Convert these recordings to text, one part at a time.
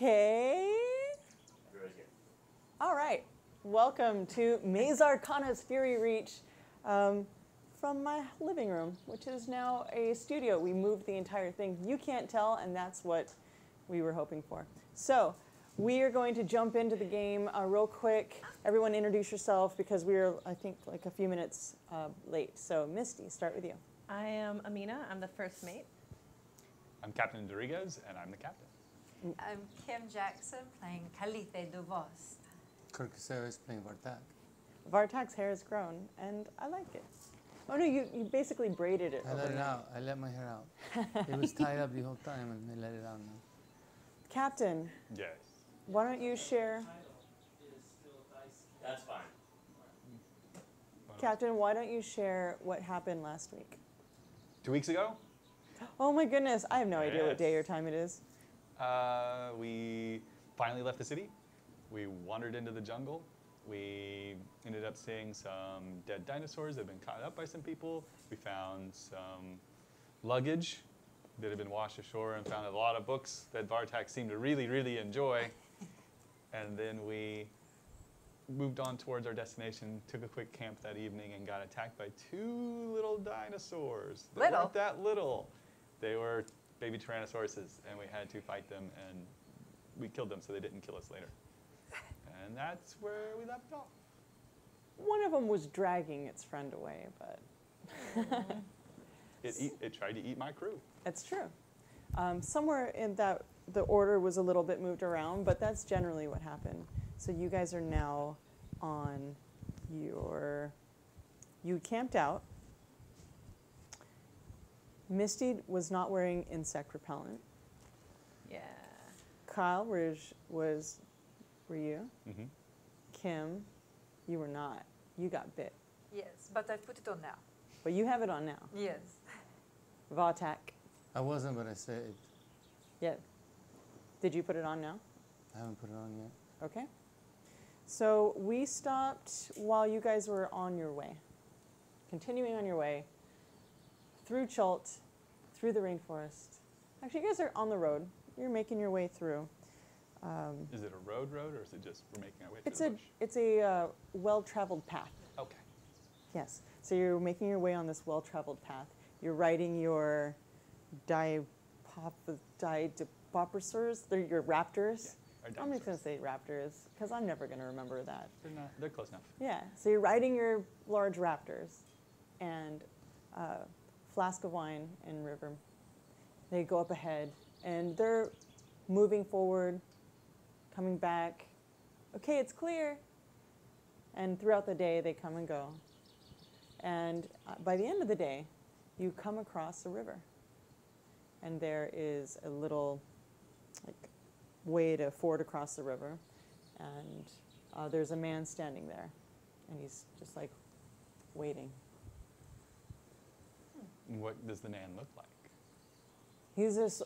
Okay. All right. Welcome to Maze Arcana's Fury Reach from my living room, which is now a studio. We moved the entire thing. You can't tell, and that's what we were hoping for. So we are going to jump into the game real quick. Everyone introduce yourself because we're, I think, like a few minutes late. So Misty, start with you. I am Amina. I'm the first mate. I'm Captain Dorigas, and I'm the captain. I'm Kim Jackson playing Kalite Duvos. Kirk is playing Vartak. Vartak's hair has grown, and I like it. Oh no, you basically braided it. I let it out. I let my hair out. It was tied up the whole time, and I let it out now. Captain. Yes. Why don't you share? That's fine. Captain, why don't you share what happened last week? 2 weeks ago, Oh my goodness, I have no idea what day or time it is. we finally left the city. We wandered into the jungle. We ended up seeing some dead dinosaurs that had been caught up by some people. We found some luggage that had been washed ashore and found a lot of books that Vartak seemed to really, really enjoy. And then we moved on towards our destination, took a quick camp that evening, and got attacked by 2 little dinosaurs. That weren't that little. They were baby Tyrannosauruses, and we had to fight them, and we killed them so they didn't kill us later. And that's where we left off. One of them was dragging its friend away, but It tried to eat my crew. that's true. Somewhere in that, the order was a little bit moved around, but that's generally what happened. So you guys are now on you camped out. Misty was not wearing insect repellent. Yeah. Kyle were you? Mm-hmm. Kim, you were not. You got bit. Yes, but I put it on now. But you have it on now. Yes. Vatak. I wasn't, but I said Yeah. Did you put it on now? I haven't put it on yet. Okay. So we stopped while you guys were on your way. Continuing on your way through Chult, through the rainforest. Actually, you guys are on the road. You're making your way through. Is it a road, or is it just we're making our way through the bush? It's a well-traveled path. Okay. Yes. So you're making your way on this well-traveled path. You're riding your dipoposaurs. They're your raptors. Yeah, I'm just going to say raptors because I'm never going to remember that. They're close enough. Yeah. So you're riding your large raptors and flask of wine and river. They go up ahead and they're moving forward, coming back. Okay, it's clear. And throughout the day, they come and go. And by the end of the day, you come across a river. And there is a little way to ford across the river. And there's a man standing there. And he's just waiting. What does the man look like? He's this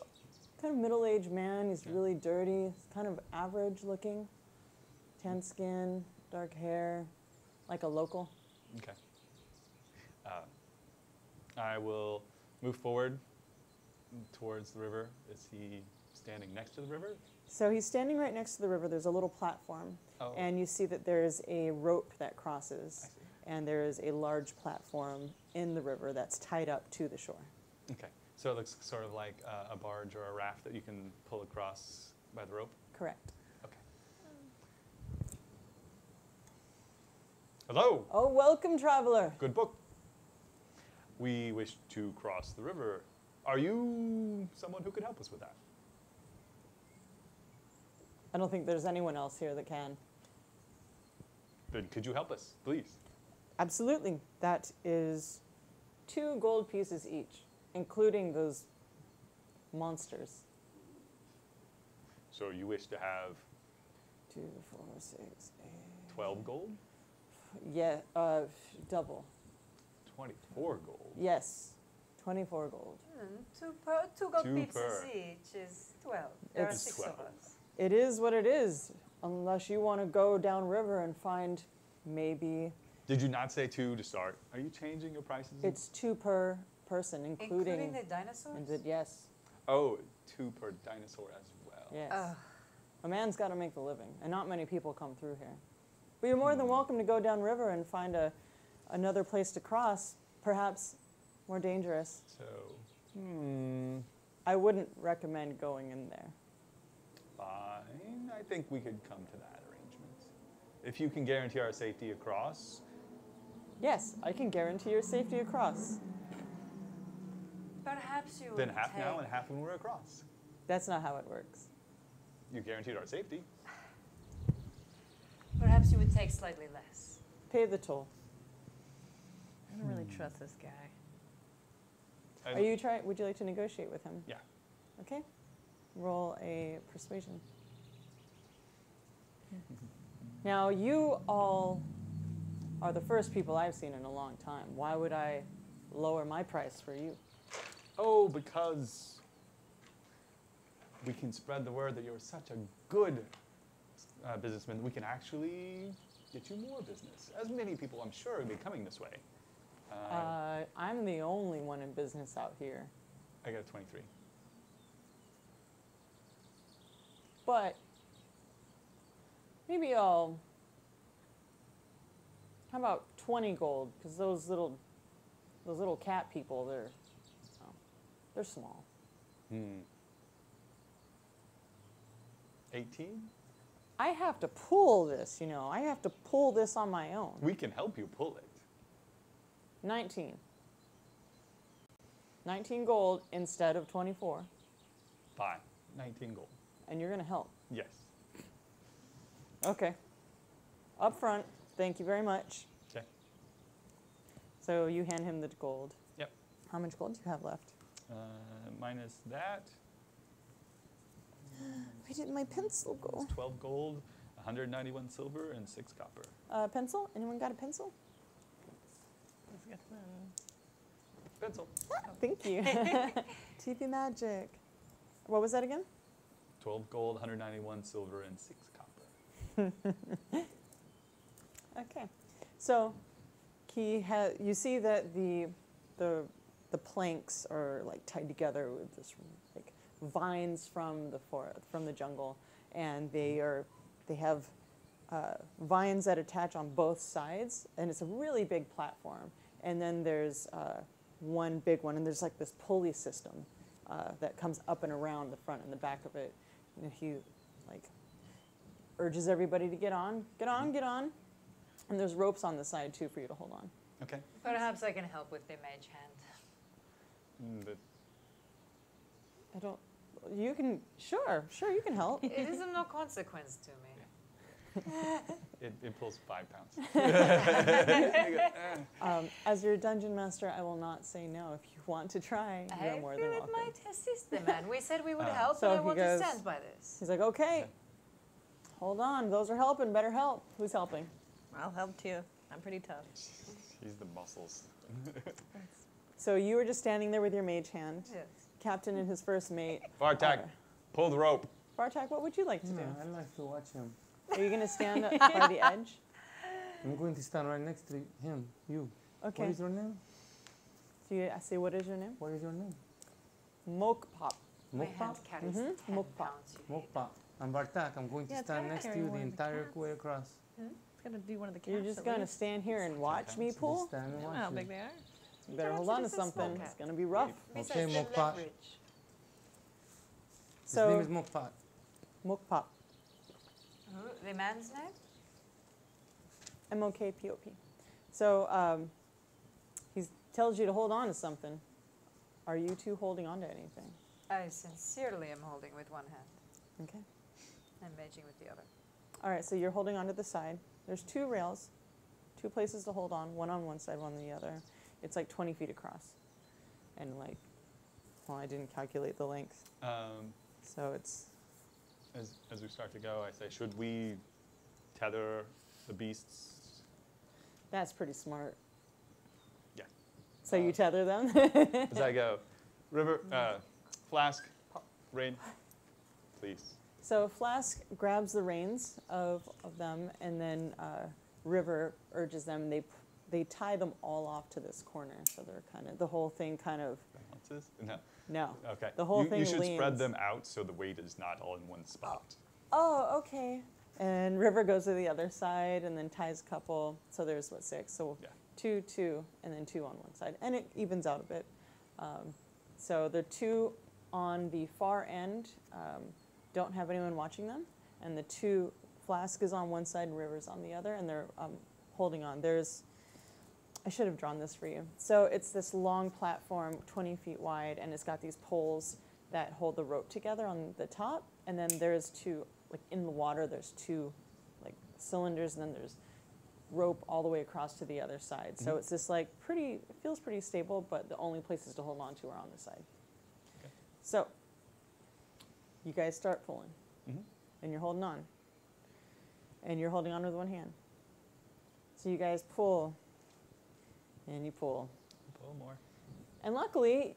kind of middle-aged man. He's really dirty. He's kind of average looking. Tan skin, dark hair, like a local. Okay. I will move forward towards the river. Is he standing next to the river? So he's standing right next to the river. There's a little platform. Oh. And you see that there's a rope that crosses. I see. And there is a large platform in the river that's tied up to the shore. Okay. So it looks sort of like a barge or a raft that you can pull across by the rope? Correct. Okay. Hello. Oh, welcome, traveler. Good book. We wish to cross the river. Are you someone who could help us with that? I don't think there's anyone else here that can. Then could you help us, please? Absolutely. That is 2 gold pieces each, including those monsters. So you wish to have 2, 4, 6, 8. 12 gold? Yeah, double. 24 gold. Yes, 24 gold. Two gold Two pieces per. each is 12. There are It's 6 12. of us. It is what it is, unless you want to go downriver and find maybe. Did you not say 2 to start? Are you changing your prices? It's 2 per person, including the dinosaurs? yes, Oh, 2 per dinosaur as well. yes. A man's got to make the living, and not many people come through here. But you're more than welcome to go downriver and find another place to cross, perhaps more dangerous. So, I wouldn't recommend going in there. fine. I think we could come to that arrangement. If you can guarantee our safety across, Yes, I can guarantee your safety across. Perhaps you then would half now take- and half when we're across. That's not how it works. You guaranteed our safety. Perhaps you would take slightly less. Pay the toll. I don't really trust this guy. And- Are you trying? Would you like to negotiate with him? Yeah. Okay. Roll a persuasion. Now, you all are the first people I've seen in a long time. Why would I lower my price for you? Oh, because we can spread the word that you're such a good businessman. We can actually get you more business. As many people, I'm sure, will be coming this way. I'm the only one in business out here. I got a 23. But maybe I'll. How about 20 gold? Because those little cat people, they're small. 18? I have to pull this, you know. I have to pull this on my own. We can help you pull it. 19. 19 gold instead of 24. Fine. 19 gold. And you're going to help. Yes. Okay. Up front. Thank you very much. Okay. So you hand him the gold. Yep. How much gold do you have left? Minus that, Where did my pencil go? 12 gold, 191 silver, and 6 copper. Pencil? Anyone got a pencil? Let's get some. Pencil. Thank you. TV magic. What was that again? 12 gold, 191 silver, and 6 copper. Okay. So you see that the planks are like tied together with this like vines from the jungle, and they have vines that attach on both sides, and it's a really big platform. And then there's one big one, and there's like this pulley system that comes up and around the front and the back of it. And he like urges everybody to get on, get on, get on. And there's ropes on the side too for you to hold on. Okay. Perhaps I can help with the mage hand. But I don't. You can. Sure, you can help. It is of no consequence to me. it pulls 5 pounds. As your dungeon master, I will not say no. If you want to try, you're I more feel than it welcome. might assist the man. We said we would help, So and I he want goes- to stand by this. He's like, okay, hold on. Those are helping. Better help. Who's helping? I'll help too. I'm pretty tough. He's the muscles. So you were just standing there with your mage hand. Yes. Captain and his first mate. Bartak, pull the rope. Bartak, what would you like to do? No, I like to watch him. Are you going to stand by the edge? I'm going to stand right next to him. You. Okay. What is your name? So I say, what is your name? What is your name? Mokpop. My hand Mokpa? carries Mhm. 10 Mokpa. pounds. you need. Mokpa. I'm Bartak. I'm going to Yeah, it's stand gotta next to carry you one the of the entire cats. way across. It's gonna do one of the cats. You're just at going to least. stand here and watch me Just pull? stand I and don't know watch how you. big they are. You better hold Perhaps on it to is a small something. cat. It's going to be rough. Besides Okay, the Mokpa. leverage. His name is So, Mokpa. Mokpop. The man's name? M-O-K-P-O-P. So he tells you to hold on to something. Are you two holding on to anything? I sincerely am holding with one hand Okay. and maging with the other. All right, so you're holding on to the side. There's 2 rails, 2 places to hold on one side, one on the other. It's like 20 feet across. And like, well, I didn't calculate the length. So it's, As we start to go, I say, should we tether the beasts? that's pretty smart. Yeah. So you tether them? As I go, River, Flask, Rain, please. So Flask grabs the reins of them, and then River urges them. They tie them all off to this corner, so they're kind of the whole thing kind of Balances? No. no. Okay. The whole thing You should spread leans. them out so the weight is not all in one spot. oh, okay. And River goes to the other side and then ties a couple. So there's, what, 6? So Yeah. 2, 2, and then 2 on one side. And it evens out a bit. So the 2 on the far end don't have anyone watching them. And the 2, Flask is on one side and River's on the other. And they're holding on. I should have drawn this for you. So it's this long platform, 20 feet wide, and it's got these poles that hold the rope together on the top. And then there's 2, like in the water, there's 2 like cylinders, and then there's rope all the way across to the other side. So it's this like it feels pretty stable, but the only places to hold on to are on this side. Okay. So you guys start pulling, Mhm. and you're holding on. And you're holding on with one hand. So you guys pull, and you pull. Pull more. And luckily,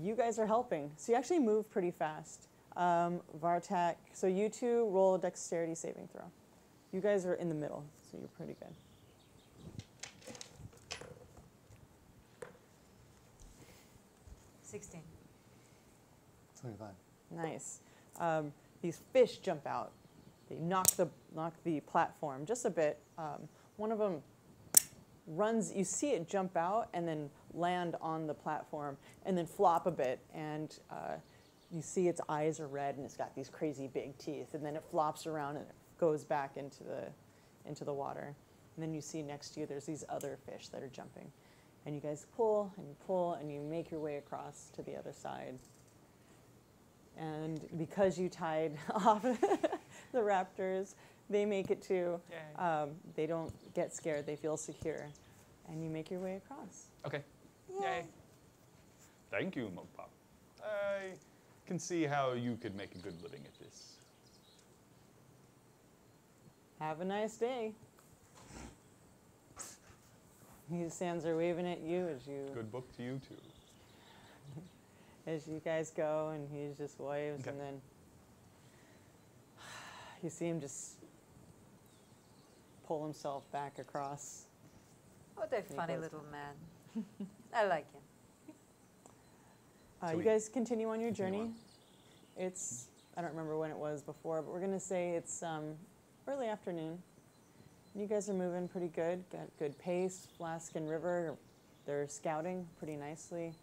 you guys are helping. So you actually move pretty fast. Vartak, so you 2 roll a dexterity saving throw. You guys are in the middle, so you're pretty good. 16. 25. Nice. These fish jump out. They knock the platform just a bit. One of them runs. You see it jump out and then land on the platform and then flop a bit. And you see its eyes are red and it's got these crazy big teeth. And then it flops around and it goes back into the water. And then you see next to you there's these other fish that are jumping. And you guys pull and you make your way across to the other side. And because you tied off the raptors, they make it too. They don't get scared. They feel secure. And you make your way across. Okay. Yay. Thank you, Mopop. I can see how you could make a good living at this. Have a nice day. His hands are waving at you Good book to you, too. as you guys go, and he just waves, Okay. and then you see him just pull himself back across. What a funny goes- little man. I like him. So You we guys continue on your continue journey. on. It's, I don't remember when it was before, but we're going to say it's early afternoon. You guys are moving pretty good, got good pace. Flask and River, they're scouting pretty nicely.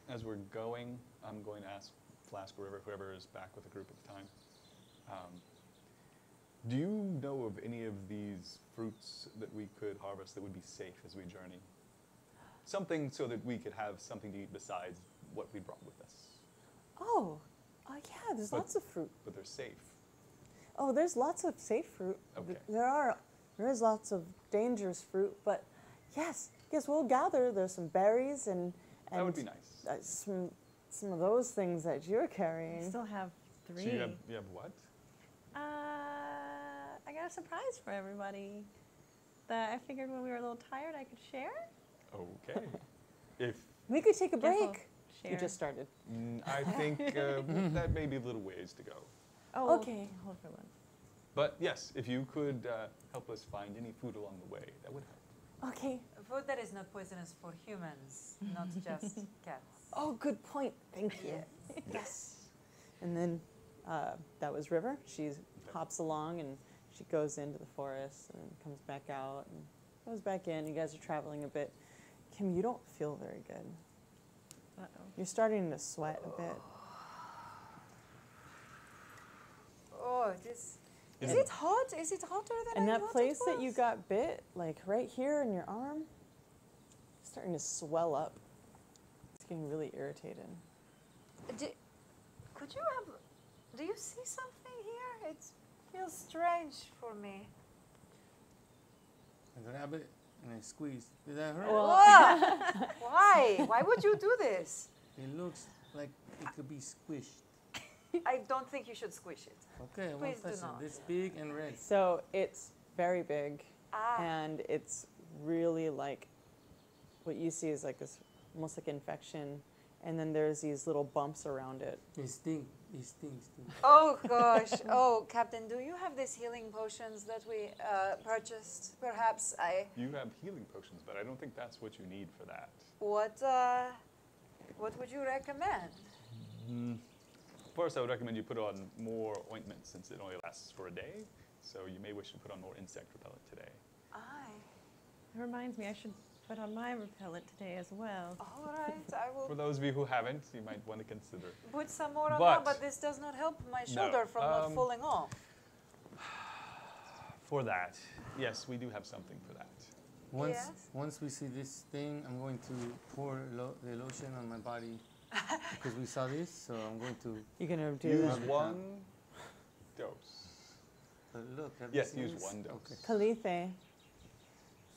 As we're going, I'm going to ask Flask or River, whoever is back with the group at the time. Do you know of any of these fruits that we could harvest that would be safe as we journey? Something so that we could have something to eat besides what we brought with us, Oh, yeah, there's But- lots of fruit. but they're safe. Oh, there's lots of safe fruit. Okay. There is lots of dangerous fruit, but yes, we'll gather. There's some berries and That would be nice. some of those things that you're I carrying. still have 3. So you have what? I got a surprise for everybody that I figured when we were a little tired I could share. Okay. If We could take a Guess I'll break. You share. just started. I think that may be a little ways to go. Oh, Okay. Hold for one. But yes, if you could help us find any food along the way, that would help. Okay. Food that is not poisonous for humans, not just cats. Oh, good point. Thank you. Yes. And then that was River. She hops along and she goes into the forest and then comes back out and goes back in. You guys are traveling a bit. Kim, you don't feel very good. Uh-oh. You're starting to sweat a bit. Oh, this. Is Yeah. it hot? Is it hotter than And I that thought place it that you was? got bit, like right here in your arm, starting to swell up. It's getting really irritated. Could you have? Do you see something here? It feels strange for me. I grab it and I squeeze. Did that hurt? Well- Whoa! Why? Why would you do this? It looks like it could be squished. I don't think you should squish it. Okay, I won't Please do touch not. it. It's big and red. So it's very big, Ah. and it's really like what you see is like this almost like infection, and then there's these little bumps around it. It stings. It stings. Oh gosh. Oh, Captain, do you have these healing potions that we purchased? Perhaps You have healing potions, but I don't think that's what you need for that. What would you recommend? First, I would recommend you put on more ointment since it only lasts for a day. So you may wish to put on more insect repellent today. Aye. It reminds me, I should put on my repellent today as well. All right, I For will those of you who haven't, you might want to consider. put some more on But- now, but this does not help my No, shoulder from not falling off. For that, yes, we do have something for that. Yes. Once we see this thing, I'm going to pour the lotion on my body because we saw this. So I'm going to You're gonna do Use Rub it one dose. look. Have Yes, you use seen this? one dose. Okay. Calithe,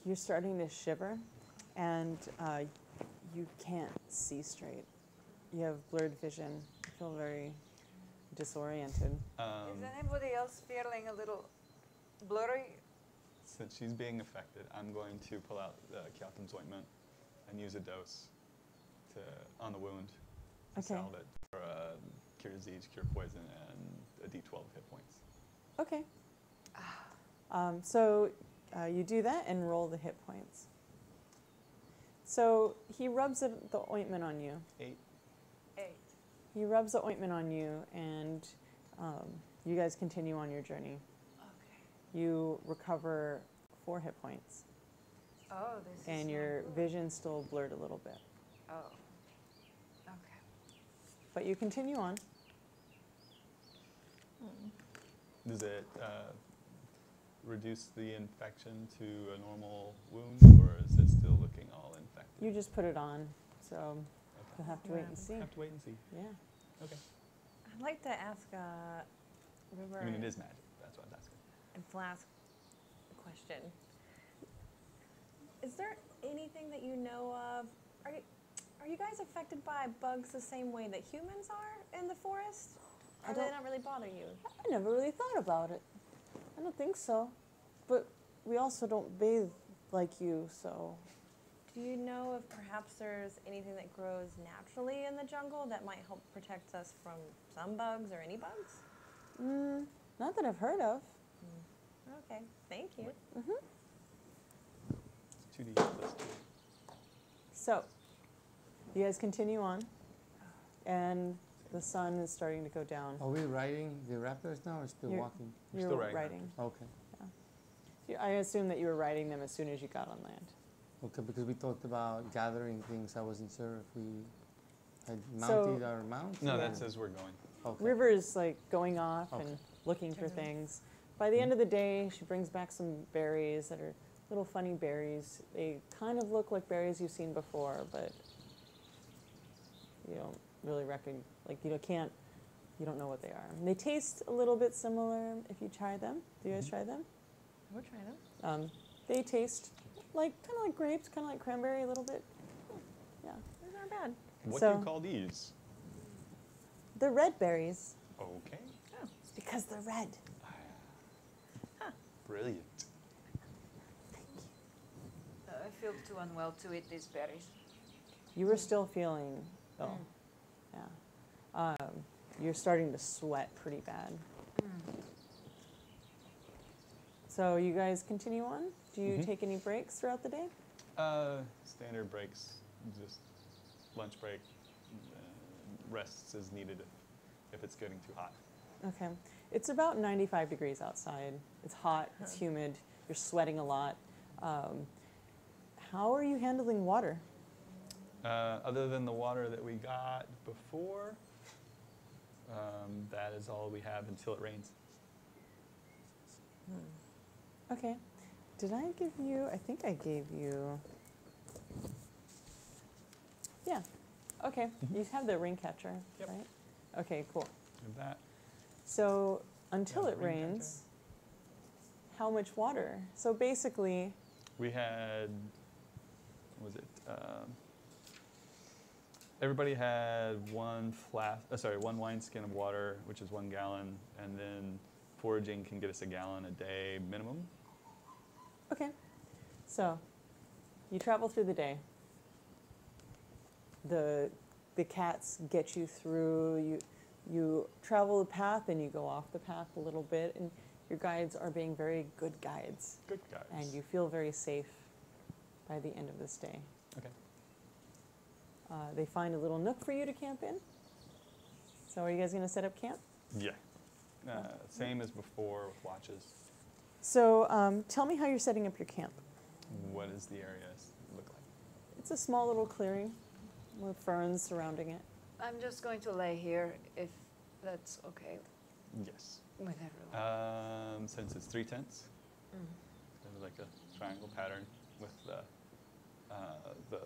you're starting to shiver, and you can't see straight. You have blurred vision. You feel very disoriented. Is anybody else feeling a little blurry? Since she's being affected, I'm going to pull out the Captain's ointment and use a dose on the wound to Okay. salve it for cure disease, cure poison, and a D12 hit points. Okay. So you do that and roll the hit points. So he rubs the ointment on you. 8. 8. He rubs the ointment on you, and you guys continue on your journey. Okay. You recover 4 hit points, Oh, this is and not your good. vision's still blurred a little bit. Oh. Okay. But you continue on. Does it reduce the infection to a normal wound, or is it still looking all infected? You just put it on, so Okay. you'll have to wait Yeah. and see. Have to wait and see. Yeah. Okay. I'd like to ask River I mean, it is magic. That's what I'm asking. and Flask a question. Is there anything that you know of? Are you guys affected by bugs the same way that humans are in the forest? I Or do they don't- not really bother you? I never really thought about it. I don't think so. But we also don't bathe like you, so Do you know if perhaps there's anything that grows naturally in the jungle that might help protect us from some bugs or any bugs? not that I've heard of. Okay, thank you. 2D plus 2. So you guys continue on, and the sun is starting to go down. Are we riding the raptors now or still You're- walking? We're You're still riding riding. Okay. I assume that you were riding them as soon as you got on land. Okay, because we talked about gathering things. I wasn't sure if we had So- mounted our mounts. No, or- that says we're going. Okay. River's like going off Okay. and looking for Mhm. things. By the end of the day, she brings back some berries that are little funny berries. They kind of look like berries you've seen before, but you don't really reckon, like you don't know what they are. And they taste a little bit similar if you try them. Do you guys try them? We're trying them. They taste like kind of like grapes, kind of like cranberry a little bit. Yeah, These aren't bad. What do So- you call these? they're red berries. Okay. It's because they're red. Brilliant. I feel too unwell to eat these berries. You were still feeling ill. Yeah. You're starting to sweat pretty bad. So you guys continue on? Do you Mhm. take any breaks throughout the day? Standard breaks, just lunch break, rests as needed if it's getting too hot. Okay. It's about 95 degrees outside. It's hot, it's humid, you're sweating a lot. How are you handling water? Other than the water that we got before, that is all we have until it rains. Okay. Did I give you, I think I gave you, yeah. Okay, you have the rain catcher, Yep. right? Okay, cool. With that, So until Yeah, it rain catcher. rains, how much water? So basically, we had, what was it? Everybody had one wineskin of water, which is 1 gallon, and then foraging can get us a gallon a day minimum. okay. So you travel through the day. The cats get you through. You travel the path and you go off the path a little bit, and your guides are being very good guides, Good guys. and you feel very safe by the end of this day. Okay. They find a little nook for you to camp in. So are you guys going to set up camp? Yeah. Same as before with watches. So tell me how you're setting up your camp. What does the area look like? It's a small little clearing with ferns surrounding it. I'm just going to lay here if that's okay Yes. with everyone. Since it's 3 tents, there's like a triangle pattern with the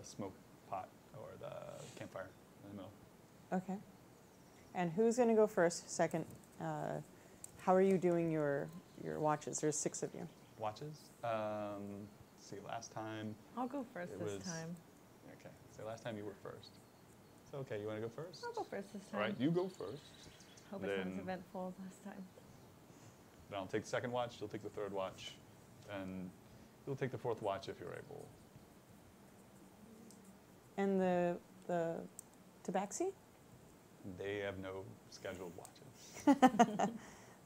smoke pot or the campfire in the middle. Okay. And who's going to go first, second? How are you doing your watches? There's 6 of you. Watches. Let's see, last time. I'll go first It this was- time. Okay. So last time you were first. So okay, you want to go first? I'll go first this time. All right, you go first. Hope it's not as Then- eventful as last time. Then I'll take the second watch. You'll take the third watch, and you'll take the fourth watch if you're able. And the tabaxi? They have no scheduled watches.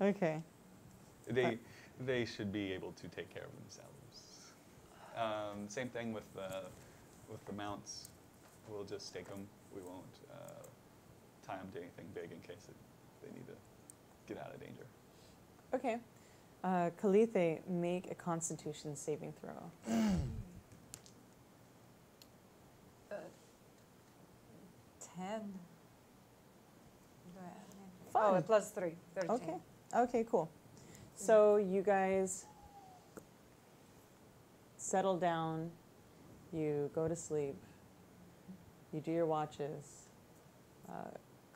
Okay. They should be able to take care of themselves. Same thing with the mounts. We'll just stake them. We won't tie them to anything big in case they need to get out of danger. Okay. Kalithe, make a Constitution saving throw. 10. Fun. Oh, plus 3. 13. Okay. Okay, cool. So you guys settle down, you go to sleep, you do your watches.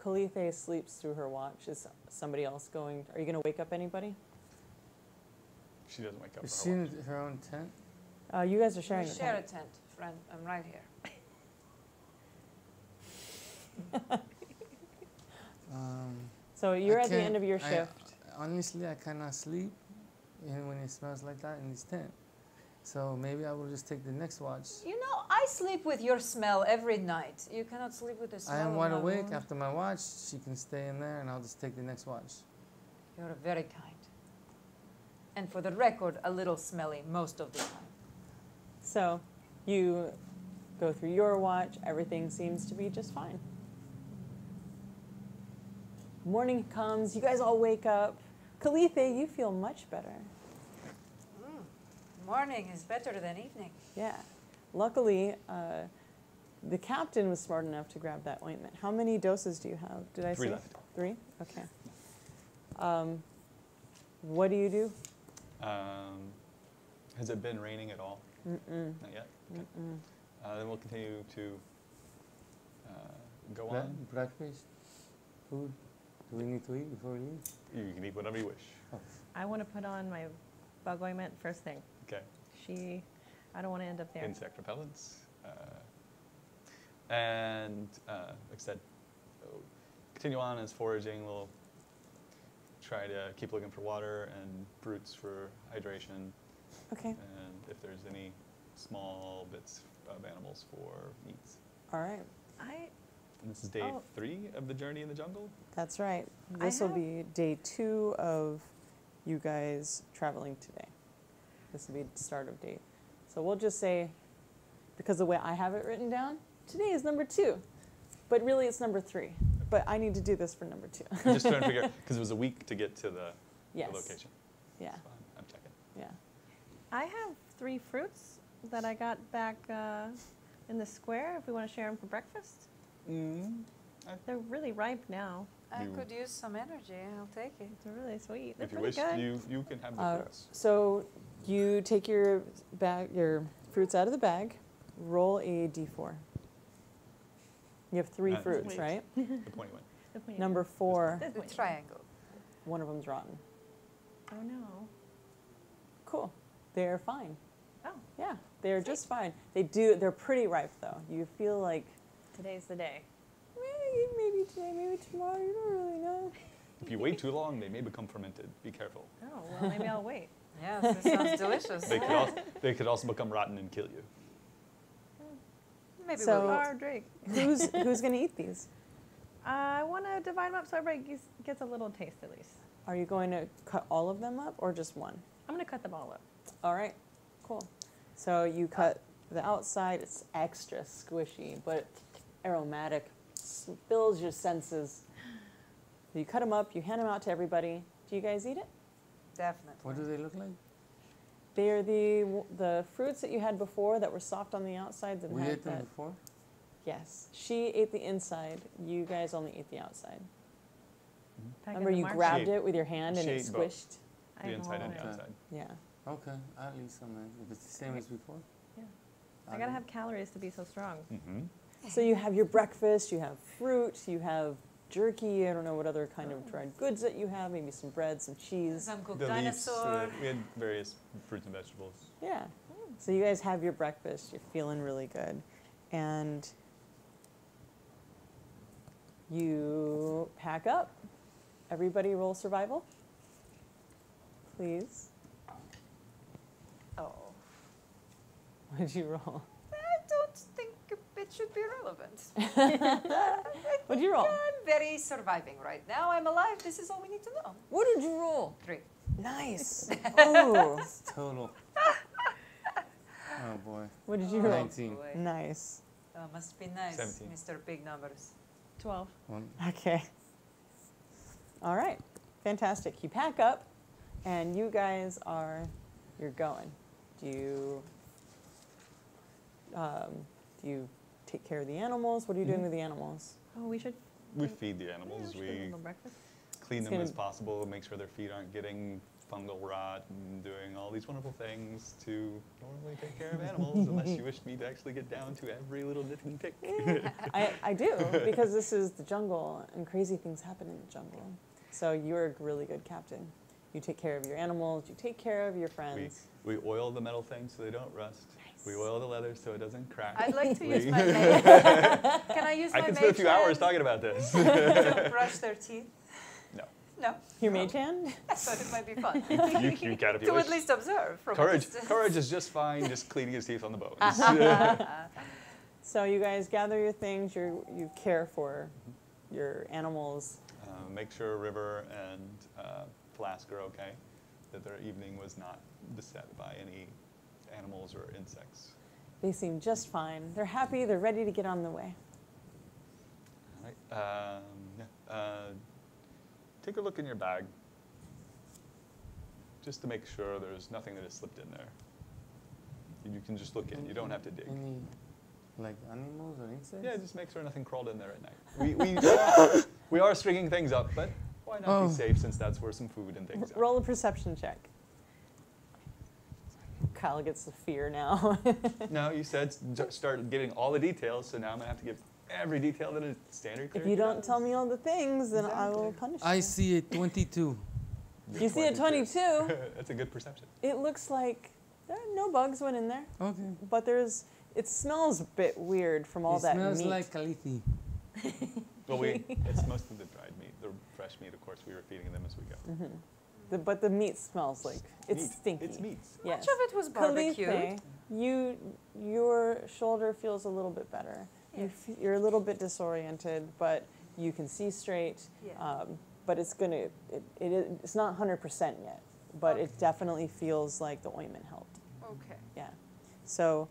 Kalithe sleeps through her watch. Is somebody else going? Are you going to wake up anybody? She doesn't wake up. Is for she her in watch. her own tent? You guys are sharing We a share a tent. tent, friend. I'm right here. So you're I at the end can't- of your I- shift. Honestly, I cannot sleep even when it smells like that in this tent. So maybe I will just take the next watch. You know, I sleep with your smell every night. You cannot sleep with the smell. I am of wide my awake wound. after my watch. She can stay in there and I'll just take the next watch. You're very kind. And for the record, a little smelly most of the time. So you go through your watch. Everything seems to be just fine. Morning comes. You guys all wake up. Kalithe, you feel much better. Morning is better than evening. Yeah. Luckily, the captain was smart enough to grab that ointment. How many doses do you have? Did I 3 say? left. 3? Okay. What do you do? Has it been raining at all? Mm-mm. Not yet. Okay. Then we'll continue to go Bre- on. breakfast? Food? Do we need to eat before we leave? You can eat whatever you wish. I want to put on my bug ointment first thing. Okay. I don't want to end up there. Insect repellents. And like I said, we'll continue on as foraging. We'll try to keep looking for water and fruits for hydration. Okay. And if there's any small bits of animals for meats. All right. And this is day 3 of the journey in the jungle. That's right. I This will have- be day 2 of you guys traveling today. This will be the start of day. So we'll just say, because the way I have it written down, today is number 2. But really it's number 3. But I need to do this for number 2. I'm just trying to figure out, because it was a week to get to the Yes. location. Yeah. So I'm checking. Yeah. I have 3 fruits that I got back in the square if we want to share them for breakfast. They're really ripe now. I You- could use some energy. I'll take it. They're really sweet. They're If you pretty wish, good. you can have the fruits. So you take your fruits out of the bag, roll a d4. You have 3 That's fruits, sweet. right? The pointy one. The pointy Number 4, This The one. triangle. one of them's rotten. Oh no. Cool. They're fine. Oh, Yeah, they're just fine. They're pretty ripe though. You feel like today's the day. maybe today, maybe tomorrow, you don't really know. If you wait too long, they may become fermented. Be careful. Oh, well, maybe I'll wait. Yes, this sounds delicious. They could also become rotten and kill you. Maybe So- we'll eat. Our drink. Who's going to eat these? I want to divide them up so everybody gets a little taste at least. Are you going to cut all of them up or just one? I'm going to cut them all up. All right, cool. So you cut the outside, it's extra squishy, but aromatic, fills your senses. You cut them up, you hand them out to everybody. Do you guys eat it? Definitely. What do they look like? They are the fruits that you had before that were soft on the outsides and We had ate them that. before? Yes, she ate the inside. You guys only ate the outside. Back in Remember, the you market. grabbed She it with your hand and she it ate both. squished. The inside and the Okay. outside. Yeah. Okay, I'll eat some then. If it's the same as before? Yeah. I'll I gotta eat. have calories to be so strong. Mm-hmm. So you have your breakfast, you have fruit, you have jerky. I don't know what other kind of dried goods that you have. Maybe some bread, some cheese. Some cooked The leaves, dinosaur. we had various fruits and vegetables. Yeah. So you guys have your breakfast. You're feeling really good. And you pack up. Everybody roll survival. Please. Oh. What did you roll? I don't think it should be relevant. What did you roll? I'm very surviving right now. I'm alive. This is all we need to know. What did you roll? 3. Nice. Oh. Total. Oh boy. What did you roll? 19. Boy. Nice. Oh, must be nice, 17. Mr. Big Numbers. 12. One. Okay. All right. Fantastic. You pack up, and you guys you're going. Do you take care of the animals? What are you doing with the animals? Oh, we should. We feed the Yeah, animals. we should have a We little breakfast. clean It's them gonna- as possible, make sure their feet aren't getting fungal rot, and doing all these wonderful things to normally take care of animals, unless you wish me to actually get down to every little nit and pick. I do, because this is the jungle, and crazy things happen in the jungle. So you're a really good captain. You take care of your animals. You take care of your friends. We oil the metal things so they don't rust. We Nice. oil the leather so it doesn't crack. I'd like to use We- my mage. Can I use I my can spend a few mage hours hand talking about this. to brush their teeth? No. No. Your mage hand? I thought it might be fun. You can if you to wish. at least observe from a Courage, distance. courage is just fine, just cleaning his teeth on the bones. So you guys gather your things. You care for your animals. Make sure River and Flask are okay, that their evening was not beset by any animals or insects. They seem just fine. They're happy. They're ready to get on the way. All right. Take a look in your bag, just to make sure there's nothing that has slipped in there. You can just look in. You don't have to dig. Any, like, animals or insects? Yeah, just make sure nothing crawled in there at night. We are stringing things up, but why not Oh. be safe since that's where some food and things are. Roll a perception check. Kyle gets the fear now. No, you said start getting all the details, so now I'm going to have to give every detail that a standard If character you don't does. tell me all the things, then I will Exactly. punish I you. see a 22. You see a 22. That's a good perception. It looks like no bugs went in there, Okay. but it smells a bit weird from all it that smells meat. like calithi. Well, it's most of the dried meat. The fresh meat, of course, we were feeding them as we go. But the meat smells like it's Meat. stinky. It's meat. Yes. Much of it was barbecued. Calithe, your shoulder feels a little bit better. Yes. You're a little bit disoriented, but you can see straight. Yeah. But it's not 100% yet, but it definitely feels like the ointment helped. Okay. Yeah. So,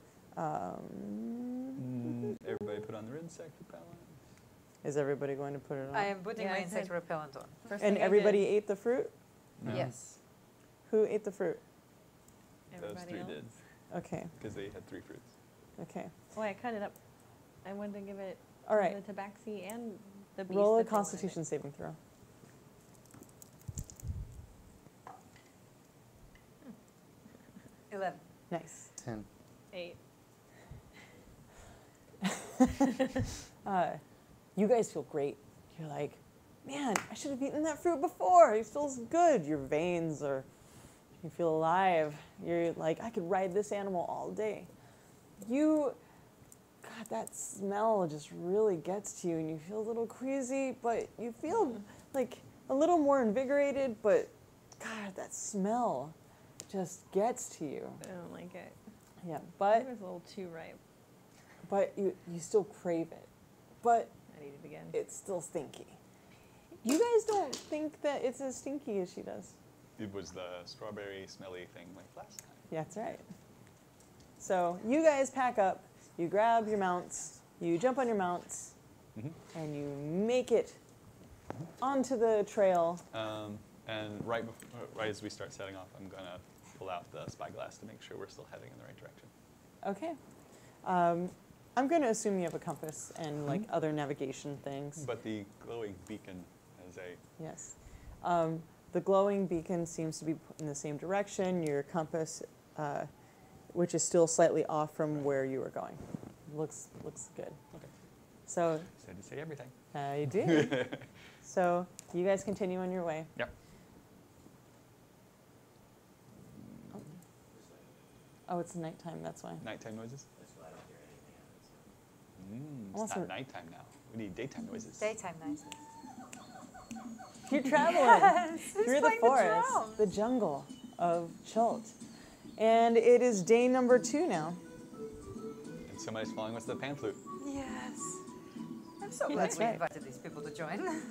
Everybody put on their insect repellent. is everybody going to put it on? I am putting Yeah, my I insect did. repellent on. First And thing I everybody did. ate the fruit? No. Yes. Who ate the fruit? Those Everybody three else. did, Okay. because they had 3 fruits. Okay. Oh, I cut it up. I wanted to give it All right. the tabaxi and the beast. Roll a that they wanted it. Constitution saving throw. 11. Nice. 10. 8. You guys feel great. You're like, man, I should have eaten that fruit before. It feels good. Your veins are, you feel alive. You're like, I could ride this animal all day. God, that smell just really gets to you, and you feel a little queasy, but you feel like a little more invigorated, but God, that smell just gets to you. I don't like it. Yeah, It but was a little too ripe. you still crave it. But I need it again. it's still stinky. You guys don't think that it's as stinky as she does. It was the strawberry smelly thing like last time. Yeah, that's right. So you guys pack up, you grab your mounts, you jump on your mounts, Mhm. and you make it onto the trail. And right as we start setting off, I'm going to pull out the spyglass to make sure we're still heading in the right direction. Okay. I'm going to assume you have a compass and like other navigation things. But the glowing beacon has a... Yes. The glowing beacon seems to be in the same direction. Your compass, which is still slightly off from where you were going, looks good. Okay. So Said to say everything. you did. So you guys continue on your way. Yep. Oh, it's nighttime. That's why. Nighttime noises? It's Also- not nighttime now. We need daytime noises. Daytime noises. You're traveling Yes, who's through the playing the forest, drums? the jungle of Chult. And it is day number 2 now. And somebody's following us with the pan flute. Yes. I'm so glad That's we right. invited these people to join.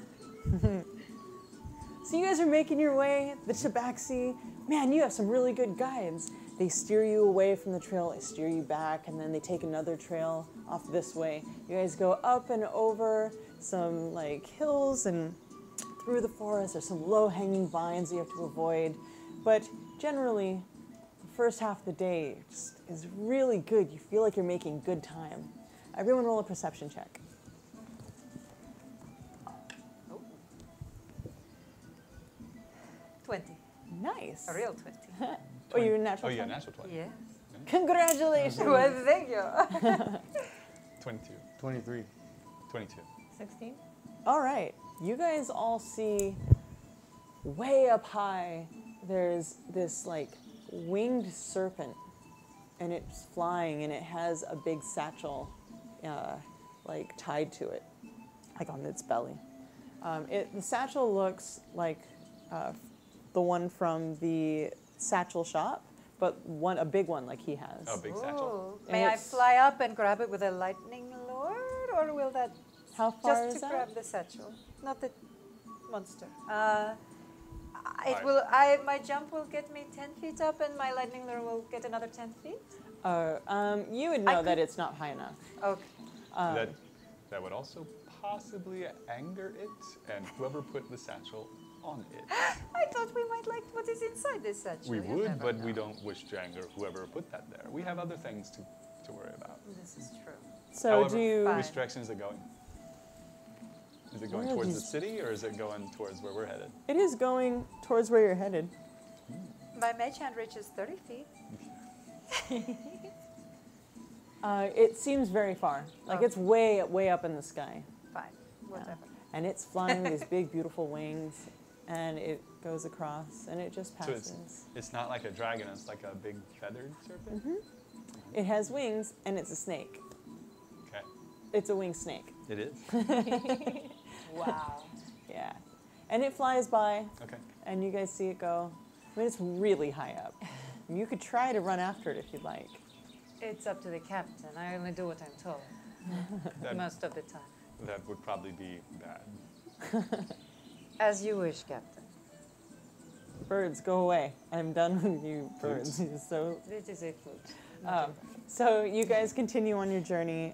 So you guys are making your way, the Tabaxi. Man, you have some really good guides. They steer you away from the trail, they steer you back, and then they take another trail off this way. You guys go up and over some like hills and through the forest. There's some low-hanging vines you have to avoid. But generally, the first half of the day just is really good. You feel like you're making good time. Everyone roll a perception check. 20. Nice. A real 20. Oh, you're a natural Oh, yeah, 20? natural 20. Yes. Congratulations. Well, thank you. 22. 23. 22. 16? All right. You guys all see way up high, there's this like winged serpent, and it's flying, and it has a big satchel like tied to it, like on its belly. The satchel looks like the one from the satchel shop, but a big one like he has. Oh, big satchel. Ooh. May And I it's- fly up and grab it with a lightning lure, or will that How far just is to that? grab the satchel, not the monster? Alright. My jump will get me 10 feet up, and my lightning lure will get another 10 feet. You would I know that could- it's not high enough. Okay. That would also possibly anger it, and whoever put the satchel on it. I thought we might like what is inside this satchel. We You would, never but we know. don't wish to anger whoever put that there. We have other things to worry about. This is true. So However, do you? Fine. which direction is it going? Is it going Where towards the is- city, or is it going towards where we're headed? It is going towards where you're headed. My mage hand reaches 30 feet. It seems very far. Like it's way, way up in the sky. Fine, whatever. And it's flying with these big, beautiful wings, and it goes across, and it just So passes. it's not like a dragon, it's like a big feathered serpent? It has wings, and it's a snake. Okay. It's a winged snake. It is? Wow. Yeah. And it flies by, Okay. and you guys see it go. I mean, it's really high up. You could try to run after it if you'd like. It's up to the captain. I only do what I'm told That, most of the time. that would probably be bad. As you wish, Captain. Birds, go away. I'm done with you, birds. So This is a flute. So you guys continue on your journey,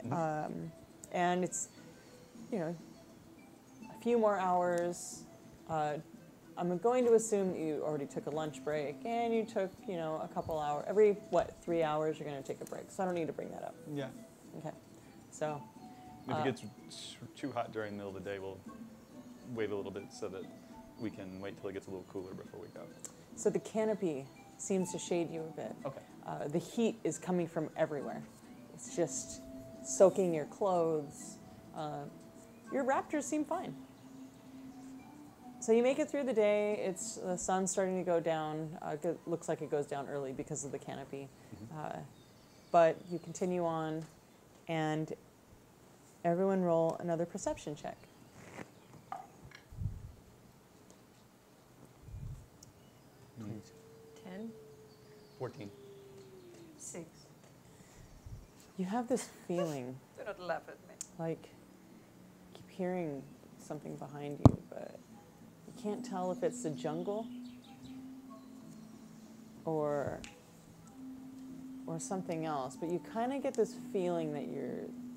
and it's, a few more hours. I'm going to assume that you already took a lunch break, and you took, a couple hours. Every, 3 hours you're going to take a break. So I don't need to bring that up. Yeah. Okay. So, If it gets too hot during the middle of the day, we'll wait a little bit so that we can wait till it gets a little cooler before we go. so the canopy seems to shade you a bit. Okay. The heat is coming from everywhere. It's just soaking your clothes. Your raptors seem fine. So you make it through the day. The sun's starting to go down. Looks like it goes down early because of the canopy. But you continue on, and everyone roll another perception check. 10? 14. 6. You have this feeling, Do not laugh at me. like you keep hearing something behind you, but you can't tell if it's the jungle or something else. But you kind of get this feeling that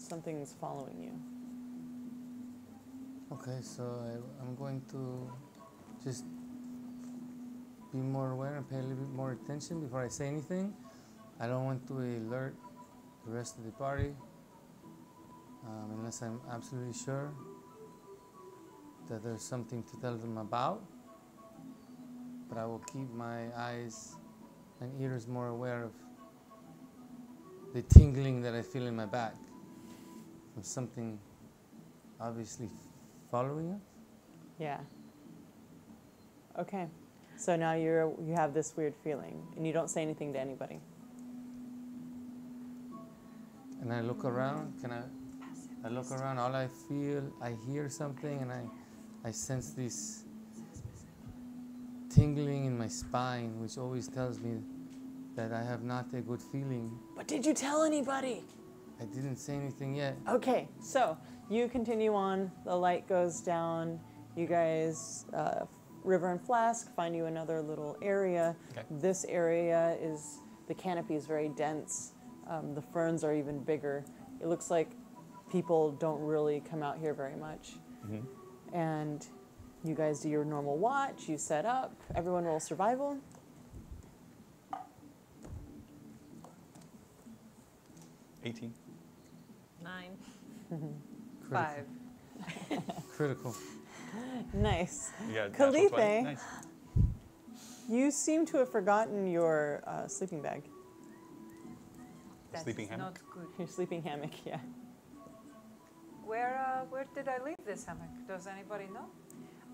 something's following you. Okay, so I'm going to just be more aware and pay a little bit more attention before I say anything. I don't want to alert the rest of the party unless I'm absolutely sure that there's something to tell them about. But I will keep my eyes and ears more aware of the tingling that I feel in my back from something obviously following us. Yeah. Okay. So now you have this weird feeling, and you don't say anything to anybody. And I look around. I look around. All I feel, I hear something, and I sense this tingling in my spine, which always tells me that I have not a good feeling. But did you tell anybody? I didn't say anything yet. Okay, so you continue on. The light goes down. You guys, River and Flask, find you another little area. Okay. This area is, the canopy is very dense. The ferns are even bigger. It looks like people don't really come out here very much. Mm-hmm. And you guys do your normal watch. You set up. Everyone roll survival. 18. 9. 5. Critical. Nice. You got a natural 20. Kalife, Nice. you seem to have forgotten your sleeping bag. That Sleeping is hammock? not good. Your sleeping hammock, yeah. Where did I leave this hammock? Does anybody know?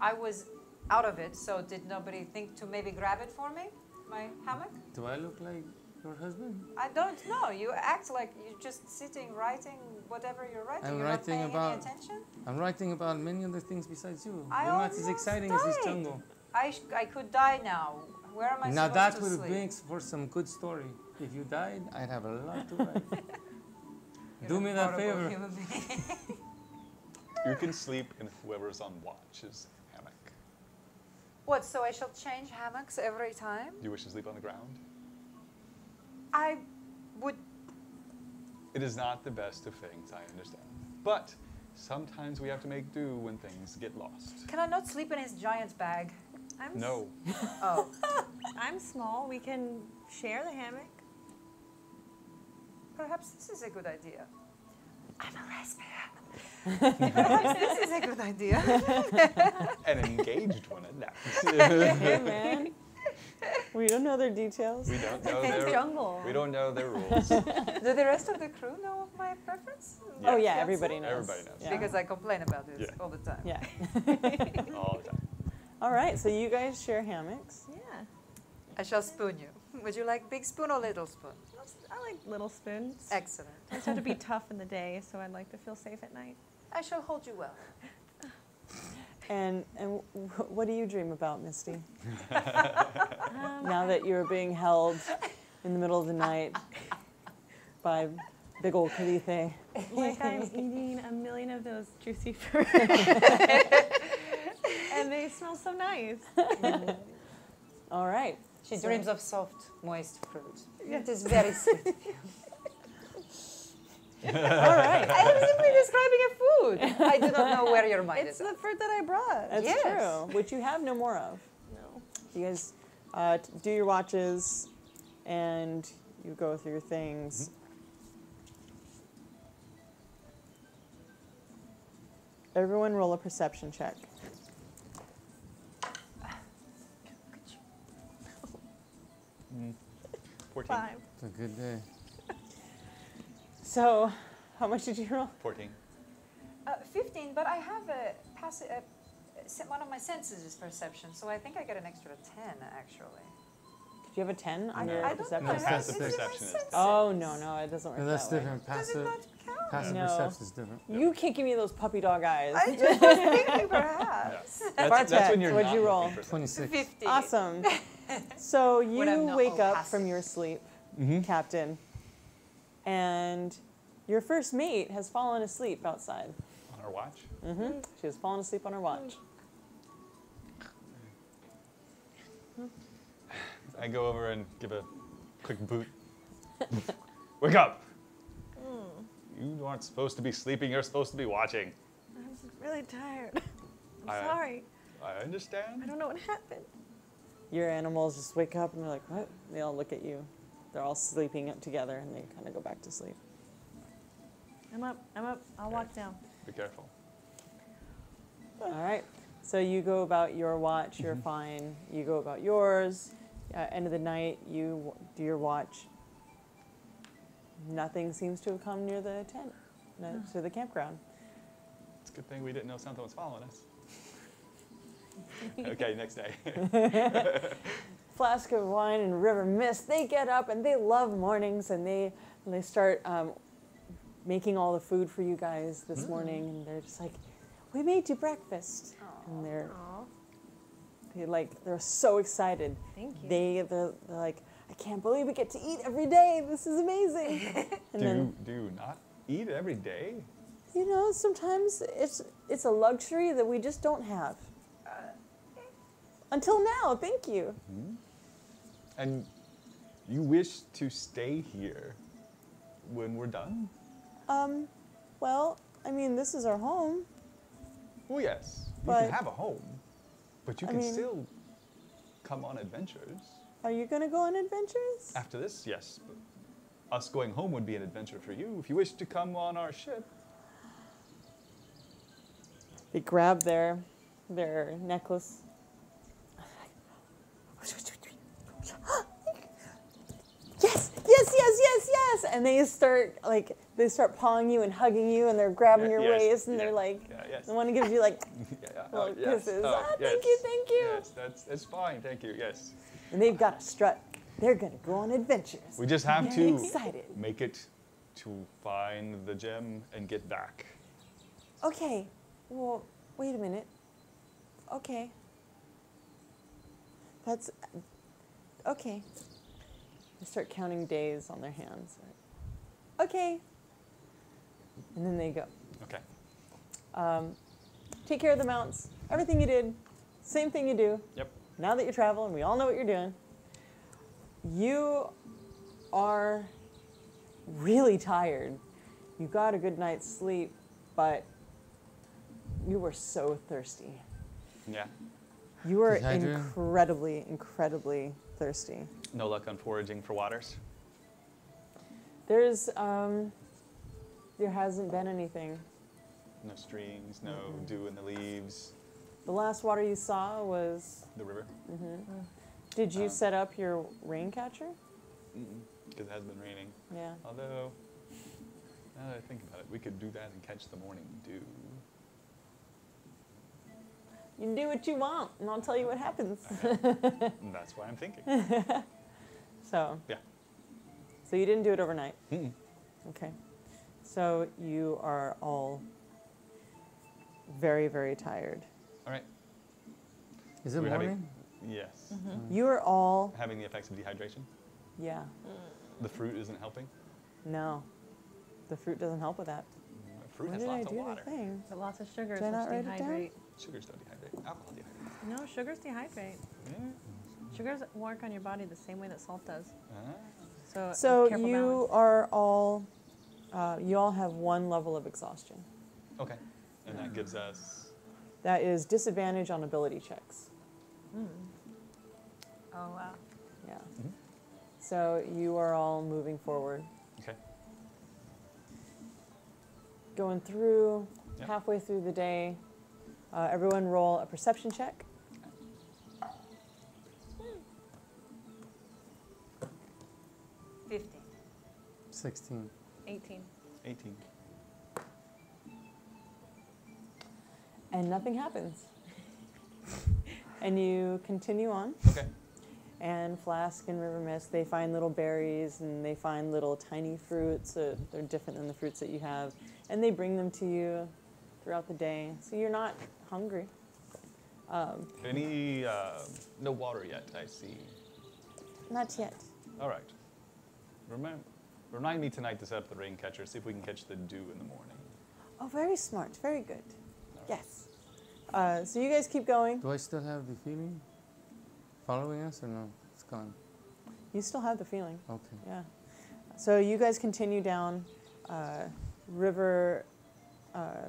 I was out of it, so did nobody think to maybe grab it for me? My hammock? Do I look like your husband? I don't know. You act like you're just sitting, writing whatever you're writing. I'm you're writing not paying about- any attention? I'm writing about many other things besides you. I You're not as almost exciting as this died. jungle. I could die now. Where am I Now supposed that to would sleep? make for some good story. If you died, I'd have a lot to write. You're Do a me that horrible favor. human being. You can sleep in whoever's on watch's hammock. What, so I shall change hammocks every time? Do you wish to sleep on the ground? I would. It is not the best of things, I understand. But sometimes we have to make do when things get lost. Can I not sleep in his giant bag? No. Oh. I'm small. We can share the hammock. Perhaps this is a good idea. I'm a lesbian. Perhaps this is a good idea. An engaged one at that. Hey, man. We don't know their details. We don't know It's their jungle. We don't know their rules. Do the rest of the crew know of my preference? Oh, yeah, Fiancé? everybody knows. Everybody knows. Yeah. Because I complain about this Yeah. all the time. Yeah. All the time. All right, so you guys share hammocks. Yeah. I shall spoon you. Would you like big spoon or little spoon? I like little spoons. Excellent. I just have to be tough in the day, so I'd like to feel safe at night. I shall hold you well. And what do you dream about, Misty? Now that you're being held in the middle of the night by big old Kalife. Like I'm eating a million of those juicy fruits. And they smell so nice. All right. She So- dreams of soft, moist fruit. It is very sweet. All right. I am simply describing a food. I do not know where your mind It's is. the fruit that I brought. That's Yes. true, which you have no more of. No. You guys do your watches, and you go through your things. Everyone roll a perception check. 14. 5. It's a good day. So, how much did you roll? 14. 15, but I have one of my senses is perception, so I think I get an extra 10 actually. Did you have a 10 on I your don't perception? know. No, I passive have- it's in my perception is- senses. Oh, no, it doesn't work No, that's that way. different. Does it not count? Passive No. perception is different. You can't give me those puppy dog eyes. I just was thinking perhaps. That's Bartek, when you're what'd not you roll? looking for something. 26. 50. Awesome. So When I'm you not wake all up passive. from your sleep, Mm-hmm. Captain, and your first mate has fallen asleep outside. On our watch. Mm-hmm. She has fallen asleep on her watch. I go over and give a quick boot. Wake up! You aren't supposed to be sleeping, you're supposed to be watching. I'm really tired. I'm I- sorry. I understand. I don't know what happened. Your animals just wake up and they're like, what? They all look at you. They're all sleeping up together and they kind of go back to sleep. I'm up. I'll walk down. Be careful. All right. So you go about your watch. You're fine. You go about yours. End of the night, you do your watch. Nothing seems to have come near the tent, to the campground. It's a good thing we didn't know something was following us. Okay, next day. Flask of wine and river mist. They get up and they love mornings and they start making all the food for you guys this morning and they're just like, we made you breakfast. And they're so excited. Thank you. They're like, I can't believe we get to eat every day. This is amazing. And Do you not eat every day? you know, sometimes it's a luxury that we just don't have. Until now, thank you. And you wish to stay here when we're done? Well, I mean, this is our home. Well, yes. You But- can have a home, but you I can mean- still come on adventures. Are you gonna go on adventures? After this, yes. But us going home would be an adventure for you. If you wish to come on our ship, They grab their necklace. Yes. And they start pawing you and hugging you and they're grabbing your Yes, waist and yeah, they're like, yes. the one gives you like, Oh, little yes. kisses. Oh, Thank yes. you. Yes, that's fine. Thank you. Yes. And they've got a strut. They're gonna go on adventures. We just have Very to excited. make it to find the gem and get back. Okay, well, wait a minute. Okay. That's, okay. They start counting days on their hands. Okay. And then they go. Okay. Take care of the mounts. Everything you did, same thing you do. Yep. Now that you're traveling, we all know what you're doing. You are really tired. You got a good night's sleep, but you were so thirsty. Yeah. You were Dehydrated? incredibly thirsty. No luck on foraging for waters. There hasn't been anything. No streams, no dew in the leaves. The last water you saw was, The river. did you set up your rain catcher? Because it has been raining. Yeah. Although, now that I think about it, we could do that and catch the morning dew. You can do what you want, and I'll tell you what happens. And that's why I'm thinking. So Yeah. So you didn't do it overnight. Mm-mm. Okay. So you are all very tired. All right. Is it We're having- morning? Yes. You are all, Having the effects of dehydration. yeah, The fruit isn't helping. no. The fruit doesn't help with that. Fruit When has did I lots of do water. the thing? But lots of sugars, Did I not which write it down? dehydrate. Sugars don't dehydrate. Alcohol dehydrates. No, sugars dehydrate. Yeah. Sugars work on your body the same way that salt does. So, So careful you balance. are all, you all have one level of exhaustion. Okay. And that gives us. That is disadvantage on ability checks. Oh, wow. Yeah. So you are all moving forward. Okay. Going through, Yep. halfway through the day, everyone roll a perception check. 15. 16. 18. 18. And nothing happens. And you continue on. Okay. And Flask and River Mist, they find little berries and they find little tiny fruits. They're different than the fruits that you have. And they bring them to you throughout the day. So you're not hungry. Any. No water yet, I see. Not yet. All right. Remind me tonight to set up the rain catcher, see if we can catch the dew in the morning. Oh, very smart. Very good. All right. Yes. So you guys keep going. Do I still have the feeling following us or no? It's gone. You still have the feeling. Okay. Yeah. So you guys continue down. River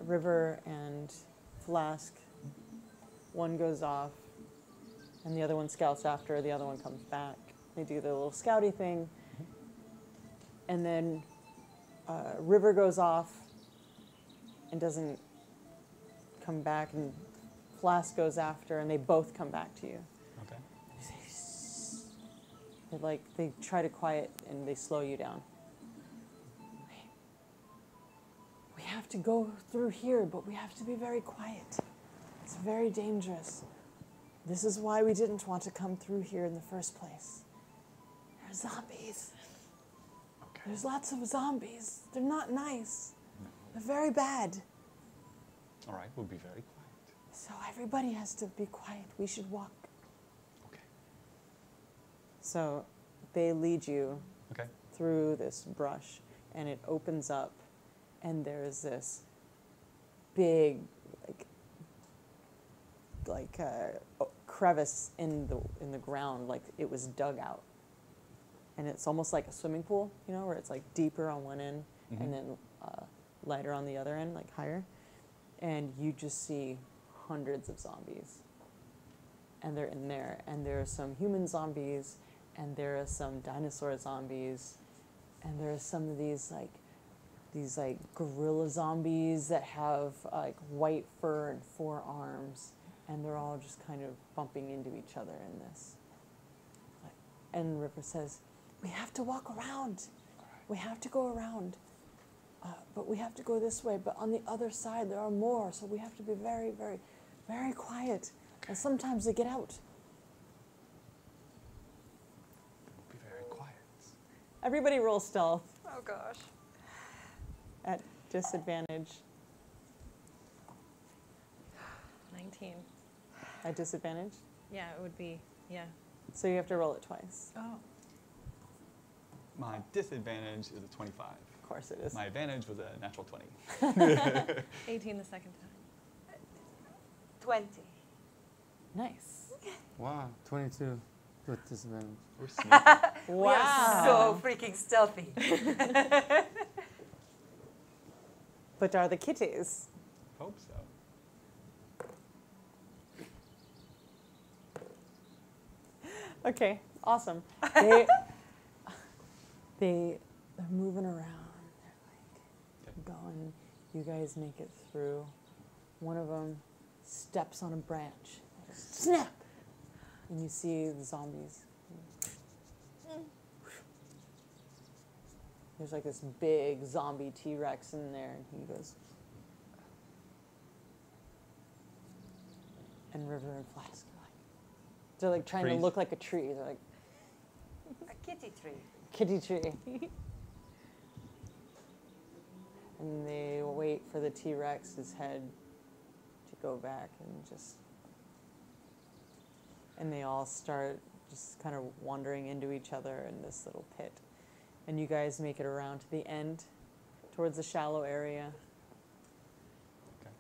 River and Flask, one goes off, and the other one scouts after, the other one comes back. They do their little scouty thing, and then River goes off and doesn't come back, and Flask goes after, and they both come back to you. Okay. They try to quiet, and they slow you down. We have to go through here, but we have to be very quiet. It's very dangerous. This is why we didn't want to come through here in the first place. There's zombies. Okay. There's lots of zombies. They're not nice. They're very bad. All right, we'll be very quiet. So everybody has to be quiet. We should walk. Okay. So they lead you Okay. through this brush, and it opens up, and there's this big, crevice in the ground, like it was dug out, and it's almost like a swimming pool, where it's like deeper on one end, and then lighter on the other end, like higher, and you just see hundreds of zombies, and they're in there, and there are some human zombies, and there are some dinosaur zombies, and there are some of these gorilla zombies that have white fur and 4 arms, and they're all just kind of bumping into each other in this. And River says, we have to walk around. We have to go around. But we have to go this way. But on the other side, there are more. So we have to be very, very, very quiet. And sometimes they get out. We'll be very quiet. Everybody roll stealth Oh gosh. at disadvantage. 19. At disadvantage? Yeah, it would be, yeah. So you have to roll it twice. Oh. My disadvantage is a 25. Of course it is. My advantage was a natural 20. 18 the second time. 20. Nice. Wow, 22 with disadvantage. We're sneaky. We are so freaking stealthy. But are the kitties? Hope so. Okay, awesome. They're moving around. They're like going. You guys make it through. One of them steps on a branch. Snap! And you see the zombies. There's like this big zombie T-Rex in there, and he goes. And River and Flask are like, they're like trying to Freeze. look like a tree. They're like, A kitty tree. kitty tree. And they wait for the T-Rex's head to go back and they all start just kind of wandering into each other in this little pit. And you guys make it around to the end, towards the shallow area. Okay.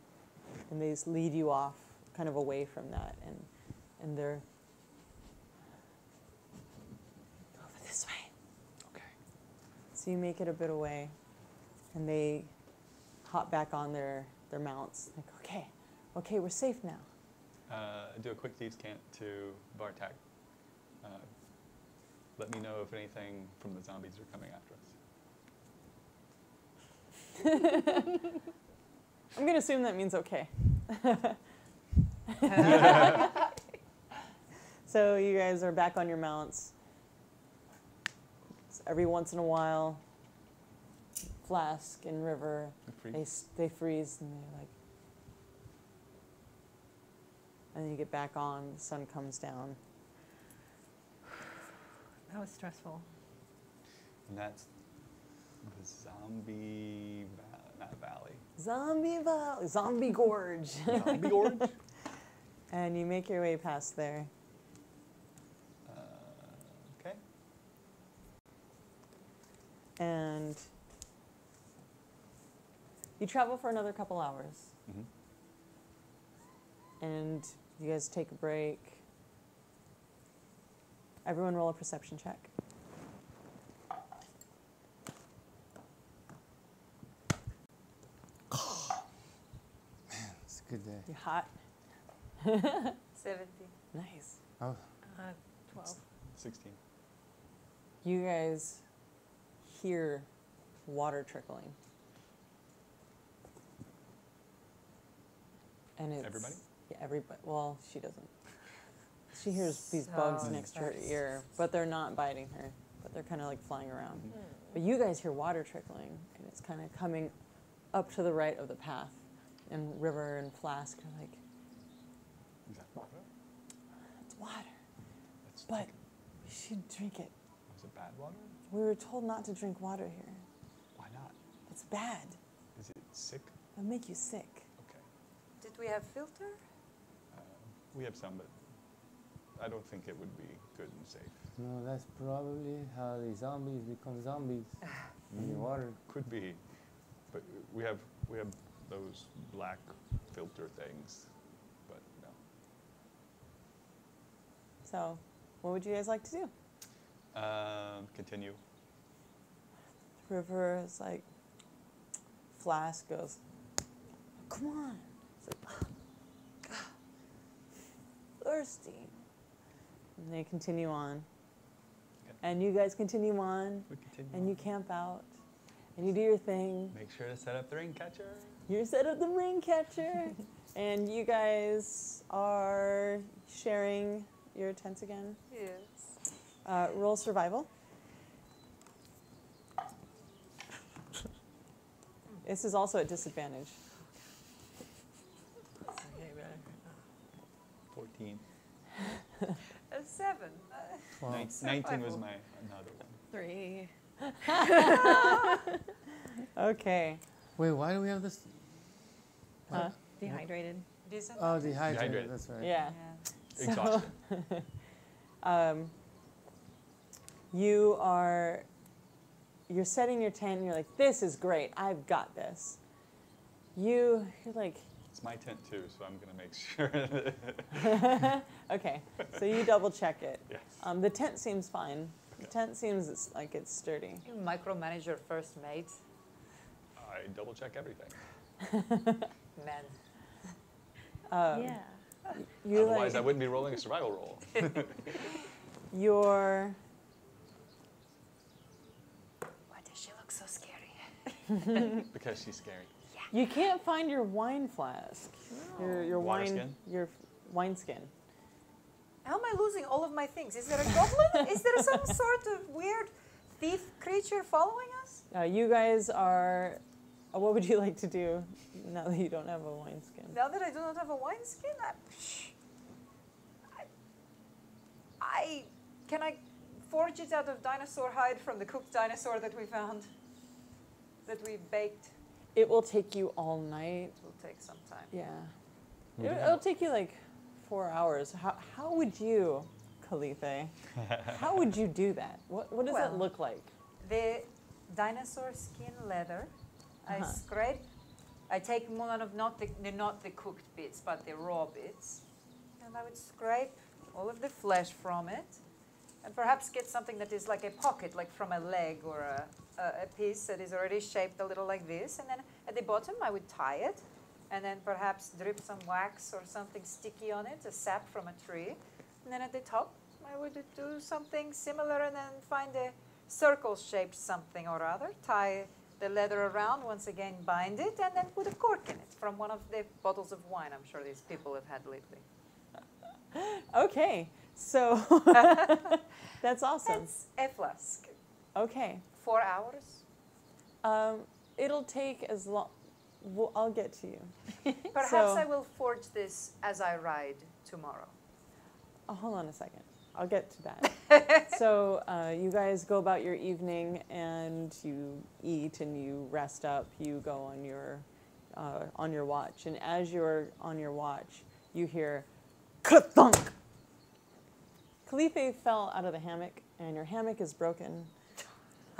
And they just lead you off, kind of away from that, and they're over this way. Okay. So you make it a bit away, and they hop back on their mounts. Like, okay, we're safe now. Do a quick thieves' cant to Bartak. Let me know if anything from the zombies are coming after us. I'm going to assume that means okay. So you guys are back on your mounts. So every once in a while, Flask and River, they freeze and they're like, and then you get back on, the sun comes down. That was stressful. And that's the zombie, not valley. Zombie Gorge. Zombie gorge? And you make your way past there. Okay. And you travel for another couple hours. Mm-hmm. And you guys take a break. Everyone roll a perception check. You hot? 70. Nice. Oh, 12. 16. You guys hear water trickling. And it's Everybody? Yeah, everybody. Well, she doesn't. She hears these bugs So next to her that's- ear, but they're not biting her. But they're kind of like flying around. But you guys hear water trickling, and it's kind of coming up to the right of the path. And River and Flask are like, Is that water? it's water, Let's but take it. we should drink it. Was it bad water? We were told not to drink water here. Why not? It's bad. Is it sick? It'll make you sick. Okay. Did we have filter? We have some, but I don't think it would be good and safe. no, that's probably how the zombies become zombies. In the water. Could be, but we have those black filter things, but no. So, what would you guys like to do? Continue. River is like, Flask goes, come on. It's like, thirsty. And they continue on. Okay. And you guys continue on, We continue. and you camp out, and you do your thing. Make sure to set up the ring catcher. You set up the ring catcher, and you guys are sharing your tents again. Yes. Roll survival. This is also at disadvantage. 14. A 7. Wow. 19 was my another one. 3. Okay. Wait, why do we have this? Huh? Dehydrated. Decent. Oh, dehydrated. Dehydrated. That's right. Yeah. Yeah. Exhaustion. You're setting your tent and you're like, this is great. I've got this. You're like, It's my tent too, so I'm gonna make sure. okay. So you double check it. Yes. The tent seems fine. The tent seems like it's sturdy. You micromanage your first mate. I double check everything. Man. Yeah. You Otherwise, I like, wouldn't be rolling a survival roll. you're Why does she look so scary? Because she's scary. You can't find your wine flask. Your Water wine skin? Your wine skin. How am I losing all of my things? Is there a goblin? Is there some sort of weird thief creature following us? You guys are. What would you like to do now that you don't have a wine skin? Now that I do not have a wineskin, can I forge it out of dinosaur hide from the cooked dinosaur that we found, that we baked? It will take you all night. It will take some time. Yeah. We do have- It'll take you like 4 hours. How would you, Khalife, how would you do that? What does that Well- look like? The dinosaur skin leather, I Uh-huh. scrape. I take one of not the cooked bits, but the raw bits, and I would scrape all of the flesh from it, and perhaps get something that is like a pocket, like from a leg or a piece that is already shaped a little like this, and then at the bottom I would tie it, and then perhaps drip some wax or something sticky on it, a sap from a tree, and then at the top I would do something similar, and then find a circle-shaped something or other, tie the leather around, once again bind it, and then put a cork in it from one of the bottles of wine I'm sure these people have had lately. Okay, so that's awesome. That's a flask. Okay, 4 hours. it'll take as long. Well, I'll get to you. Perhaps So- I will forge this as I ride tomorrow. Oh, hold on a second. I'll get to that. So you guys go about your evening and you eat and you rest up. You go on your watch, and as you're on your watch, you hear ka-thunk. Khalife fell out of the hammock, and your hammock is broken.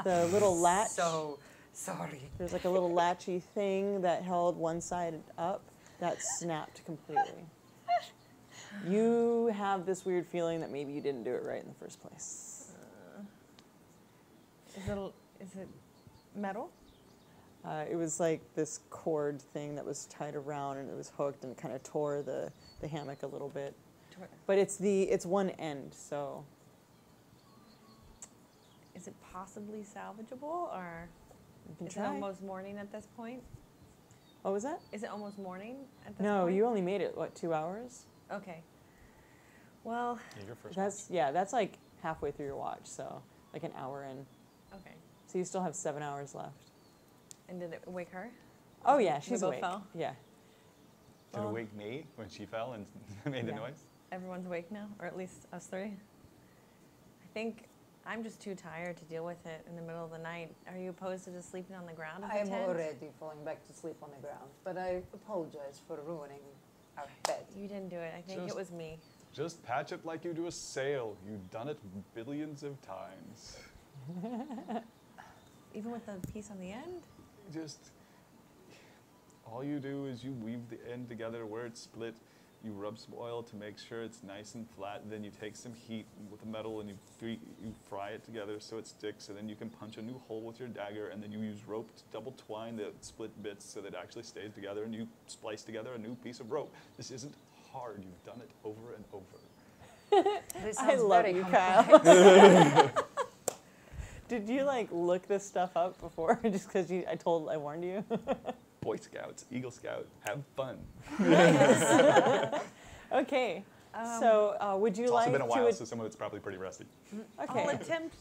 The little latch. So sorry. There's like a little latchy thing that held one side up that snapped completely. You have this weird feeling that maybe you didn't do it right in the first place. Is it metal? It was like this cord thing that was tied around and it was hooked and it kind of tore the hammock a little bit. But it's one end, so. Is it possibly salvageable, or You can is try. it almost morning at this point? What was that? Is it almost morning at this No, point? you only made it, what, 2 hours? Okay. Well, Yeah, your first That's like halfway through your watch, so like an hour in. okay. So you still have 7 hours left. And did it wake her? Oh yeah, We she's both awake. fell? Yeah. Did it Well- wake me when she fell and made the Yeah. noise? Everyone's awake now, or at least us three. I think I'm just too tired to deal with it in the middle of the night. Are you opposed to just sleeping on the ground of the I am tent? already falling back to sleep on the ground, but I apologize for ruining our bed. You didn't do it. I think Just- it was me. Just patch it like you do a sail. You've done it billions of times. Even with the piece on the end? Just all you do is you weave the end together where it's split. You rub some oil to make sure it's nice and flat. Then you take some heat with the metal and you fry it together so it sticks. And then you can punch a new hole with your dagger. And then you use rope to double twine the split bits so that it actually stays together. And you splice together a new piece of rope. This isn't hard. You've done it over and over. This I sounds love very you, complex. Kyle. Did you like look this stuff up before? Just because I warned you? Boy Scouts, Eagle Scout, have fun. Okay. So would you It's like also been a while, to? so some of it's probably pretty rusty. Okay. I'll attempt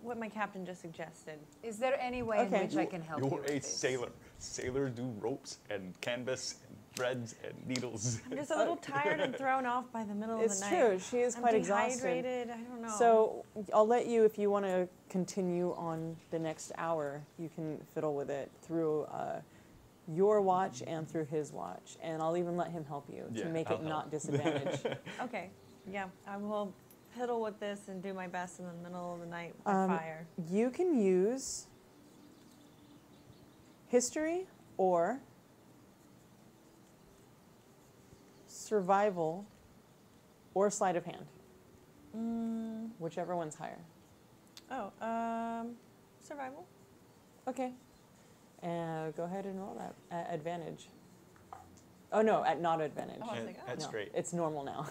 what my captain just suggested. Is there any way Okay. in which I can help you You're with a this? sailor. Sailors do ropes and canvas and threads and needles. I'm just a little tired and thrown off by the middle of It's the night. true. She is I'm quite exhausted. dehydrated. I don't know. So I'll let you, if you want to continue on the next hour, you can fiddle with it through your watch and through his watch. And I'll even let him help you Yeah, to make I'll it not help. disadvantage. Okay. Yeah, I will fiddle with this and do my best in the middle of the night by Um, fire. You can use history or survival or sleight of hand, whichever one's higher. Survival. Okay. And go ahead and roll that at advantage. Oh no, at not advantage. Oh, I was like, oh. That's No, great. it's normal now.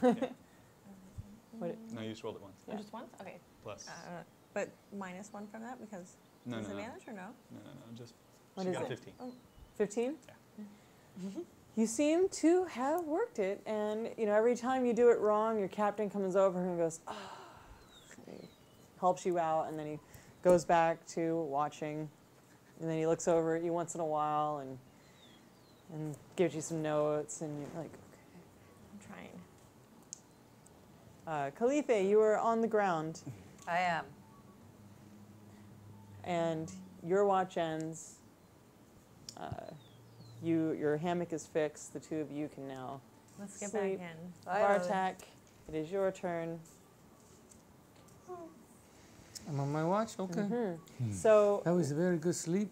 What- No, you just rolled it once. Yeah. Just once? Okay. Plus. But minus one from that because No, no, no. disadvantage or no? No, just. What She is got it? 15. 15? Yeah. You seem to have worked it, and every time you do it wrong, your captain comes over and goes, "Ah," and he helps you out, and then he goes back to watching, and then he looks over at you once in a while and gives you some notes, and you're like, I'm trying. okay. Calithe, you are on the ground, I am. and your watch ends. Your hammock is fixed. The two of you can now Let's get sleep. back in. Bartak, it is your turn. I'm on my watch? Okay. So That was a very good sleep.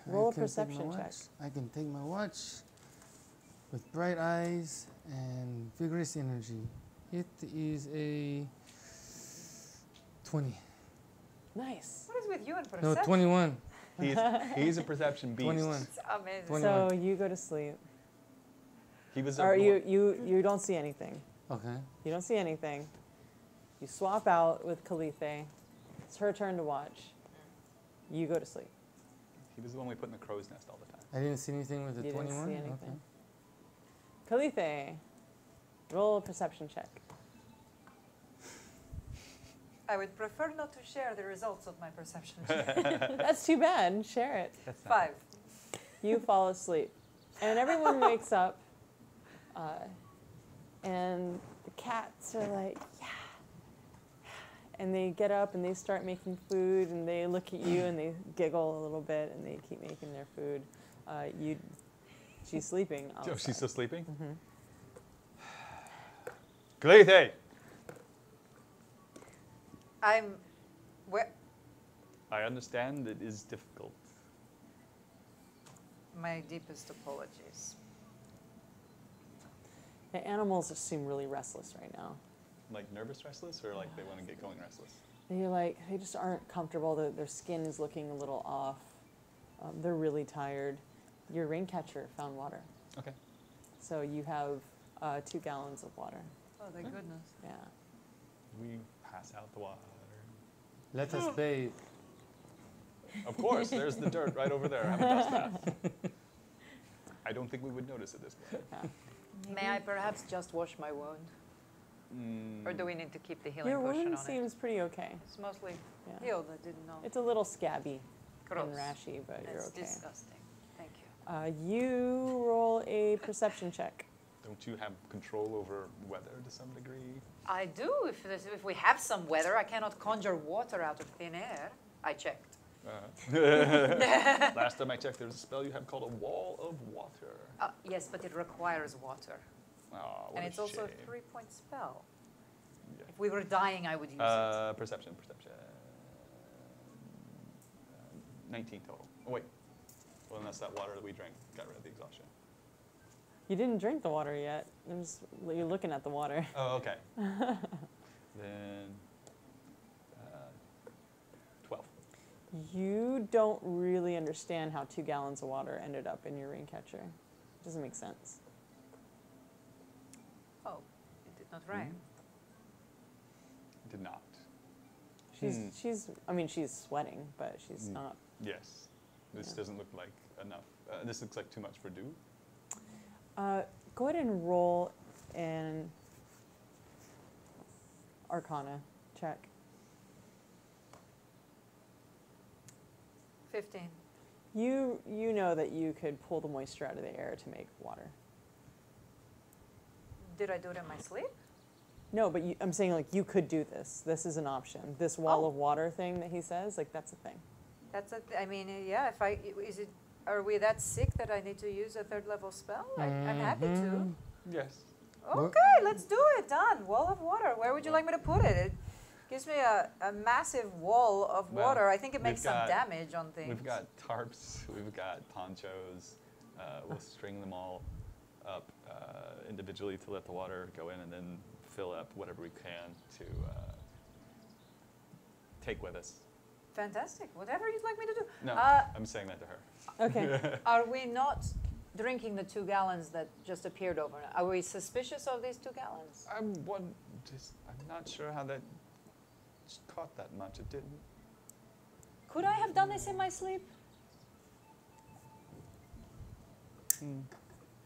Roll a I can take my perception check. watch. I can take my watch with bright eyes and vigorous energy. It is a 20. nice. What is with you and No, perception? 21. He's a perception beast. 21. It's amazing. 21. So you go to sleep. He was a Or you don't see anything. Okay. You don't see anything. You swap out with Calithe. It's her turn to watch. You go to sleep. He was the one we put in the crow's nest all the time. I didn't see anything with the You didn't 21. see anything. Calithe, roll a perception check. I would prefer not to share the results of my perception. That's too bad. Share it. That's 5. You fall asleep. And everyone wakes up. And the cats are like, yeah. And they get up and they start making food and they look at you and they giggle a little bit and they keep making their food. She's sleeping. Oh, she's outside. still sleeping? Clethe! Where? I understand it is difficult. My deepest apologies. The animals just seem really restless right now. Like nervous restless or like they want to get going restless? They just aren't comfortable. Their skin is looking a little off. They're really tired. Your rain catcher found water. Okay. So you have 2 gallons of water. Oh, thank goodness. Yeah. We pass out the water. Let us bathe. Of course, there's the dirt right over there. Have a dust bath. I don't think we would notice at this point. Yeah. May I perhaps just wash my wound? Or do we need to keep the healing Your potion wound on it? seems pretty okay. It's mostly Yeah. healed, I didn't know. It's a little scabby Gross. and rashy, but you're That's okay. disgusting. Thank you. You roll a perception check. Don't you have control over weather to some degree? I do. If we have some weather, I cannot conjure water out of thin air. I checked. Last time I checked, there's a spell you have called a wall of water. Yes, but it requires water. Oh, what And a it's also a shame. 3-point spell. Yeah. If we were dying, I would use it. Perception. 19 total. Oh, wait. Well, unless that water that we drank got rid of the exhaustion. You didn't drink the water yet. You're looking at the water. Oh, okay. Then 12. You don't really understand how 2 gallons of water ended up in your rain catcher. It doesn't make sense. Oh, it did not rain. Did not. She's sweating, but she's not. Yes. This Yeah. doesn't look like enough. This looks like too much for dew. Go ahead and roll an Arcana check. 15. You know that you could pull the moisture out of the air to make water. Did I do it in my sleep? No, but I'm saying like you could do this. This is an option. This wall Oh. of water thing that he says, like that's a thing. I mean, yeah, are we that sick that I need to use a 3rd level spell? I'm happy to. Yes. Okay, let's do it. Done. Wall of water. Where would you like me to put it? It gives me a massive wall of Well, water. I think it we've makes some got- damage on things. We've got tarps, we've got ponchos. We'll string them all up individually to let the water go in and then fill up whatever we can to take with us. Fantastic. Whatever you'd like me to do. No, I'm saying that to her. Okay. Are we not drinking the 2 gallons that just appeared overnight? Are we suspicious of these 2 gallons? I'm not sure how that caught that much. It didn't. Could I have done this in my sleep?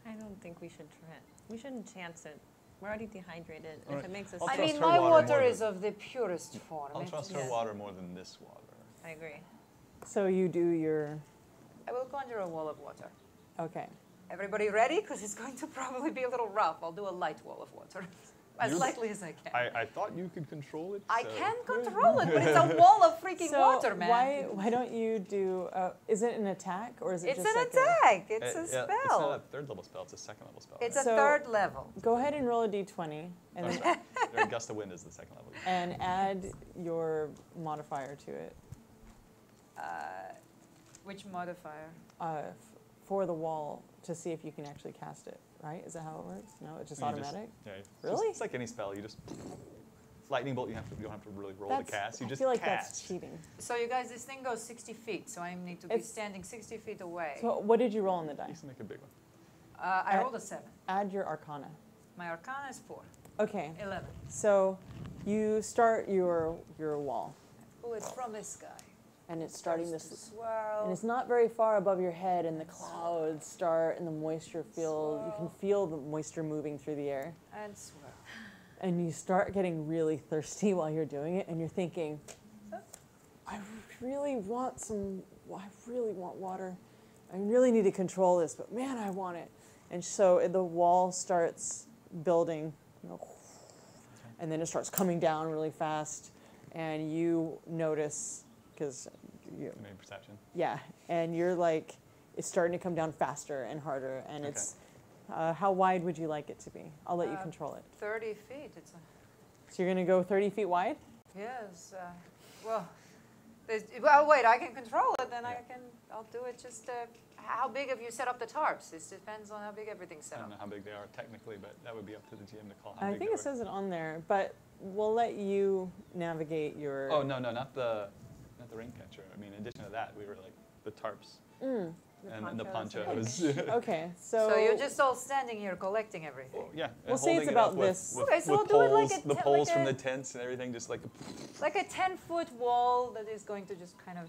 I don't think we should try it. We shouldn't chance it. We're already dehydrated. All If right. it makes us I'll I sick, trust mean, her my water water more is than- of the purest form. I'll It's trust her just- water more than this water. I agree. So you do your I will conjure a wall of water. okay. Everybody ready? Because it's going to probably be a little rough. I'll do a light wall of water. As You- lightly as I can. I thought you could control it. I so- can control it, but it's a wall of freaking So water, man. why don't you do? Is it an attack or is it It's just an like attack. It's a It's not spell. a 3rd level spell. It's a 2nd level spell. It's right? a So- 3rd level. Go ahead and roll a d20 and Oh, then sorry. Your gust of wind is the 2nd level. and add your modifier to it Which modifier? for the wall to see if you can actually cast it. Right? Is that how it works? No, it's just You just- automatic. yeah, it's Really? It's like any spell. You just lightning bolt. You don't have to really roll to cast. You I just feel like cast. that's cheating. So you guys, this thing goes 60 feet, so I need to be It's- standing 60 feet away. So what did you roll on the You die? can make a big one. I rolled a 7. Add your Arcana. My Arcana is 4. Okay. 11. So you start your wall, Pull it from the sky. and it's starting Starts this. to swirl. And it's not very far above your head, and the clouds start, and the moisture you can feel the moisture moving through the air. And swirl. And you start getting really thirsty while you're doing it, and you're thinking, I really want water. I really need to control this, but man, I want it. And so the wall starts building, and then it starts coming down really fast, and you notice, because you, Maybe perception. yeah, and you're like, it's starting to come down faster and harder, and Okay. it's, how wide would you like it to be? I'll let you control it. 30 feet. It's So you're gonna go 30 feet wide? yes. Well, wait. I can control it. Then I'll do it. Just how big have you set up the tarps? This depends on how big everything's I set don't up. know how big they are technically, but that would be up to the GM to call how I big think they it are. says it on there, but we'll let you navigate your. Oh no, not the rain catcher. I mean, in addition to that, we were like the tarps The and the ponchos. ponchos. Okay, so So you're just all standing here collecting everything. Well, yeah, We'll and say it's holding it about up with, this. with, Okay, so with we'll do it like poles, a the te- poles like from a- the tents and everything, just like Like a 10-foot wall that is going to just kind of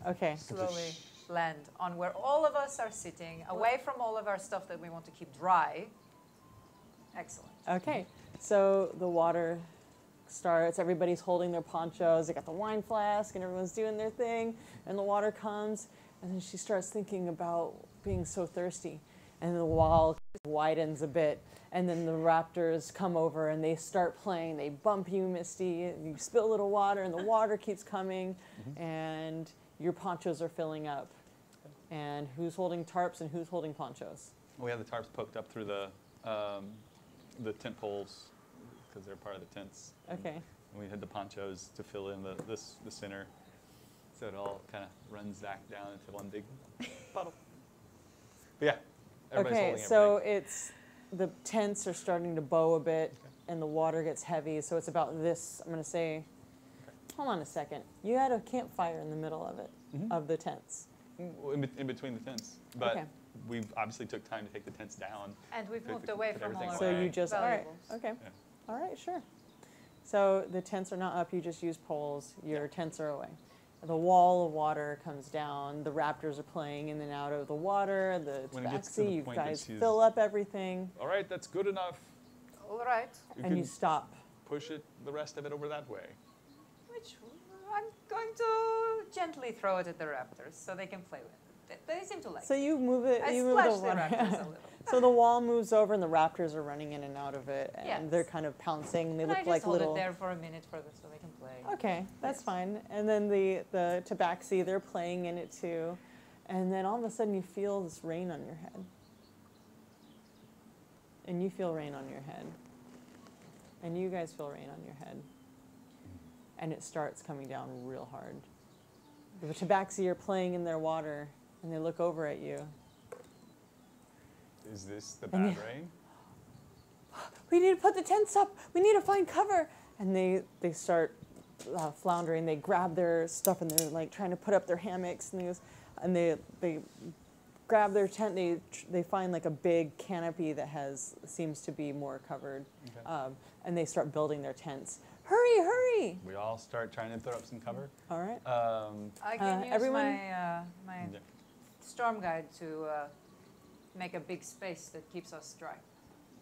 okay, slowly land on where all of us are sitting, away from all of our stuff that we want to keep dry. Excellent. okay. So the water starts. Everybody's holding their ponchos. They got the wine flask, and everyone's doing their thing. And the water comes, and then she starts thinking about being so thirsty, and the wall widens a bit. And then the raptors come over and they start playing. They bump you, Misty. And you spill a little water, and the water keeps coming, and your ponchos are filling up. And who's holding tarps and who's holding ponchos? we have the tarps poked up through the tent poles because they're part of the tents. Okay. And we had the ponchos to fill in the center, so it all kind of runs back down into one big puddle. But yeah, everybody's Okay, holding so everything. it's the tents are starting to bow a bit, and the water gets heavy. So it's about this. I'm going to say, hold on a second. You had a campfire in the middle of it, of the tents. In between the tents, but Okay. we've obviously took time to take the tents down. And we've Put- moved put away from everything all So our away. you just all right? valuables. Okay, Yeah. all right, sure. So the tents are not up. You just use poles. Your tents are away. The wall of water comes down. The raptors are playing in and out of the water. The When it gets to tabaxi, the you point that guys she's- fill up everything, All right, that's good enough. All right. You and can you stop. push it, the rest of it over that way. Which I'm going to gently throw it at the raptors so they can play with it. They seem to like So it. you move it. I you move splash the the water. raptors a little. So the wall moves over, and the raptors are running in and out of it, and Yes. they're kind of pouncing. They And I look just like hold little. it there for a minute for them so they can play. Okay, that's Yes. fine. And then the tabaxi, they're playing in it too, and then all of a sudden you feel this rain on your head, and you feel rain on your head, and you guys feel rain on your head, and it starts coming down real hard. The tabaxi are playing in their water, and they look over at you. Is this the And bad rain? We need to put the tents up. We need to find cover. And they start floundering. They grab their stuff and they're like trying to put up their hammocks and they grab their tent. They find like a big canopy that seems to be more covered, Okay. and they start building their tents. Hurry, hurry! We all start trying to throw up some cover. All right. I can use everyone- my Yeah. storm guide to make a big space that keeps us dry.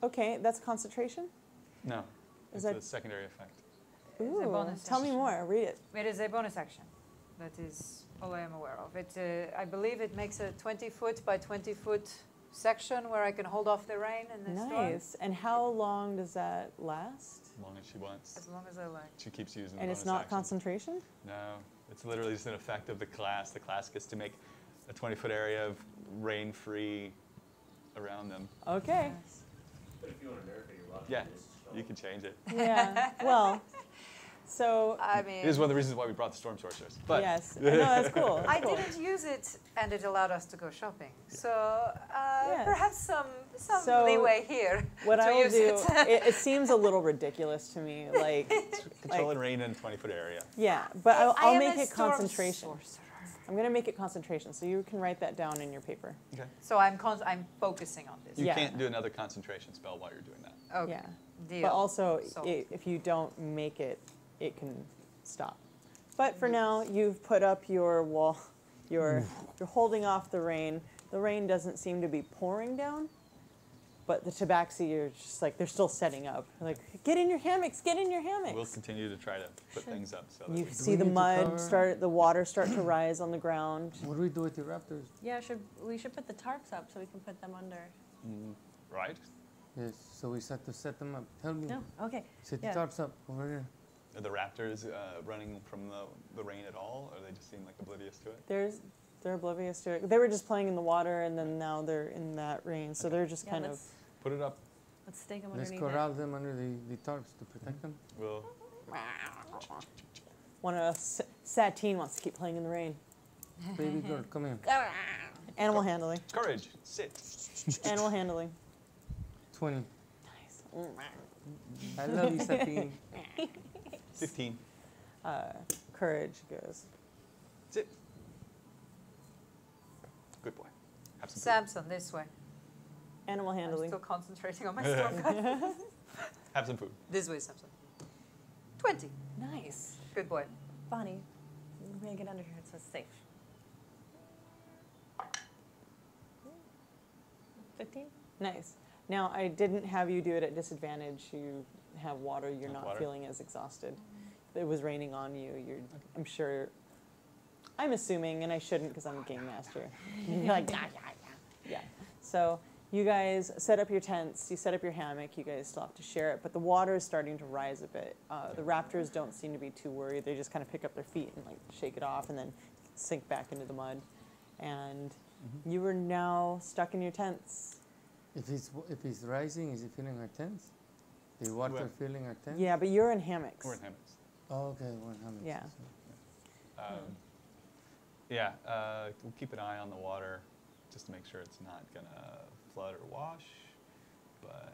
Okay, that's concentration. No, Is it's that- a secondary effect. It's a bonus Tell me action. more. Read it. It is a bonus action. That is all I am aware of. I believe it makes a 20-foot by 20-foot section where I can hold off the rain and the storm. Nice. And how long does that last? As long as she wants. As long as I like. She keeps using the And it's bonus not action. concentration? No, it's literally just an effect of the class. The class gets to make a 20-foot area of rain-free around them. Okay. Yes. But if you want to nerf it, you're welcome. Yeah, Just show you it. can change it. Yeah. Well, so I mean, It is one of the reasons why we brought the storm sorceress. But yes. No, that's cool. I That's cool. didn't use it, and it allowed us to go shopping. So Yes. perhaps some So, leeway here. What to I will use do, it. it seems a little ridiculous to me. Like, controlling rain in a 20-foot area. yeah, but I'll I am make a it storm concentration. sorcerer. I'm going to make it concentration, so you can write that down in your paper. Okay. So I'm focusing on this. You Yeah. can't do another concentration spell while you're doing that. Okay. Yeah. Deal. But also, Sold. if you don't make it, it can stop. But for now, you've put up your wall. You're holding off the rain. The rain doesn't seem to be pouring down, but the tabaxi, you're just like, they're still setting up. Like, get in your hammocks, get in your hammocks. We'll continue to try to put things up so that You we see we the need to mud cover- the water start to rise on the ground. What do we do with the raptors? Yeah, we should put the tarps up so we can put them under. right? Yes, so we set them up. Tell me. No, okay. Set the Yeah. tarps up over here. Are the raptors running from the rain at all, or they just seem like oblivious to it? They're oblivious to it. They were just playing in the water, and then now they're in that rain, so they're just Yeah, kind of. Put it up. let's stake them Let's underneath corral them under the tarps to protect them. We'll One of us, Satine wants to keep playing in the rain. Baby girl, come here. Animal handling. courage. Sit. Animal handling. 20. Nice. I love you, Satine. 15. Courage goes. Sit. Samson, this way. Animal I'm handling. still concentrating on my storm guide. Have some food. This way, Samson. 20. Nice. Good boy. Bonnie, we're gonna get under here so it's safe. 15? Nice. Now, I didn't have you do it at disadvantage. You have water. You're Have not water. feeling as exhausted. It was raining on you. I'm sure. I'm assuming, and I shouldn't because I'm a game master. You're like, yeah. Yeah. So you guys set up your tents. You set up your hammock. You guys still have to share it, but the water is starting to rise a bit. The raptors don't seem to be too worried. They just kind of pick up their feet and like shake it off, and then sink back into the mud. And you are now stuck in your tents. If it's rising, is it filling our tents? The water Well- filling our tents? Yeah, but you're in hammocks. We're in hammocks. Oh, okay, we're in hammocks. Yeah. We'll keep an eye on the water just to make sure it's not gonna flood or wash. But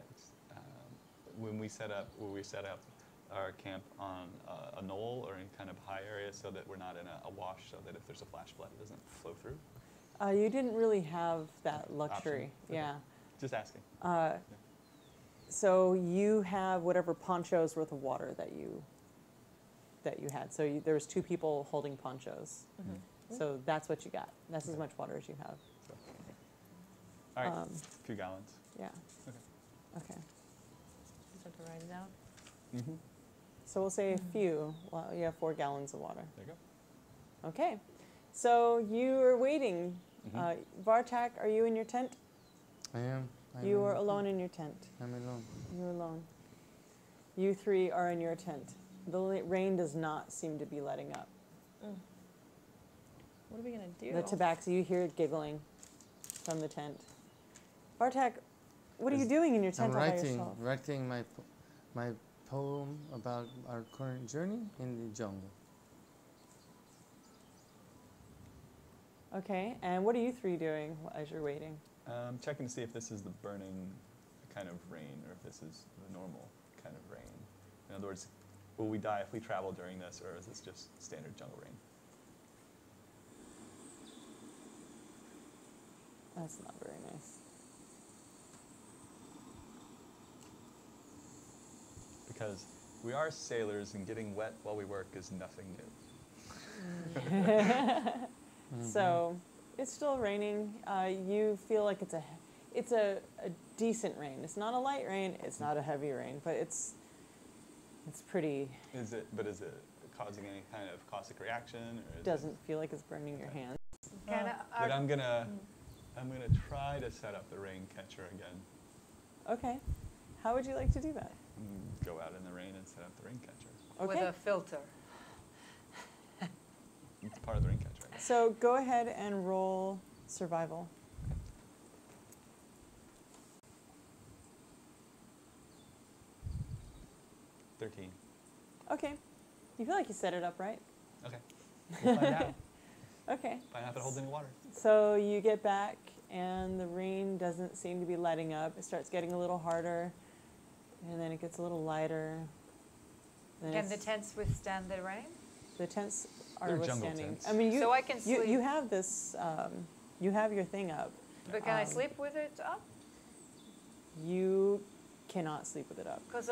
when we set up our camp on a knoll or in kind of high area so that we're not in a wash, so that if there's a flash flood, it doesn't flow through. You didn't really have that luxury. Option. Okay. Yeah. Just asking. So you have whatever ponchos worth of water that you had. So there was 2 people holding ponchos. So that's what you got. That's as much water as you have. So. All right, Um, a few gallons. Yeah. Okay. Okay. Just have to write it down. Mm-hmm. So we'll say a few. Well, you have 4 gallons of water. There you go. Okay. So you are waiting. Mhm. Vartak, are you in your tent? I am. You are alone in your tent. I'm alone. You're alone. You 3 are in your tent. The rain does not seem to be letting up. What are we gonna do? The tabaxi, you hear it giggling from the tent. Bartak, what are you doing in your tent I'm all by yourself? writing my poem about our current journey in the jungle. Okay, and what are you 3 doing as you're waiting? Checking to see if this is the burning kind of rain or if this is the normal kind of rain. In other words, will we die if we travel during this, or is this just standard jungle rain? That's not very nice. Because we are sailors and getting wet while we work is nothing new. So it's still raining. You feel like it's a decent rain. It's not a light rain. It's not a heavy rain, but it's pretty. Is it causing any kind of caustic reaction? Or is Doesn't feel like it's burning your hands. But I'm gonna try to set up the rain catcher again. Okay. How would you like to do that? Go out in the rain and set up the rain catcher. Okay. With a filter. It's part of the rain catcher. I guess. So go ahead and roll survival. Okay. 13. Okay. You feel like you set it up right. Okay. We'll find out. Okay. Find out if it holds any water. So you get back and the rain doesn't seem to be letting up. It starts getting a little harder and then it gets a little lighter. Then Can the it's- tents withstand the rain? the tents are They're jungle withstanding. tents. I mean, So I can sleep. you have this, you have your thing up. But can I Um, sleep with it up? You cannot sleep with it up. Because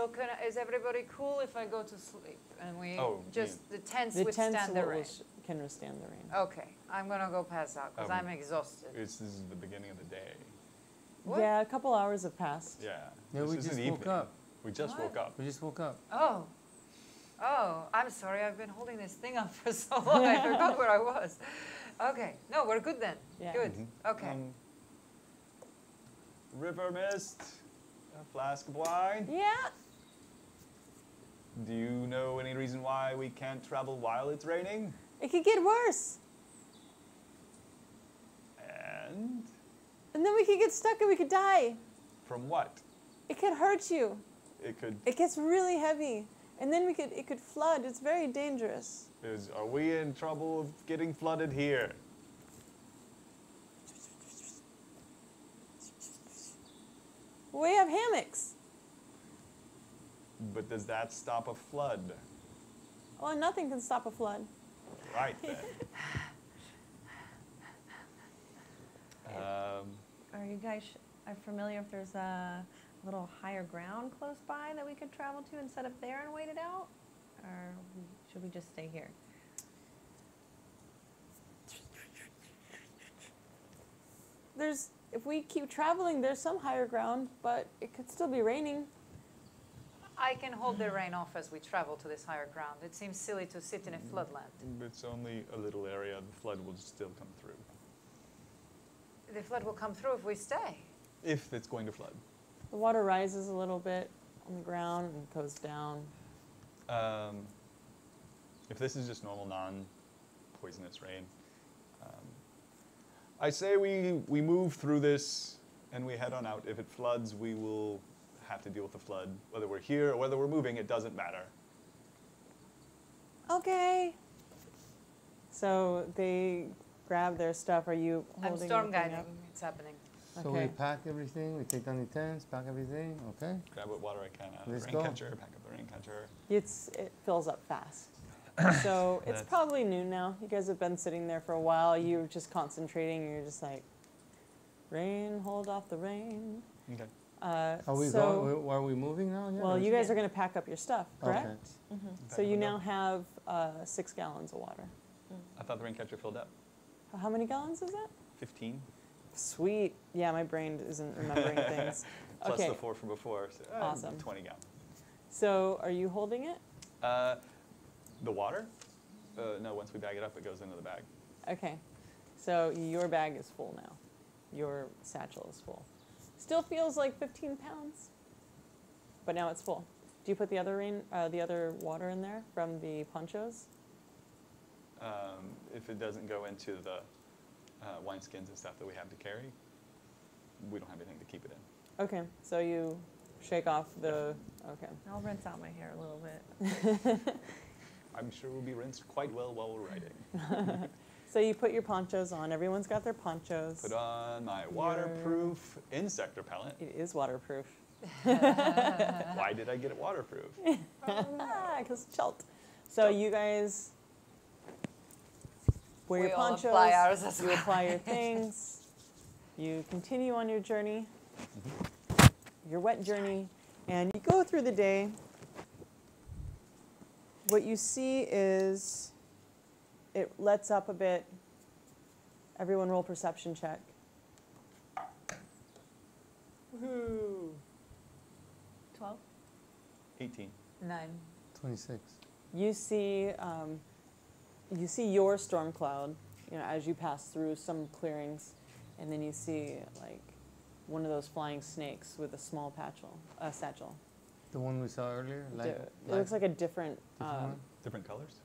is everybody cool if I go to sleep and we Oh, the tents The withstand tents the rain? can withstand the rain. Okay, I'm gonna go pass out because I'm exhausted. This is the beginning of the day. What? Yeah, a couple hours have passed. Yeah. Yeah, this we is just an woke evening. up. We just What? woke up. We just woke up. Oh, I'm sorry. I've been holding this thing up for so long. I forgot where I was. Okay, no, we're good then. Yeah. Good. Mhm. Okay. River mist, a flask of wine. Yeah. Do you know any reason why we can't travel while it's raining? It could get worse. And And then we could get stuck and we could die. from what? It could hurt you. It could. It gets really heavy. And then it could flood. It's very dangerous. Are we in trouble of getting flooded here? We have hammocks. But does that stop a flood? Well, nothing can stop a flood. Right then. guys are familiar if there's a little higher ground close by that we could travel to and set up there and wait it out? Or should we just stay here? If we keep traveling, there's some higher ground, but it could still be raining. I can hold the rain off as we travel to this higher ground. It seems silly to sit in a floodland. It's only a little area. The flood will still come through. The flood will come through if we stay. If it's going to flood. The water rises a little bit on the ground and goes down. If this is just normal, non-poisonous rain, I say we move through this and we head on out. If it floods, we will have to deal with the flood. Whether we're here or whether we're moving, it doesn't matter. Okay. So they grab their stuff. Are you I'm holding storm anything guiding. up? It's happening. So Okay. we pack everything, we take down the tents, pack everything, okay? Grab what water I can out of Let's the go. rain catcher, pack up the rain catcher. It fills up fast. So it's That's- probably noon now. You guys have been sitting there for a while. You're just concentrating. And you're just like, rain, hold off the rain. Okay. Are we so, going, are we moving now? Yeah, well, or- you guys are going to pack up your stuff, correct? Okay. So you now have 6 gallons of water. I thought the rain catcher filled up. How many gallons is that? 15 Sweet. Yeah, my brain isn't remembering things. plus Okay. the 4 from before. So, Awesome. 20 gallons. So are you holding it? The water? No, once we bag it up, it goes into the bag. Okay. So your bag is full now. Your satchel is full. Still feels like 15 pounds, but now it's full. Do you put the other water in there from the ponchos? If it doesn't go into the wineskins and stuff that we have to carry, we don't have anything to keep it in. Okay. So you shake off the. Okay. I'll rinse out my hair a little bit. I'm sure we'll be rinsed quite well while we're riding. So you put your ponchos on. Everyone's got their ponchos. Put on my waterproof insect repellent. It is waterproof. Why did I get it waterproof? Because chelt. So you guys wear We your all ponchos. apply ours as You well. apply your things. You continue on your journey, your wet journey, and you go through the day. What you see is it lets up a bit. Everyone roll perception check. Woohoo! 12? 18. 9. 26. You see your storm cloud, as you pass through some clearings, and then you see like one of those flying snakes with a small satchel. The one we saw earlier? It looks like a different one? Different colors?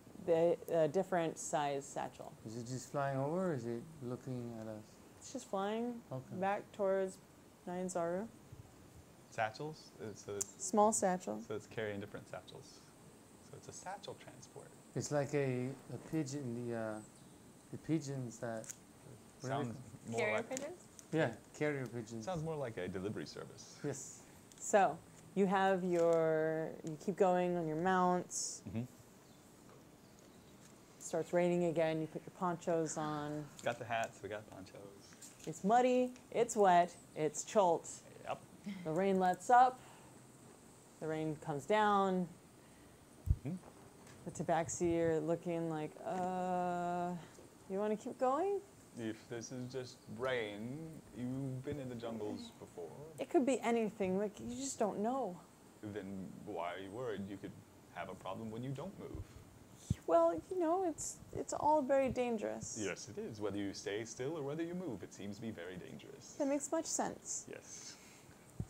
different size satchel. Is it just flying over or is it looking at us? It's just flying Okay. back towards Nyanzaru. Satchels? So Small satchel. it's carrying different satchels. So it's a satchel transport. It's like a pigeon, the pigeons that, what are they Sounds more Carrier like, pigeons? yeah, carrier pigeons. sounds more like a delivery service. Yes. So you have you keep going on your mounts. Mm-hmm. Starts raining again. You put your ponchos on. Got the hats, we got ponchos. It's muddy. It's wet. It's chult. Yep. The rain lets up. The rain comes down. Mhm. The tabaxi are looking like, you want to keep going? If this is just rain, you've been in the jungles before, It could be anything. Like, you just don't know. then why are you worried? You could have a problem when you don't move. Well, it's all very dangerous. Yes, it is. Whether you stay still or whether you move, it seems to be very dangerous. That makes much sense. Yes.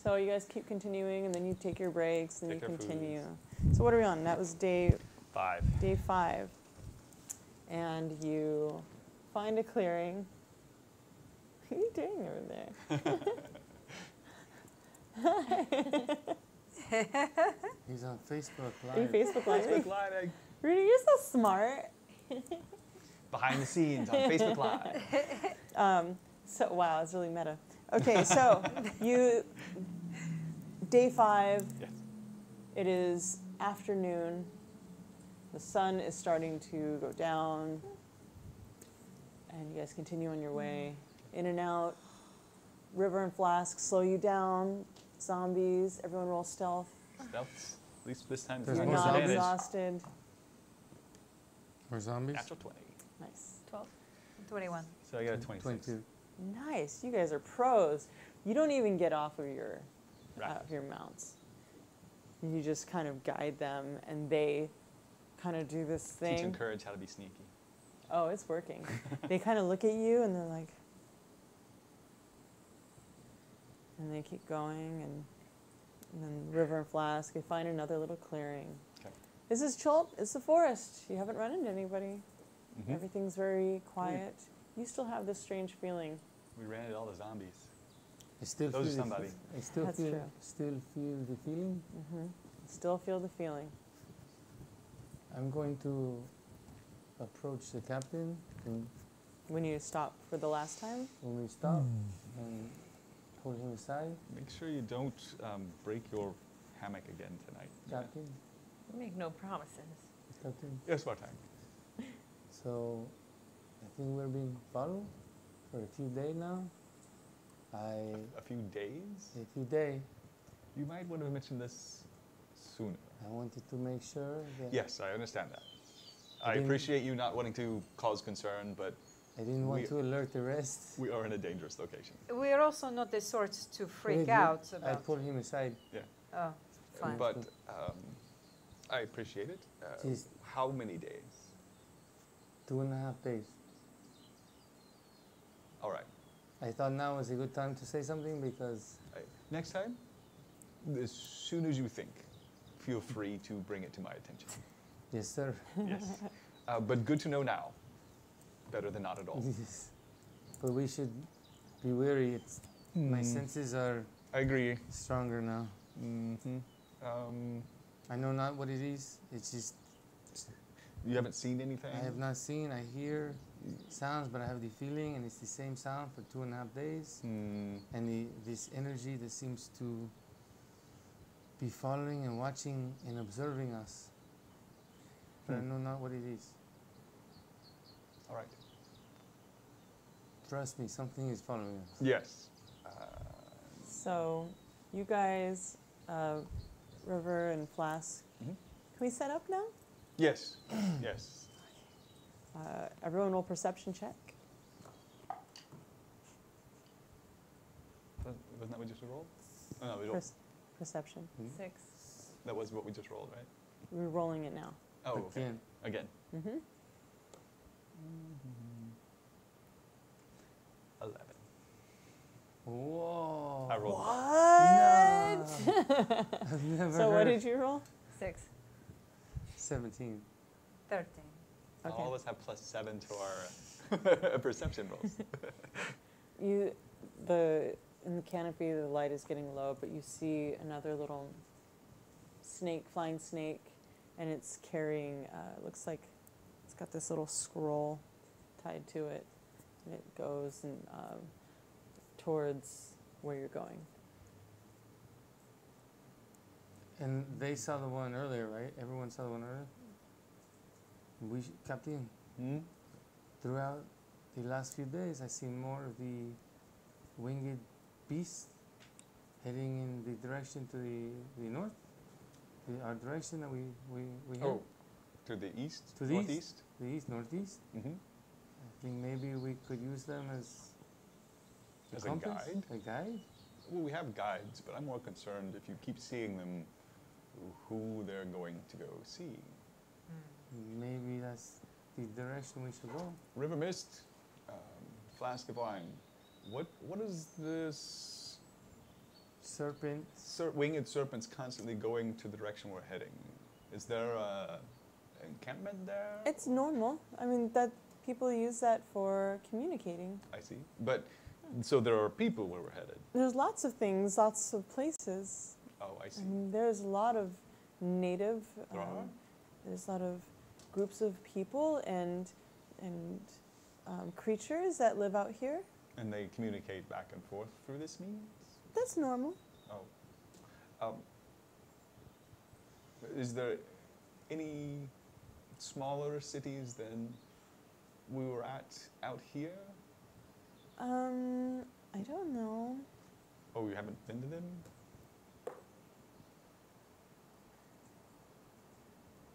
So you guys keep continuing, and then you take your breaks, and Take you our continue. So what are we on? That was day 5. 5. And you find a clearing. What are you doing over there? He's on Facebook Are you Live. Facebook Live? Facebook Live, Rudy, you're so smart. behind the scenes on Facebook Live. So wow, it's really meta. Okay, so day 5. Yes. It is afternoon. The sun is starting to go down, and you guys continue on your way, in and out. River and Flask slow you down. Zombies, everyone roll stealth. Stealth. At least this time it's There's You're more not zombies? exhausted. Or zombies? Natural 20. Nice. 12. 21. So I got a 26. 22. Nice. You guys are pros. You don't even get off of your Right. mounts. You just kind of guide them, and they kind of do this thing. Teach encourage how to be sneaky. Oh, it's working. They kind of look at you, and they're like, and they keep going, and then River and Flask, they find another little clearing. Okay. This is Chult. It's the forest. You haven't run into anybody. Mhm. Everything's very quiet. You still have this strange feeling. We ran into all the zombies. I still Those are feel the somebody. I still That's feel true. still feel the feeling. Still feel the feeling. I'm going to approach the captain and When you stop for the last time, when we stop and pull him aside. Make sure you don't break your hammock again tonight. Captain, Make no promises. captain. Yes, what time? So I think we're being followed for a few days now. A few days? A few days. You might want to mention this sooner. I wanted to make sure that Yes, I understand that. I I didn't- appreciate you not wanting to cause concern, but I didn't want we- to alert the rest. we are in a dangerous location. We are also not the sorts to freak Wait, out I about. pull him aside. Oh, fine. But I appreciate it. Jeez. How many days? 2.5 days. All right. I thought now was a good time to say something because Next time, as soon as you think, feel free to bring it to my attention. yes, sir. Yes. But good to know now. Better than not at all. Yes. But we should be wary. It's my senses are I agree. stronger now. Mm-hmm. I know not what it is. It's just You haven't seen anything? I have not seen. I hear sounds, but I have the feeling, and it's the same sound for 2.5 days. Hmm. And this energy that seems to be following and watching and observing us. But I know not what it is. All right. Trust me, something is following us. Yes. so you guys, River and Flask, Mhm. can we set up now? Yes. Yes. Everyone roll perception check. Wasn't that what we just rolled? Oh, no, we rolled. Perception. 6. That was what we just rolled, right? We're rolling it now. Oh, okay. Again. Again. Mm-hmm. 11. Whoa. I rolled. What? I've never So what heard. did you roll? 6. 17. 13. Okay. All of us have +7 to our perception rolls. In the canopy, the light is getting low, but you see another little snake, flying snake, and it's carrying, looks like it's got this little scroll tied to it, and it goes towards where you're going. And they saw the one earlier, right? Everyone saw the one earlier? Captain, Hmm? throughout the last few days, I see more of the winged beast heading in the direction to the north. Our direction that we head. Oh, to the east? To the east. Northeast? The east, northeast. Mm-hmm. I think maybe we could use them as As a compass, guide? A guide? Well, we have guides, but I'm more concerned if you keep seeing them, who they're going to go see. Maybe that's the direction we should go. River Mist, Flask of Wine. What is this Serpent. winged serpents constantly going to the direction we're heading? Is there a encampment there? It's normal. I mean, that people use that for communicating. I see. But so there are people where we're headed. There's lots of things, lots of places. Oh, I see. I mean, there's a lot of native. There are? There's a lot of groups of people and creatures that live out here. And they communicate back and forth through this means? That's normal. Oh. Is there any smaller cities than we were at out here? I don't know. Oh, you haven't been to them?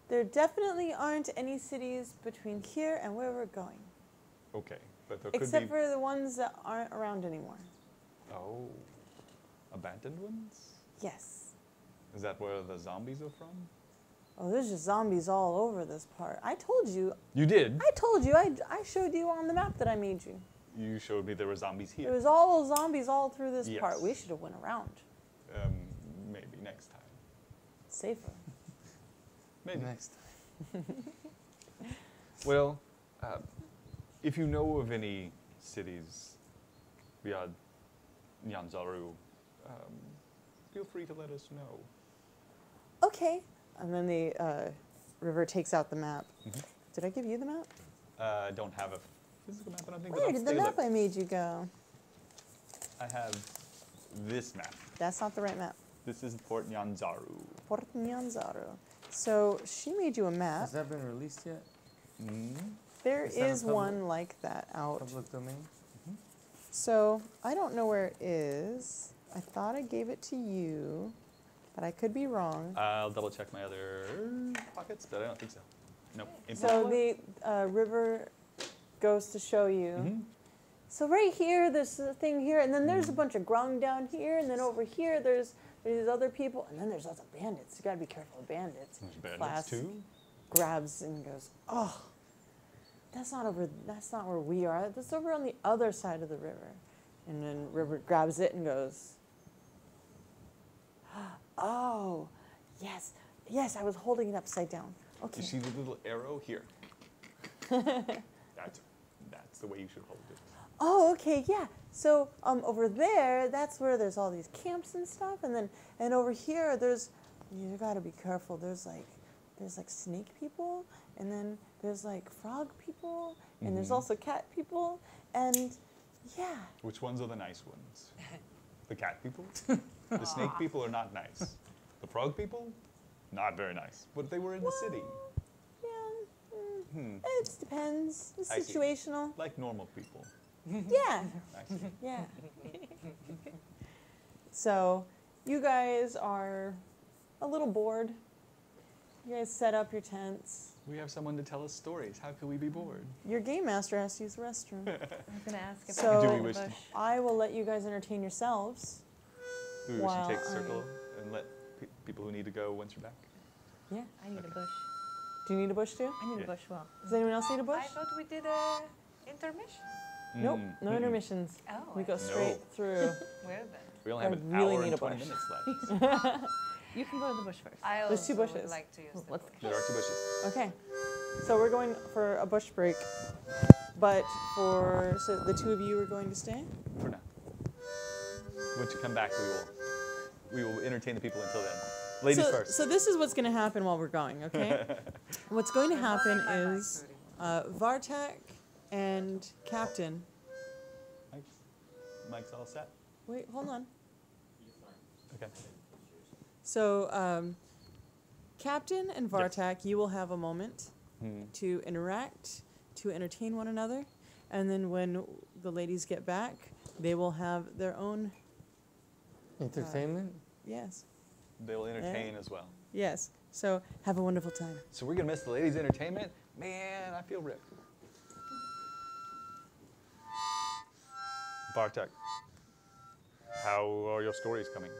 There definitely aren't any cities between here and where we're going. Okay, but there could Except be. for the ones that aren't around anymore. Oh, abandoned ones? Yes. Is that where the zombies are from? Oh, there's just zombies all over this part. I told you. You did. I told you. I showed you on the map that I made you. You showed me there were zombies There here. was all zombies all through this part. Yes. We should have went around. Maybe next time. Safer. Maybe. Next. Well, if you know of any cities beyond Nyanzaru, feel free to let us know. Okay. And then the river takes out the map. Mhm. Did I give you the map? I don't have a physical map, I don't think. but Where I'll did the stay map lit. I made you go? I have this map. That's not the right map. This is Port Nyanzaru. Port Nyanzaru. So she made you a map. Has that been released yet? There Is that a is public- one like that out. Public domain? So I don't know where it is. I thought I gave it to you, but I could be wrong. I'll double check my other pockets, but I don't think so. Nope. Empty. So the river goes to show you. Mhm. So right here, there's a thing here, and then there's a bunch of grung down here, and then over here there's other people, and then there's lots of bandits. You gotta be careful of bandits. There's bandits Flask too. grabs and goes, oh, that's not where we are. That's over on the other side of the river. And then River grabs it and goes, oh, yes, I was holding it upside down. Okay. You see the little arrow here? That's the way you should hold it. Oh, okay, yeah. So over there, that's where there's all these camps and stuff, and over here, you gotta be careful. There's like snake people, and then there's like frog people, and there's Mhm. also cat people, and yeah. Which ones are the nice ones? The cat people? The snake people are not nice. The frog people? Not very nice. But if they were in the city, Yeah, it depends. It's I see. situational. like normal people. Yeah, I see. yeah. So you guys are a little bored. You guys set up your tents. We have someone to tell us stories. How could we be bored? Your game master has to use the restroom. I was going to ask if So- I Do could we in wish the to- bush. I will let you guys entertain yourselves. We should While take I- circle and let people who need to go once you're back. Yeah. I need a bush. Do you need a bush too? I need Yeah. a bush well. Does anyone else need a bush? I thought we did a intermission. Nope, no Mm-mm. intermissions. Oh, We go I- straight through. Where then? We only I have an really hour need and a 20 bush. minutes left. You can go to the bush first. I There's two also would bushes. like to use the Let's bush. There are 2 bushes. Okay, so we're going for a bush break, but so the two of you are going to stay? For now. Once you come back, we will entertain the people until then. Ladies so, first. So this is what's going to happen while we're going, okay? What's going to happen is Vartak and Captain. Mike's all set. Wait, hold on. Okay. So Captain and Vartak, you will have a moment to interact, to entertain one another, and then when the ladies get back, they will have their own. Entertainment? Yes, They will entertain as well. yes. So have a wonderful time. So we're gonna miss the ladies' entertainment? Man, I feel ripped. Bartek, how are your stories coming?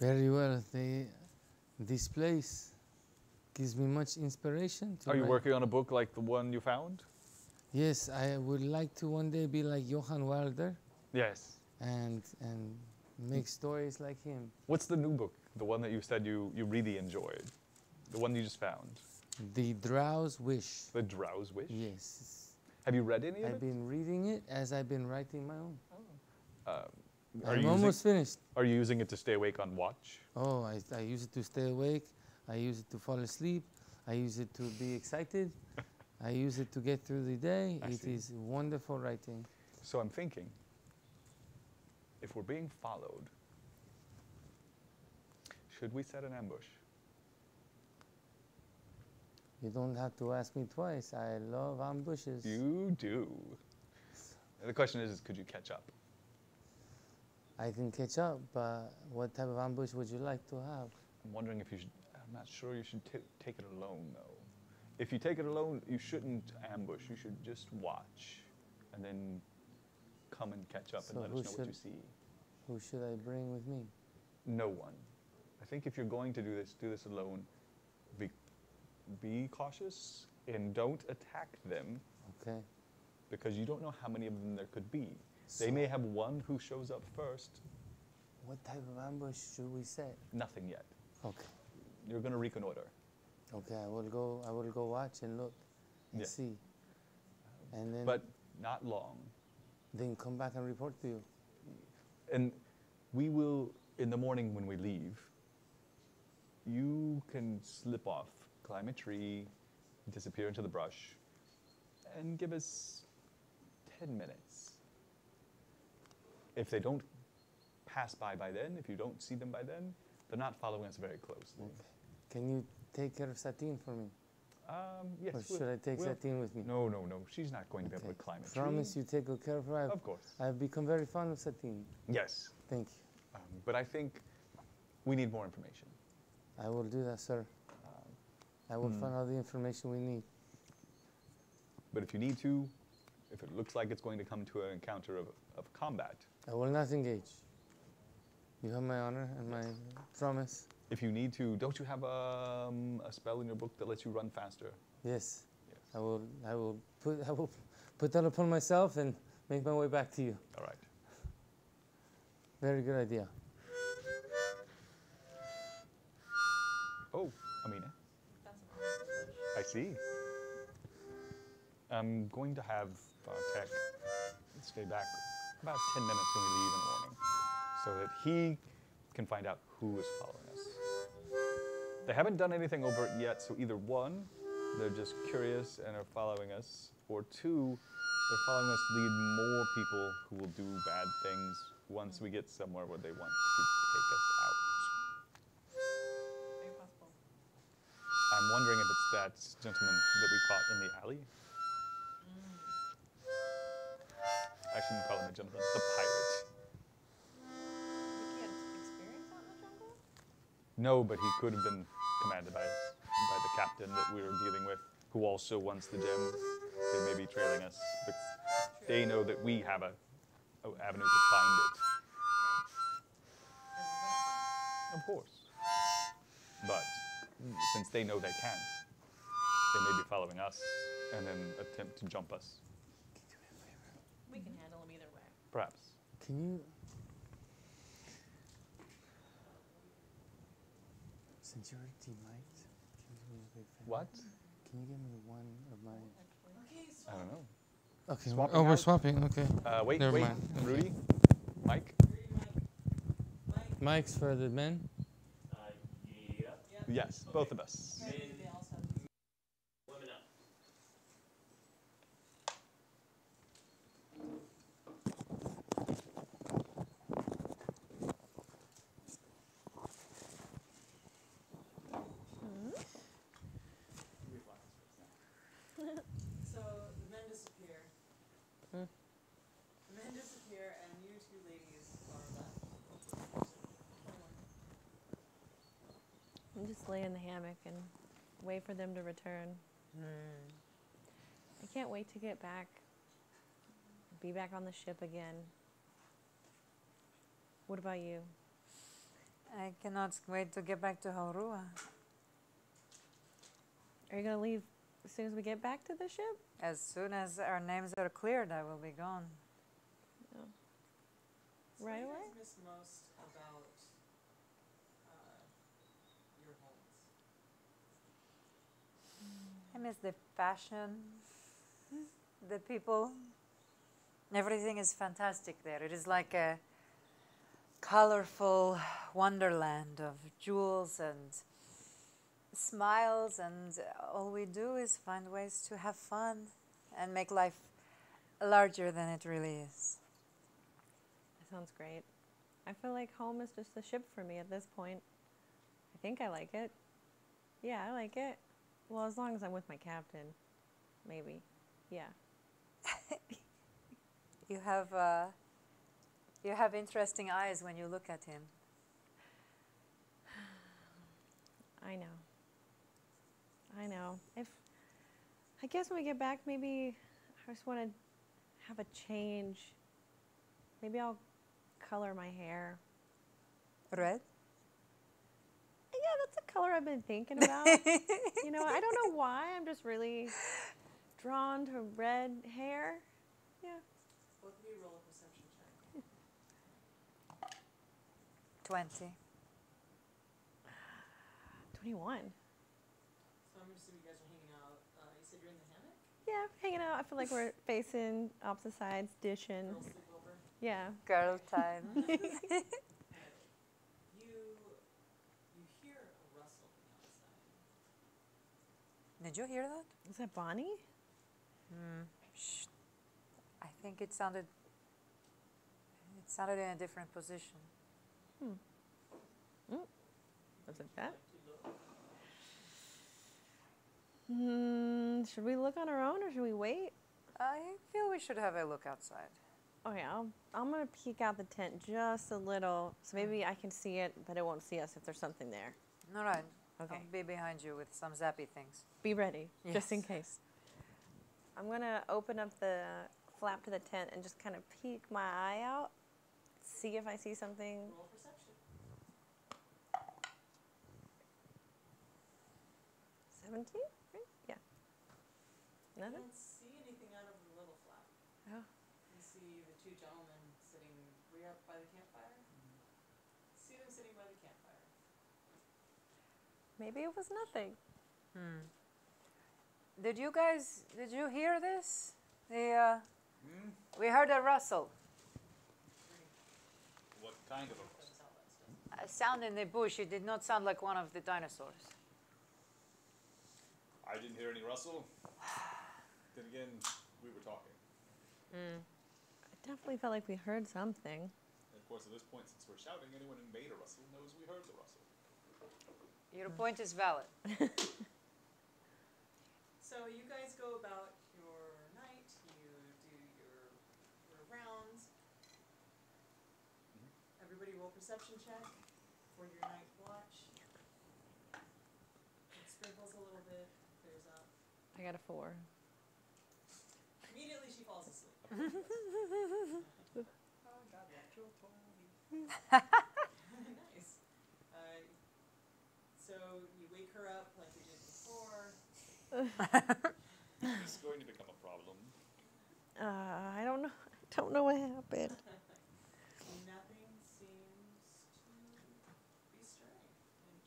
Very well. This place gives me much inspiration. To Are you write. working on a book like the one you found? Yes, I would like to one day be like Johann Wilder Yes. and make stories like him. What's the new book? The one that you said you really enjoyed? The one you just found? The Drow's Wish. The Drow's Wish? Yes. Have you read any of I've it? been reading it as I've been writing my own. Are I'm you almost finished. Are you using it to stay awake on watch? Oh, I use it to stay awake. I use it to fall asleep. I use it to be excited. I use it to get through the day. I It see. is wonderful writing. So I'm thinking, if we're being followed, should we set an ambush? You don't have to ask me twice. I love ambushes. You do. The question is could you catch up? I can catch up, but what type of ambush would you like to have? I'm wondering if you should. I'm not sure you should take it alone, though. If you take it alone, you shouldn't ambush. You should just watch, and then come and catch up So and let who us know what you should- see. Who should I bring with me? No one. I think if you're going to do this alone. Be cautious and don't attack them Okay. because you don't know how many of them there could be. They So may have one who shows up first. what type of ambush should we set? Nothing yet. Okay. You're going to reconnoiter. Okay, I will go watch and look and Yeah. see. And then But not long. then come back and report to you. And we will, in the morning when we leave, you can slip off, climb a tree, disappear into the brush, and give us 10 minutes. If they don't pass by then, if you don't see them by then, they're not following us very closely. Okay. Can you take care of Satine for me? Yes. Or should I take we'll- Satine with me? No. She's not going to be able to Okay. climb a Promise tree. you take good care of her. Of course. I've become very fond of Satine. Yes. Thank you. But I think we need more information. I will do that, sir. I will find all the information we need. But if you need to, if it looks like it's going to come to an encounter of combat, I will not engage. You have my honor and my promise. if you need to, don't you have a spell in your book that lets you run faster? Yes. Yes. I will put that upon myself and make my way back to you. All right. Very good idea. Oh, Amina. I see. I'm going to have Tech stay back about 10 minutes when we leave in the morning so that he can find out who is following us. They haven't done anything overt yet, so either one, they're just curious and are following us, or two, they're following us to lead more people who will do bad things once we get somewhere where they want to take us out. Very possible. I'm wondering if it's that gentleman that we caught in the alley. I shouldn't call him a gentleman, the pirate. Think he had experience out in the jungle? No, but he could have been commanded by the captain that we were dealing with, who also wants the gem. They may be trailing us, but they know that we have a avenue to find it. Of course. But since they know they can't, they may be following us and then attempt to jump us. We can handle him either way. Perhaps. Can you, since you're demite, can you do me a big favor? What? Can you give me one of my? I don't know. Okay. Swapping Oh, we're out? swapping. Okay. Wait, Never wait. mind. Okay. Rudy? Mike? Mike's for the men. Yep. Yes, both of us. Men, women up. So the men disappear. The men disappear, and you two ladies are left. And just lay in the hammock and wait for them to return. I can't wait to get back. Be back on the ship again. What about you? I cannot wait to get back to Haurua. Are you gonna leave as soon as we get back to the ship? As soon as our names are cleared, I will be gone. No. So Right what do you away? guys miss most about your homes? I miss the fashion, the people. Everything is fantastic there. It is like a colorful wonderland of jewels and smiles, and all we do is find ways to have fun and make life larger than it really is. That sounds great. I feel like home is just the ship for me at this point. I think I like it. Yeah, I like it. Well, as long as I'm with my captain. Maybe. Yeah. You have You have interesting eyes when you look at him. I know. I know. I guess when we get back, maybe I just want to have a change. Maybe I'll color my hair. Red? Yeah, that's a color I've been thinking about. You know, I don't know why. I'm just really drawn to red hair. Yeah. Both of you roll a perception check. 20. 21. So I'm assuming you guys are hanging out. You said you're in the hammock? Yeah, hanging out. I feel like we're facing opposite sides, dishing. Girls sleep over. Yeah. Girl time. You hear a rustle from outside. Did you hear that? Was that Bonnie? Shh. I think it sounded in a different position. Was it that? Should we look on our own or should we wait? I feel we should have a look outside. Okay, I'm gonna peek out the tent just a little, so maybe I can see it, but it won't see us if there's something there. All right. Okay. I'll be behind you with some zappy things. Be ready, just in Yes. case. I'm gonna open up the flap to the tent and just kind of peek my eye out, see if I see something. Roll perception. 17, right? Yeah. You Nothing? don't see anything out of the little flap. Oh. You see the two gentlemen sitting way up by the campfire. See them sitting by the campfire. Maybe it was nothing. Did you hear this? We heard a rustle. What kind of a rustle? A sound in the bush. It did not sound like one of the dinosaurs. I didn't hear any rustle. Then again, we were talking. I definitely felt like we heard something. And of course, at this point, since we're shouting, anyone who made a rustle knows we heard the rustle. Your point is valid. So you guys go about your night. You do your rounds. Everybody roll perception check for your night watch. It sprinkles a little bit, clears up. I got a 4. Immediately she falls asleep. Oh God, natural 20. Nice. So you wake her up like you did before. This is going to become a problem. I don't know. I don't know what happened. Nothing seems to be stirring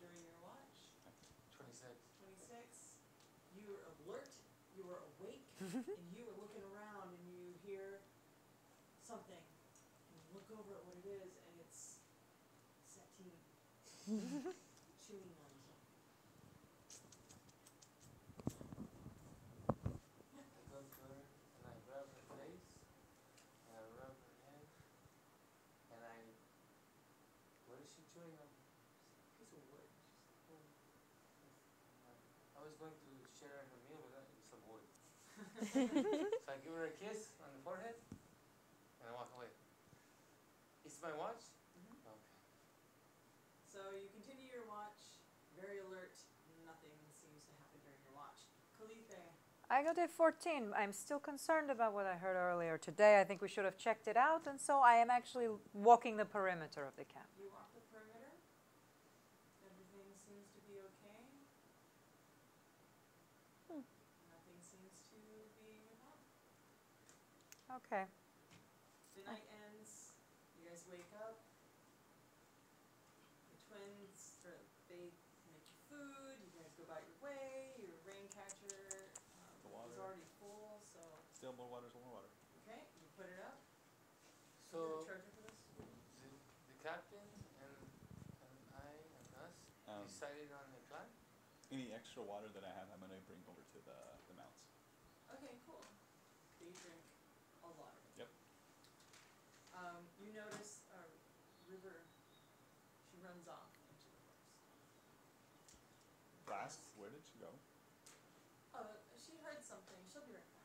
during your watch. 26. 26. You were alert. You were awake, and you were looking around, and you hear something. And you look over at what it is, and it's Satine chewing on something. I go to her and I rub her face, and I rub her head, and what is she chewing on? Piece of wood. I was going to share her meal with some wood. So I give her a kiss on the forehead, and I walk away. It's my watch? Okay. So you continue your watch, very alert. Nothing seems to happen during your watch. Calithe. I got a 14. I'm still concerned about what I heard earlier today. I think we should have checked it out, and so I am actually walking the perimeter of the camp. You walk the perimeter. Everything seems to be okay. Nothing seems to be wrong. Okay. The night ends. You guys wake up. The twins, they make your food. You guys go about your way. Your rain catcher The is water. already full, so Still more water, still more water. okay, you put it up. So You're the charger for this? the captain and I and us decided on the plan. Any extra water that I have, I'm going to bring over to the mounts. Okay, cool. They drink a lot of it. Yep. You notice a river, she runs off into the forest. Flask, where did she go? She heard something. She'll be right back.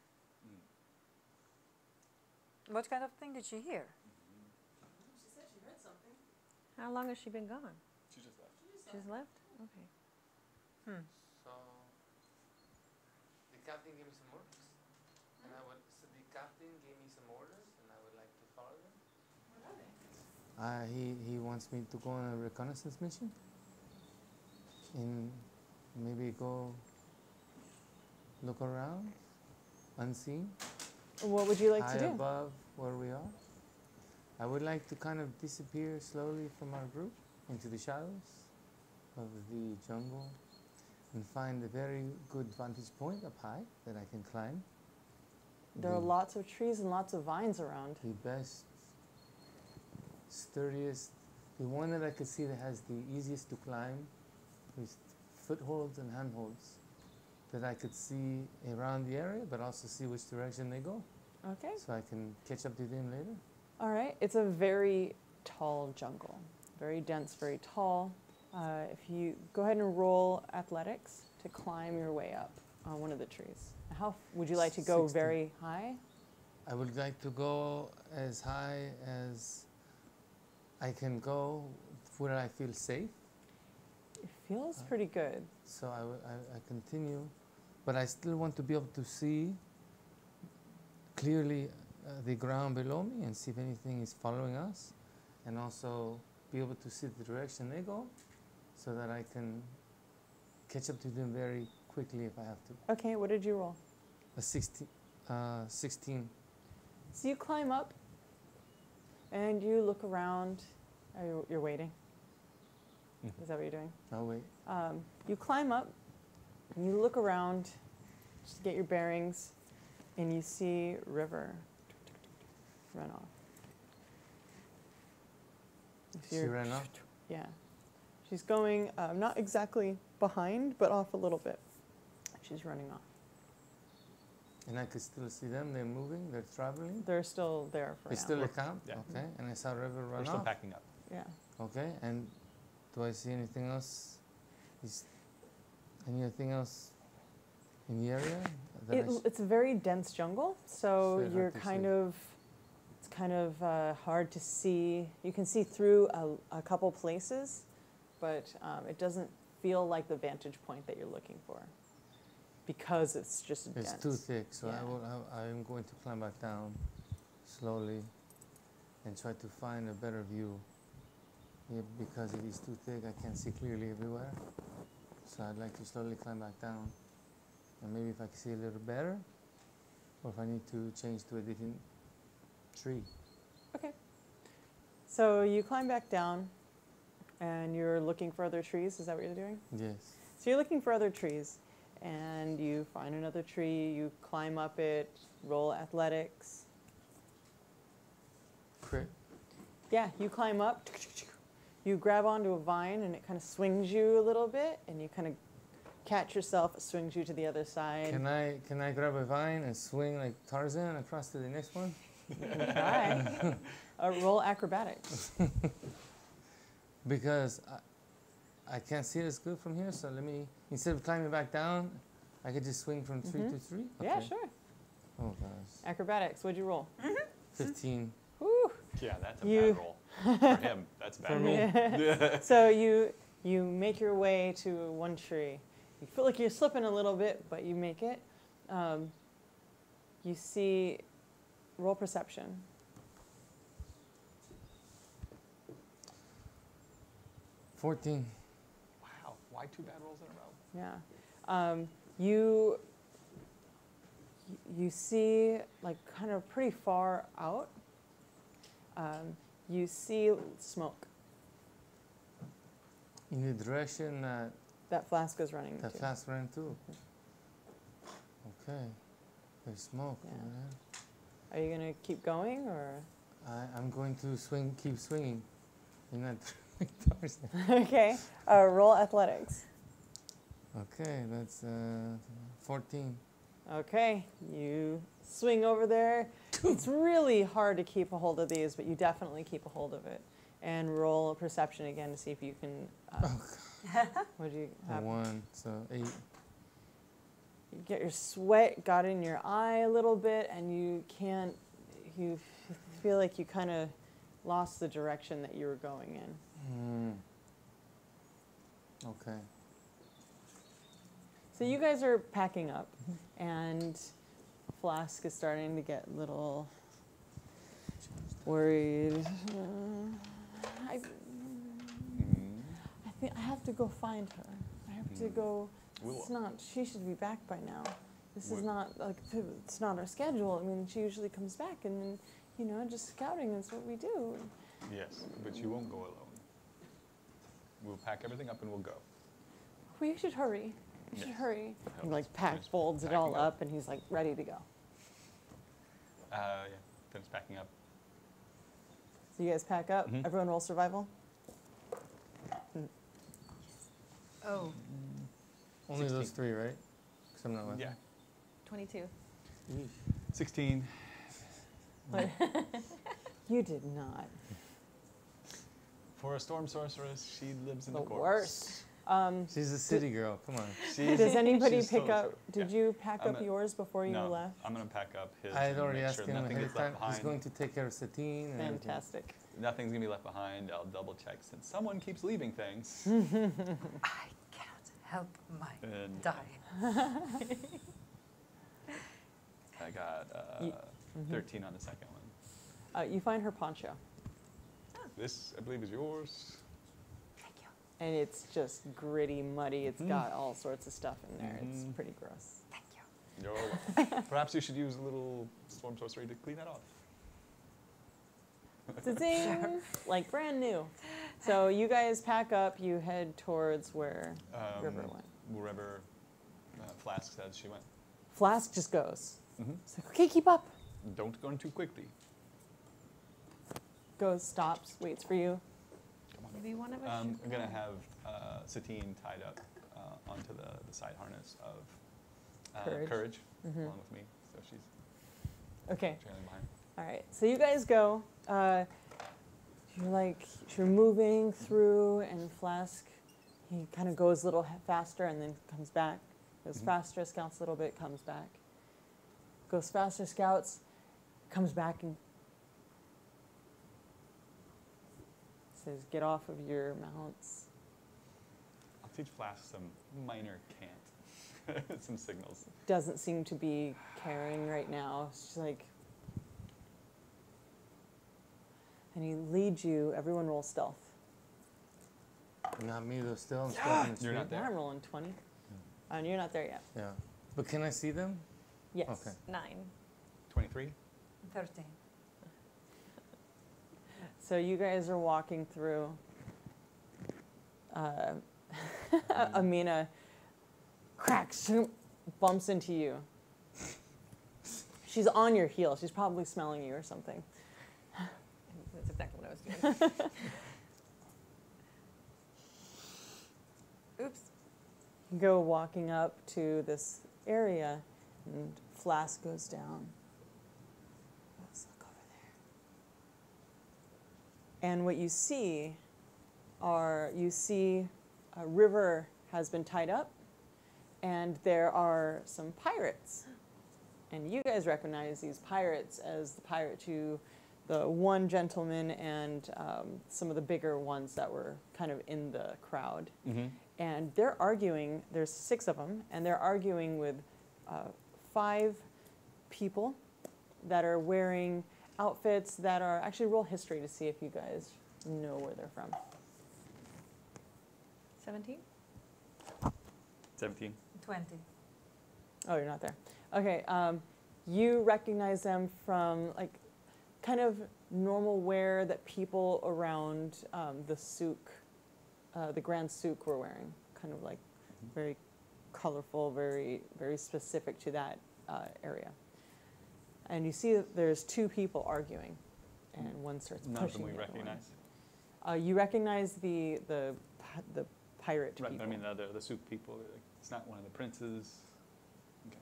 What kind of thing did she hear? How long has she been gone? She just left. She's left? Okay. So the captain gave me some orders, and the captain gave me some orders, and I would like to follow them. What are they? He wants me to go on a reconnaissance mission, and maybe go look around, unseen, What would you like high to do? above where we are. I would like to kind of disappear slowly from our group into the shadows of the jungle and find a very good vantage point up high that I can climb. There are The- lots of trees and lots of vines around. The best, sturdiest, the one that I could see that has the easiest to climb with footholds and handholds that I could see around the area, but also see which direction they go, Okay. so I can catch up to them later. All right. It's a very tall jungle, very dense, very tall. If you go ahead and roll athletics to climb your way up on one of the trees. How would you like to go? 16. Very high? I would like to go as high as I can go where I feel safe. It feels pretty good. So I continue, but I still want to be able to see clearly the ground below me and see if anything is following us, and also be able to see the direction they go so that I can catch up to them very quickly if I have to. Okay, what did you roll? A 16. So you climb up and you look around. You're waiting. Mhm. Is that what you're doing? Oh, wait. You climb up and you look around just to get your bearings, and you see River run off. You see She her- ran off? Yeah. She's going not exactly behind, but off a little bit. She's running off. And I could still see them. They're moving. They're traveling. They're still there for It's now. still a camp. Yeah. Okay. And I saw River We're run still off. packing up. Yeah. Okay. And do I see anything else? Is anything else in the area? That I It's a very dense jungle, so It's you're hard to kind see. of, it's kind of hard to see. You can see through a couple places, but it doesn't feel like the vantage point that you're looking for, because it's just It's dense. too thick, so Yeah. I am going to climb back down slowly and try to find a better view. Yeah, because it is too thick, I can't see clearly everywhere. So I'd like to slowly climb back down. And maybe if I can see a little better, or if I need to change to a different tree. Okay. So you climb back down, and you're looking for other trees. Is that what you're doing? Yes. So you're looking for other trees, and you find another tree. You climb up it. Roll athletics. Crit. Yeah, you climb up. You grab onto a vine, and it kind of swings you a little bit, and you kind of catch yourself. It swings you to the other side. Can I grab a vine and swing like Tarzan across to the next one? You can try. Roll acrobatics. Because I can't see it as good from here, so let me, instead of climbing back down, I could just swing from tree to tree? Yeah, Okay. sure. Oh gosh. Acrobatics. What'd you roll? 15. Whew. Yeah, that's a You- bad roll. For him, that's a bad For roll. me. So you make your way to one tree. You feel like you're slipping a little bit, but you make it. You see, roll perception. 14. Wow, why two bad rolls in a row? Yeah. You see, like, kind of pretty far out, you see smoke In the direction that that Flask is running that to. fast ran to. Okay. There's smoke Yeah. over there. Are you going to keep going, or? I'm going to keep swinging. In that Tarzan. Okay. Roll athletics. Okay, that's 14. Okay, you swing over there. It's really hard to keep a hold of these, but you definitely keep a hold of it. And roll perception again to see if you can. What do you have? 1, so 8. You get your sweat got in your eye a little bit, and you can't. You feel like you kind of lost the direction that you were going in. Okay. So you guys are packing up, and Flask is starting to get a little worried. I think I have to go find her. I have to go. It's not. She should be back by now. This is not like it's not our schedule. I mean, she usually comes back, and then just scouting is what we do. Yes, but you won't go alone. We'll pack everything up and we'll go. We should hurry. We should hurry. He like Finish folds it packing all up, and he's like ready to go. Yeah, finish packing up. So you guys pack up. Mhm. Everyone roll survival. Oh, Only 16. those three, right? Because I'm not with Yeah, 22. 16. You did not. For a storm sorceress, she lives in The the courts. worst. She's a city girl. Come on. Does anybody she's pick so up? true. Did Yeah. you pack I'm up a- yours before you No, left? I'm gonna pack up his. I had and already make asked sure him nothing ahead gets of time. left behind. He's going to take care of Satine. And everything. Fantastic. Nothing's gonna be left behind. I'll double check since someone keeps leaving things. I can't help my And dying. I got Ye- 13 on the second one. You find her poncho, This, I believe, is yours. Thank you. and it's just gritty, muddy. It's got all sorts of stuff in there. It's Mhm. pretty gross. Thank you. You're welcome. Perhaps you should use a little storm sorcery to clean that off. Zing! Like brand new. So you guys pack up. You head towards where River went. Wherever Flask says she went. Flask just goes. Mhm. It's like, okay, keep up. Don't go too quickly. Goes, stops, waits for you. Come on. Maybe one of us I'm should gonna go. have Satine tied up onto the side harness of Courage. Mhm. along with me, so she's Okay. trailing behind. All right. So you guys go. You're moving through, and Flask, he kind of goes a little faster and then comes back. Goes Mhm. faster, scouts a little bit, comes back. Goes faster, scouts, comes back and says, "Get off of your mounts." I'll teach Flask some minor cant, some signals. Doesn't seem to be caring right now. She's like, and he leads you. Everyone roll stealth. Not me though. Still, I'm stuck in the You're not street. there. I'm rolling 20. And you're not there yet. Yeah. But can I see them? Yes. Okay. 9. 23. 13. So you guys are walking through. Amina cracks, bumps into you. She's on your heel. She's probably smelling you or something. That's exactly what I was doing. Oops. You go walking up to this area, and Flask goes down. Let's look over there. And what you see a river has been tied up, and there are some pirates. And you guys recognize these pirates as the pirate the one gentleman and some of the bigger ones that were kind of in the crowd. Mm-hmm. And they're arguing, there's 6 of them, and they're arguing with 5 people that are wearing outfits that are, actually roll history to see if you guys know where they're from. 17? 17. 20. Oh, you're not there. Okay, you recognize them from like kind of normal wear that people around the souk, the Grand Souk were wearing. Kind of like very colorful, very, very specific to that area. And you see that there's 2 people arguing, and one starts None of pushing them we the other one. recognize. You recognize the pirate Right, people. I mean, the Souk people. Like, it's not one of the princes. Okay.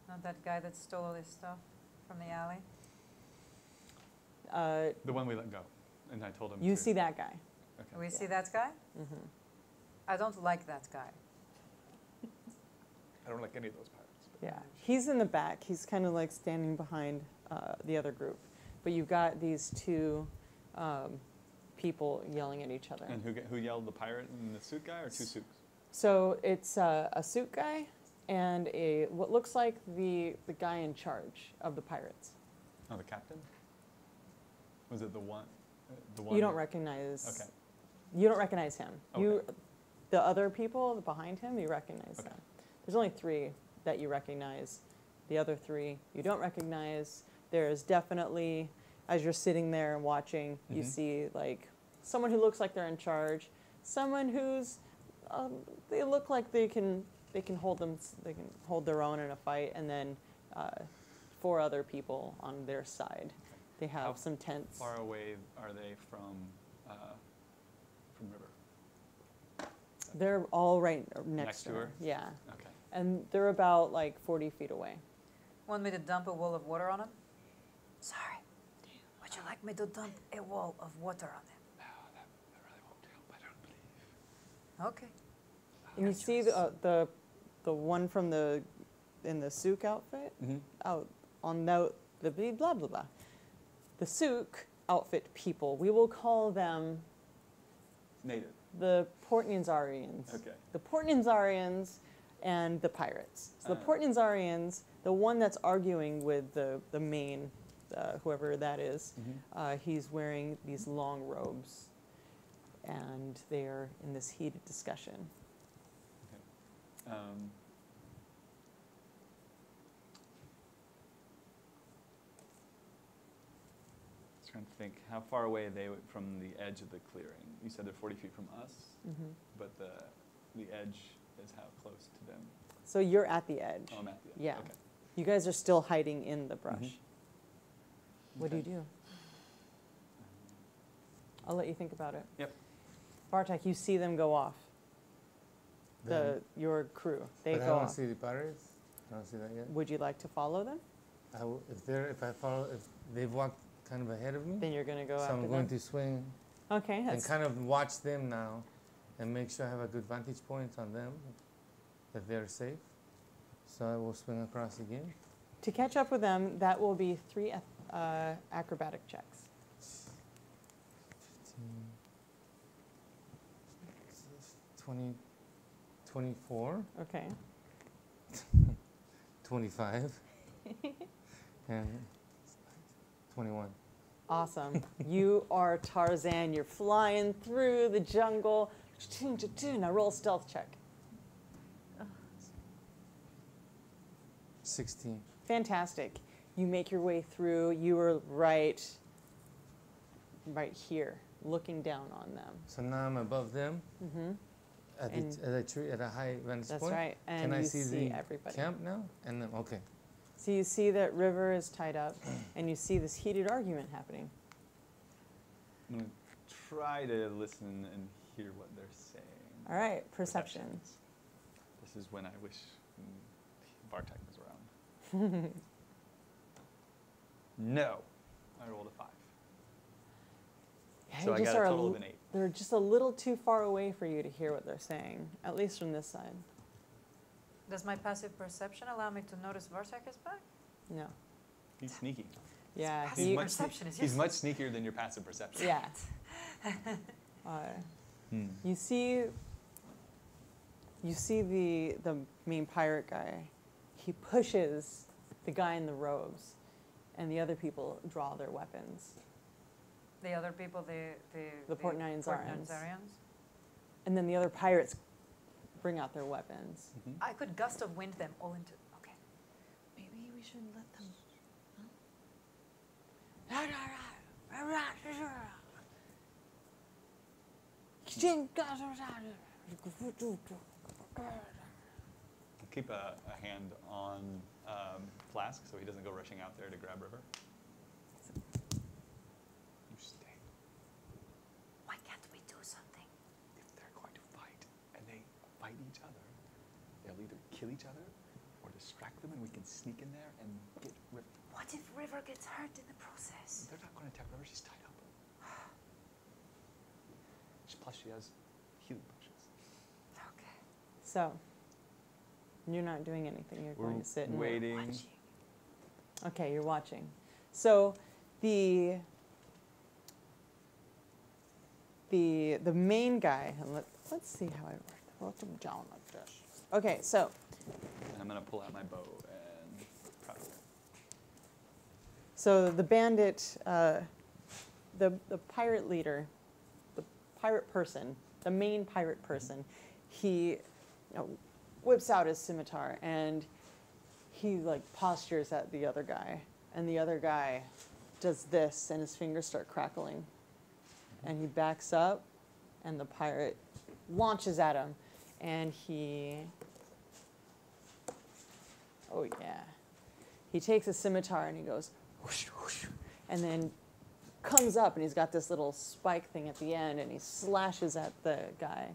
Not that guy that stole all this stuff from the alley. The one we let go, and I told him. You to, see that guy. Okay. We see that guy? Mm-hmm. I don't like that guy. I don't like any of those pirates. But Yeah, he's in the back. He's kind of like standing behind the other group. But you've got these 2 people yelling at each other. And who yelled, the pirate and the suit guy, or two suits? So it's a suit guy and what looks like the guy in charge of the pirates. Oh, the captain? Was it the one? The one You don't recognize. Okay. You don't recognize him. Okay. The other people behind him, you recognize Okay. them. There's only 3 that you recognize. The other 3 you don't recognize. There's definitely, as you're sitting there and watching, you Mhm. see like someone who looks like they're in charge, someone who's they look like they can hold their own in a fight, and then 4 other people on their side. They have How some tents. far away are they from River? They're all right next Next to to her. her? Yeah, Okay. and they're about like 40 feet away. Want me to dump a wall of water on them? Sorry. Would you like me to dump a wall of water on them? No, that really won't help, I don't believe. Okay. And you see the one from in the souk outfit Mm-hmm. out on the blah blah blah. The souk outfit people. We will call them Native. the Portnianzarians. Okay. The Portnianzarians and the pirates. So the Ah. Portnianzarians, the one that's arguing with the main, whoever that is, Mm-hmm. he's wearing these long robes, and they are in this heated discussion. Just trying to think, how far away are they from the edge of the clearing? You said they're 40 feet from us, Mm-hmm. but the edge is how close to them? So you're at the edge. Oh, I'm at the edge. Yeah. Okay. You guys are still hiding in the brush. Mhm. What do you Okay. do? I'll let you think about it. Yep. Bartek, you see them go off. Them. Your crew, they But I go don't off. see the pirates. I don't see that yet. Would you like to follow them? If they've walked kind of ahead of me, Then you're going to go so after I'm going them. to swing Okay, and that's kind of watch them now, and make sure I have a good vantage point on them, that they're safe. So I will swing across again. to catch up with them. That will be 3 acrobatic checks. 15, 20, 24, Okay. 25, and 21. Awesome. You are Tarzan. You're flying through the jungle. Now roll a stealth check. 16. Fantastic. You make your way through. You are right here, looking down on them. So now I'm above them Mm-hmm. at, And- the, at, a tree, at a high vantage That's point. right. And Can I you see the everybody. camp now? And then, okay. So you see that River is tied up, and you see this heated argument happening. I'm going to try to listen and hear what they're saying. All right, perception. Perceptions. This is when I wish Bartek was around. No. I rolled a 5. Yeah, So you I just got a are total of an 8. They're just a little too far away for you to hear what they're saying, at least from this side. Does my passive perception allow me to notice Bartek is back? No. He's sneaky. Yeah. Passive he- perception is He's much useless. sneakier than your passive perception. yeah. Hmm. You see the main pirate guy. He pushes the guy in the robes, and the other people draw their weapons. The other people, The Portnianzarians. Portnianzarians? And then the other pirates bring out their weapons. Mhm. I could gust of wind them all into. Okay. Maybe we should let them. Keep a hand on Flask so he doesn't go rushing out there to grab River. You stay. Why can't we do something? If they're going to fight and they fight each other, they'll either kill each other or distract them, and we can sneak in there and get River. What if River gets hurt in the process? They're not going to attack River. She's tied up. Plus, she has healing potions. Okay. So, you're not doing anything. You're going to sit and wait. waiting. Watching. Okay, you're watching. So the the main guy, and let's see how I wrote them down like this. Okay, so And I'm gonna pull out my bow and prep. so the bandit, the pirate leader, the pirate person, the main pirate person, he whips out his scimitar and he like postures at the other guy, and the other guy does this, and his fingers start crackling, and he backs up, and the pirate launches at him, and oh yeah, he takes a scimitar and he goes whoosh, whoosh, and then comes up, and he's got this little spike thing at the end, and he slashes at the guy,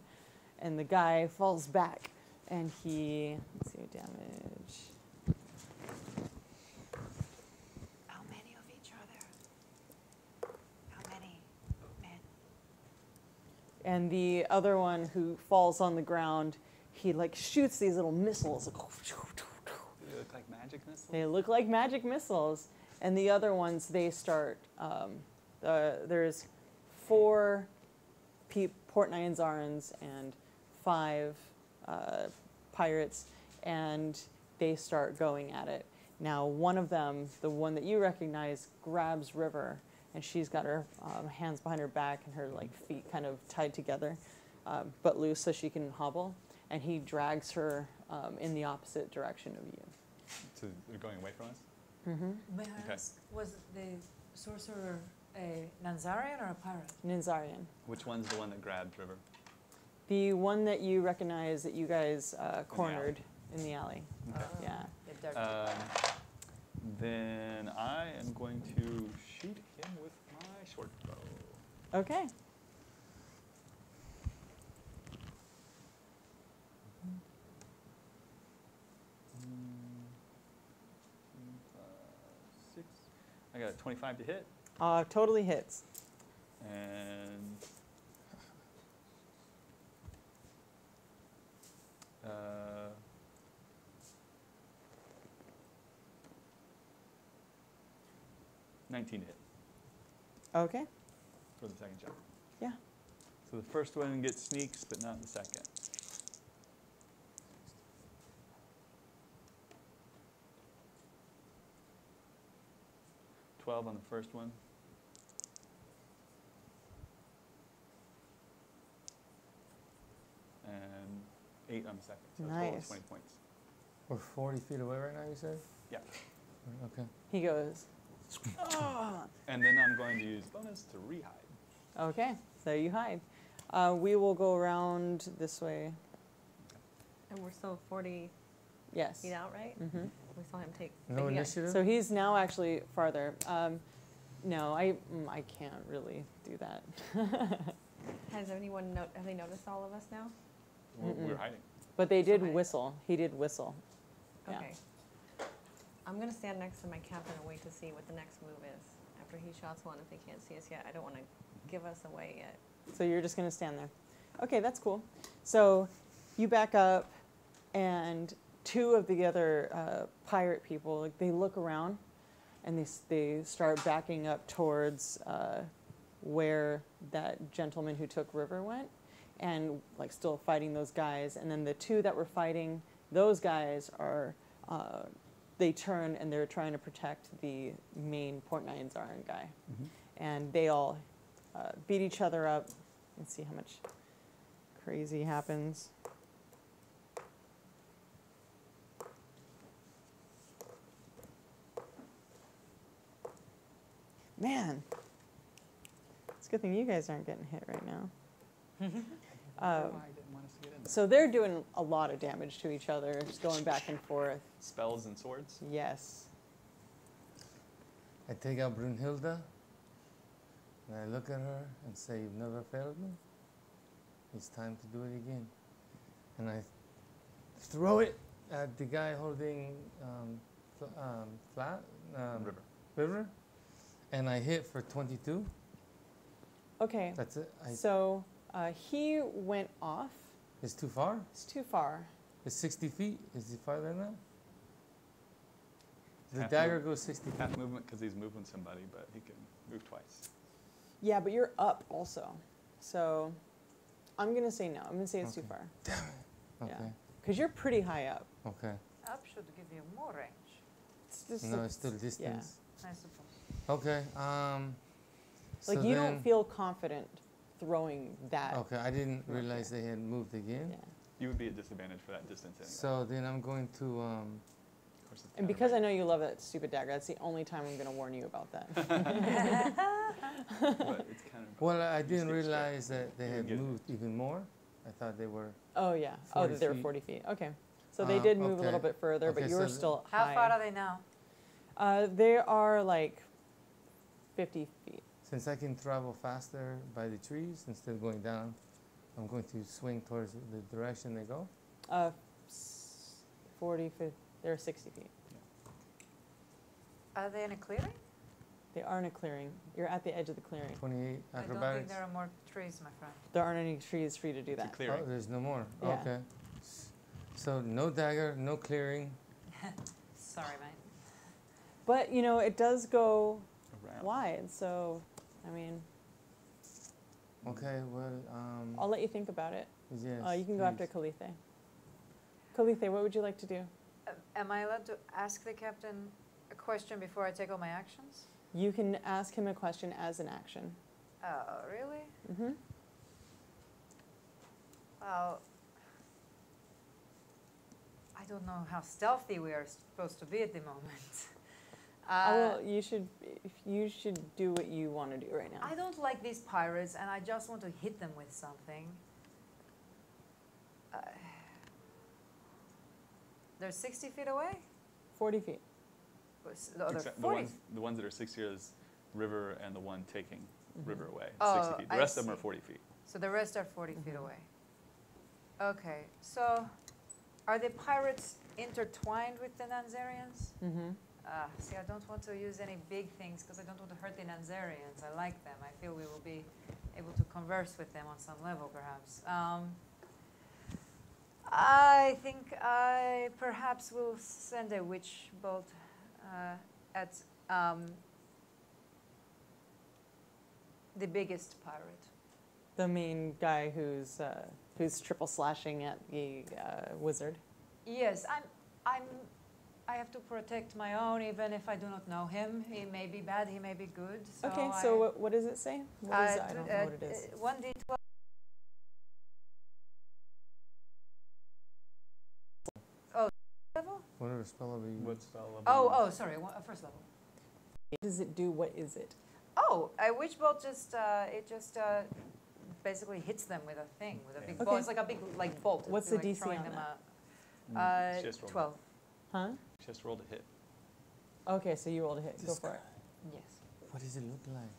and the guy falls back, and let's see what damage. How many of each are there? How many men? And the other one who falls on the ground, he like shoots these little missiles. Do they look like magic missiles? They look like magic missiles. And the other ones, they start, there's 4 Port Nyanzarans and 5 pirates, and they start going at it. Now, one of them, the one that you recognize, grabs River, and she's got her hands behind her back and her like feet kind of tied together, but loose so she can hobble. And he drags her in the opposite direction of you. So they're going away from us? Mm-hmm. May I Okay. ask, was the sorcerer a Nanzarian or a pirate? Ninzarian. Which one's the one that grabbed River? The one that you recognize that you guys cornered in the alley. Okay. Yeah. The dirty Then I am going to shoot him with my short bow. Okay. Six. I got a 25 to hit, Totally hits. and uh, 19 to hit Okay. for the second shot. Yeah. So the first one gets sneaks, but not the second. $12 on the first one. And 8 on the second. So a total Nice. of 20 points. We're 40 feet away right now, you said? Yeah. Okay. He goes. "Ah." And then I'm going to use bonus to rehide. Okay. So you hide. We will go around this way. And we're still 40 Yes. feet out, right? Mm-hmm. We saw him take. No but yeah. initiative? So he's now actually farther. No, I can't really do that. Has anyone have they noticed all of us now? We're hiding. But they did Okay. whistle. He did whistle. Yeah. Okay. I'm gonna stand next to my captain and wait to see what the next move is. After he shots one, if they can't see us yet, I don't want to give us away yet. So you're just going to stand there. Okay, that's cool. So you back up, and 2 of the other pirate people, like, they look around, and they start backing up towards where that gentleman who took River went, and like still fighting those guys. And then the 2 that were fighting those guys are, they turn and they're trying to protect the main Port Nyanzaran guy. And they all beat each other up. Let's see how much crazy happens. Man, it's a good thing you guys aren't getting hit right now. I didn't want us to get in there. So they're doing a lot of damage to each other, just going back and forth. Spells and swords. Yes. I take out Brunhilde, and I look at her and say, "You've never failed me. It's time to do it again." And I throw it at the guy holding River. River, and I hit for 22. Okay. That's it. So he went off. It's too far. It's too far. It's 60 feet. Is it farther than that? The Half dagger move- goes 60 feet. Half movement because he's moving somebody, but he can move twice. Yeah, but you're up also. So I'm going to say no. I'm going to say it's too Okay. far. Okay. Yeah. Because you're pretty high up. Okay. Up should give you more range, It's just No, like, it's still distance. I suppose. Okay. like so you then- don't feel confident throwing that. Okay, I didn't Okay. realize they had moved again. Yeah. You would be at disadvantage for that distance anyway. So then I'm going to. Of course, it's And kinda because I right. know you love that stupid dagger, that's the only time I'm going to warn you about that. But it's kind of. Well, I You didn't stick straight. realize that they You had get it. moved even more. I thought they were. Oh, yeah. Oh, 40 that they were feet. 40 feet. Okay. So they did move a little okay. bit further, but Okay, you were so still How high. far are they now? They are like 50 feet. Since I can travel faster by the trees instead of going down, I'm going to swing towards the direction they go. 40, 50, they're 60 feet. Are they in a clearing? They are in a clearing. You're at the edge of the clearing. 28 I don't think acrobatics. there are more trees, my friend. There aren't any trees for you to do It's a that. clearing. Oh, there's no more. Yeah. Okay. So no dagger, no clearing. Sorry, mate. But, you know, it does go Around. wide. So, I mean, Okay, well, I'll let you think about it. yes. You can go after please. Calithe. Calithe, what would you like to do? Am I allowed to ask the captain a question before I take all my actions? You can ask him a question as an action. Oh, really? Mm-hmm. Well, I don't know how stealthy we are supposed to be at the moment. Well, you should do what you want to do right now. I don't like these pirates, and I just want to hit them with something. They're 60 feet away? 40 feet. No, they're Except 40. the ones that are 60 is river and the one taking river away, Oh, 60 feet. The I rest of them are see. 40 feet. So the rest are 40 feet away. Okay, so are the pirates intertwined with the Nanzarians? Mm-hmm. See, I don't want to use any big things because I don't want to hurt the Nanzarians. I like them. I feel we will be able to converse with them on some level, perhaps. I think I perhaps will send a witch bolt at the biggest pirate. The main guy who's triple slashing at the wizard. Yes, I have to protect my own, even if I do not know him. He may be bad, he may be good. So Okay, so what does it say? What is it? I don't know what it is. 1d12. Oh, level? Whatever spell are we. What spell level? Oh, sorry, first level. What does it do? What is it? Oh, a witch bolt just basically hits them with a thing, with a big Okay. bolt. It's like a big bolt. What's It's the like DC throwing on them that? out. She just rolled 12. Huh? She just rolled a hit. Okay, so you rolled a hit. Go This for it. Yes. What does it look like?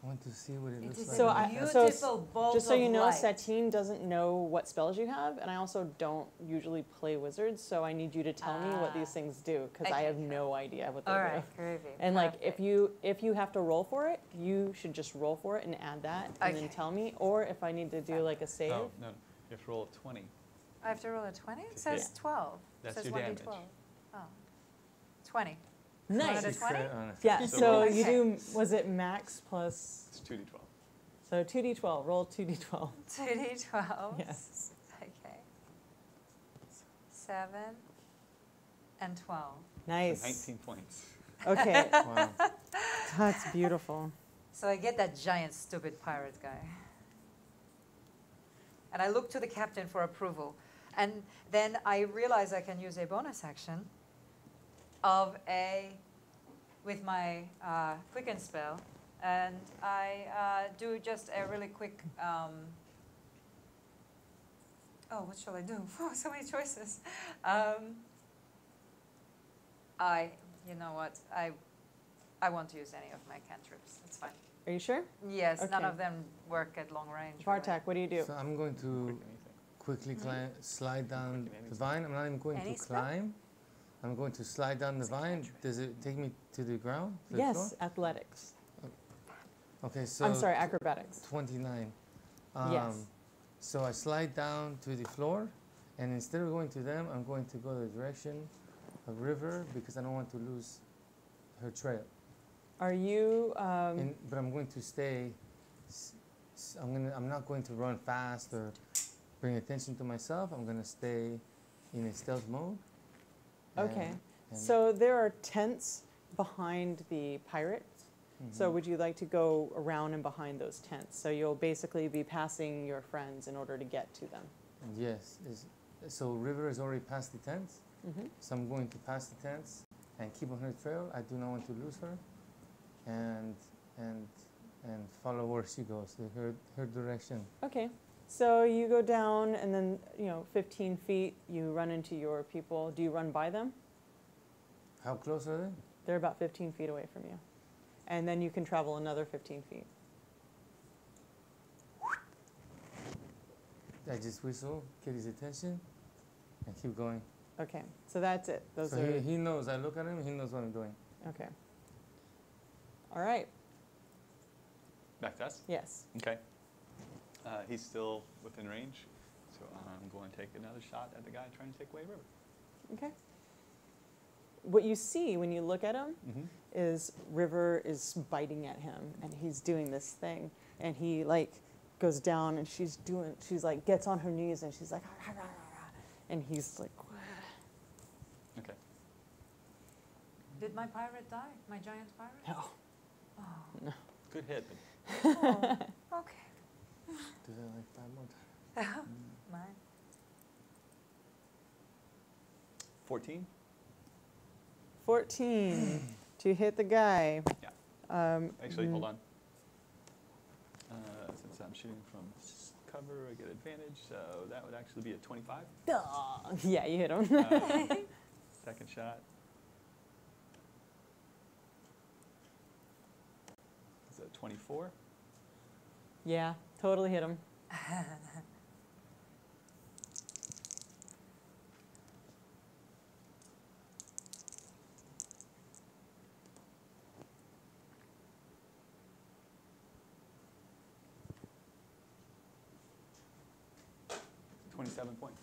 I want to see what it looks It is like. So a I- beautiful bolt Just so you of know, light. Satine doesn't know what spells you have, and I also don't usually play wizards, so I need you to tell me what these things do, because I Okay, have sure. no idea what they All do. right, groovy. And like, Perfect. if you have to roll for it, you should just roll for it and add that, and then Okay. tell me. Or if I need to do like a save, Oh, no. You have to roll a 20. I have to roll a 20? It Yeah. says 12. That's it says your 1d12. damage. Oh. 20. nice. Wanted a 20? Crit on a Yeah. So So roll- you Okay. do. Was it max plus? It's 2d12. So 2d12. Roll 2d12. 2d12. Yes. Okay. 7 and 12. Nice. 19 points. Okay. Wow. That's beautiful. So I get that giant, stupid pirate guy. And I look to the captain for approval. And then I realize I can use a bonus action with my quicken spell. And I do just a really quick, what shall I do? Oh, so many choices. You know what, I won't use any of my cantrips, it's fine. Are you sure? Yes, none Okay. of them work at long range. Vartak, what do you do? So I'm going to Quick anything. quickly slide down Quick and the vine. I'm not even going Any to spell? climb. I'm going to slide down the vine. Does it take me to the ground? To the Yes, floor? athletics. Okay, so I'm sorry, acrobatics. 29. Yes. So I slide down to the floor, and instead of going to them, I'm going to go the direction of river because I don't want to lose her trail. Are you? But I'm going to stay I'm not going to run fast or bring attention to myself. I'm gonna stay in a stealth mode. Okay. and- So there are tents behind the pirates. So Mhm. would you like to go around and behind those tents? So you'll basically be passing your friends in order to get to them. Yes. So River is already past the tents. Mm-hmm. So I'm going to pass the tents and keep on her trail. I do not want to lose her, and follow where she goes, her direction. Okay. So you go down, and then 15 feet, you run into your people. Do you run by them? How close are they? They're about 15 feet away from you, and then you can travel another 15 feet. I just whistle, get his attention, and keep going. Okay. So that's it. Those So are he knows. I look at him. He knows what I'm doing. okay. All right. Back to us. Yes. Okay. He's still within range, so I'm going to take another shot at the guy trying to take away River. Okay. What you see when you look at him Mm-hmm. is River is biting at him, and he's doing this thing, and he goes down, and she's gets on her knees, and she's like, "Ah, rah, rah, rah," and he's like, Okay. Did my pirate die? My giant pirate? no. Oh, Good hit, but oh, okay. Do that like 5 more times. Mine. 14. 14 to hit the guy. Yeah. Um, Actually, hold on. Since I'm shooting from cover, I get advantage, so that would actually be a 25. Yeah, you hit him. Second shot. Is that 24? Yeah, totally hit him. $27 points.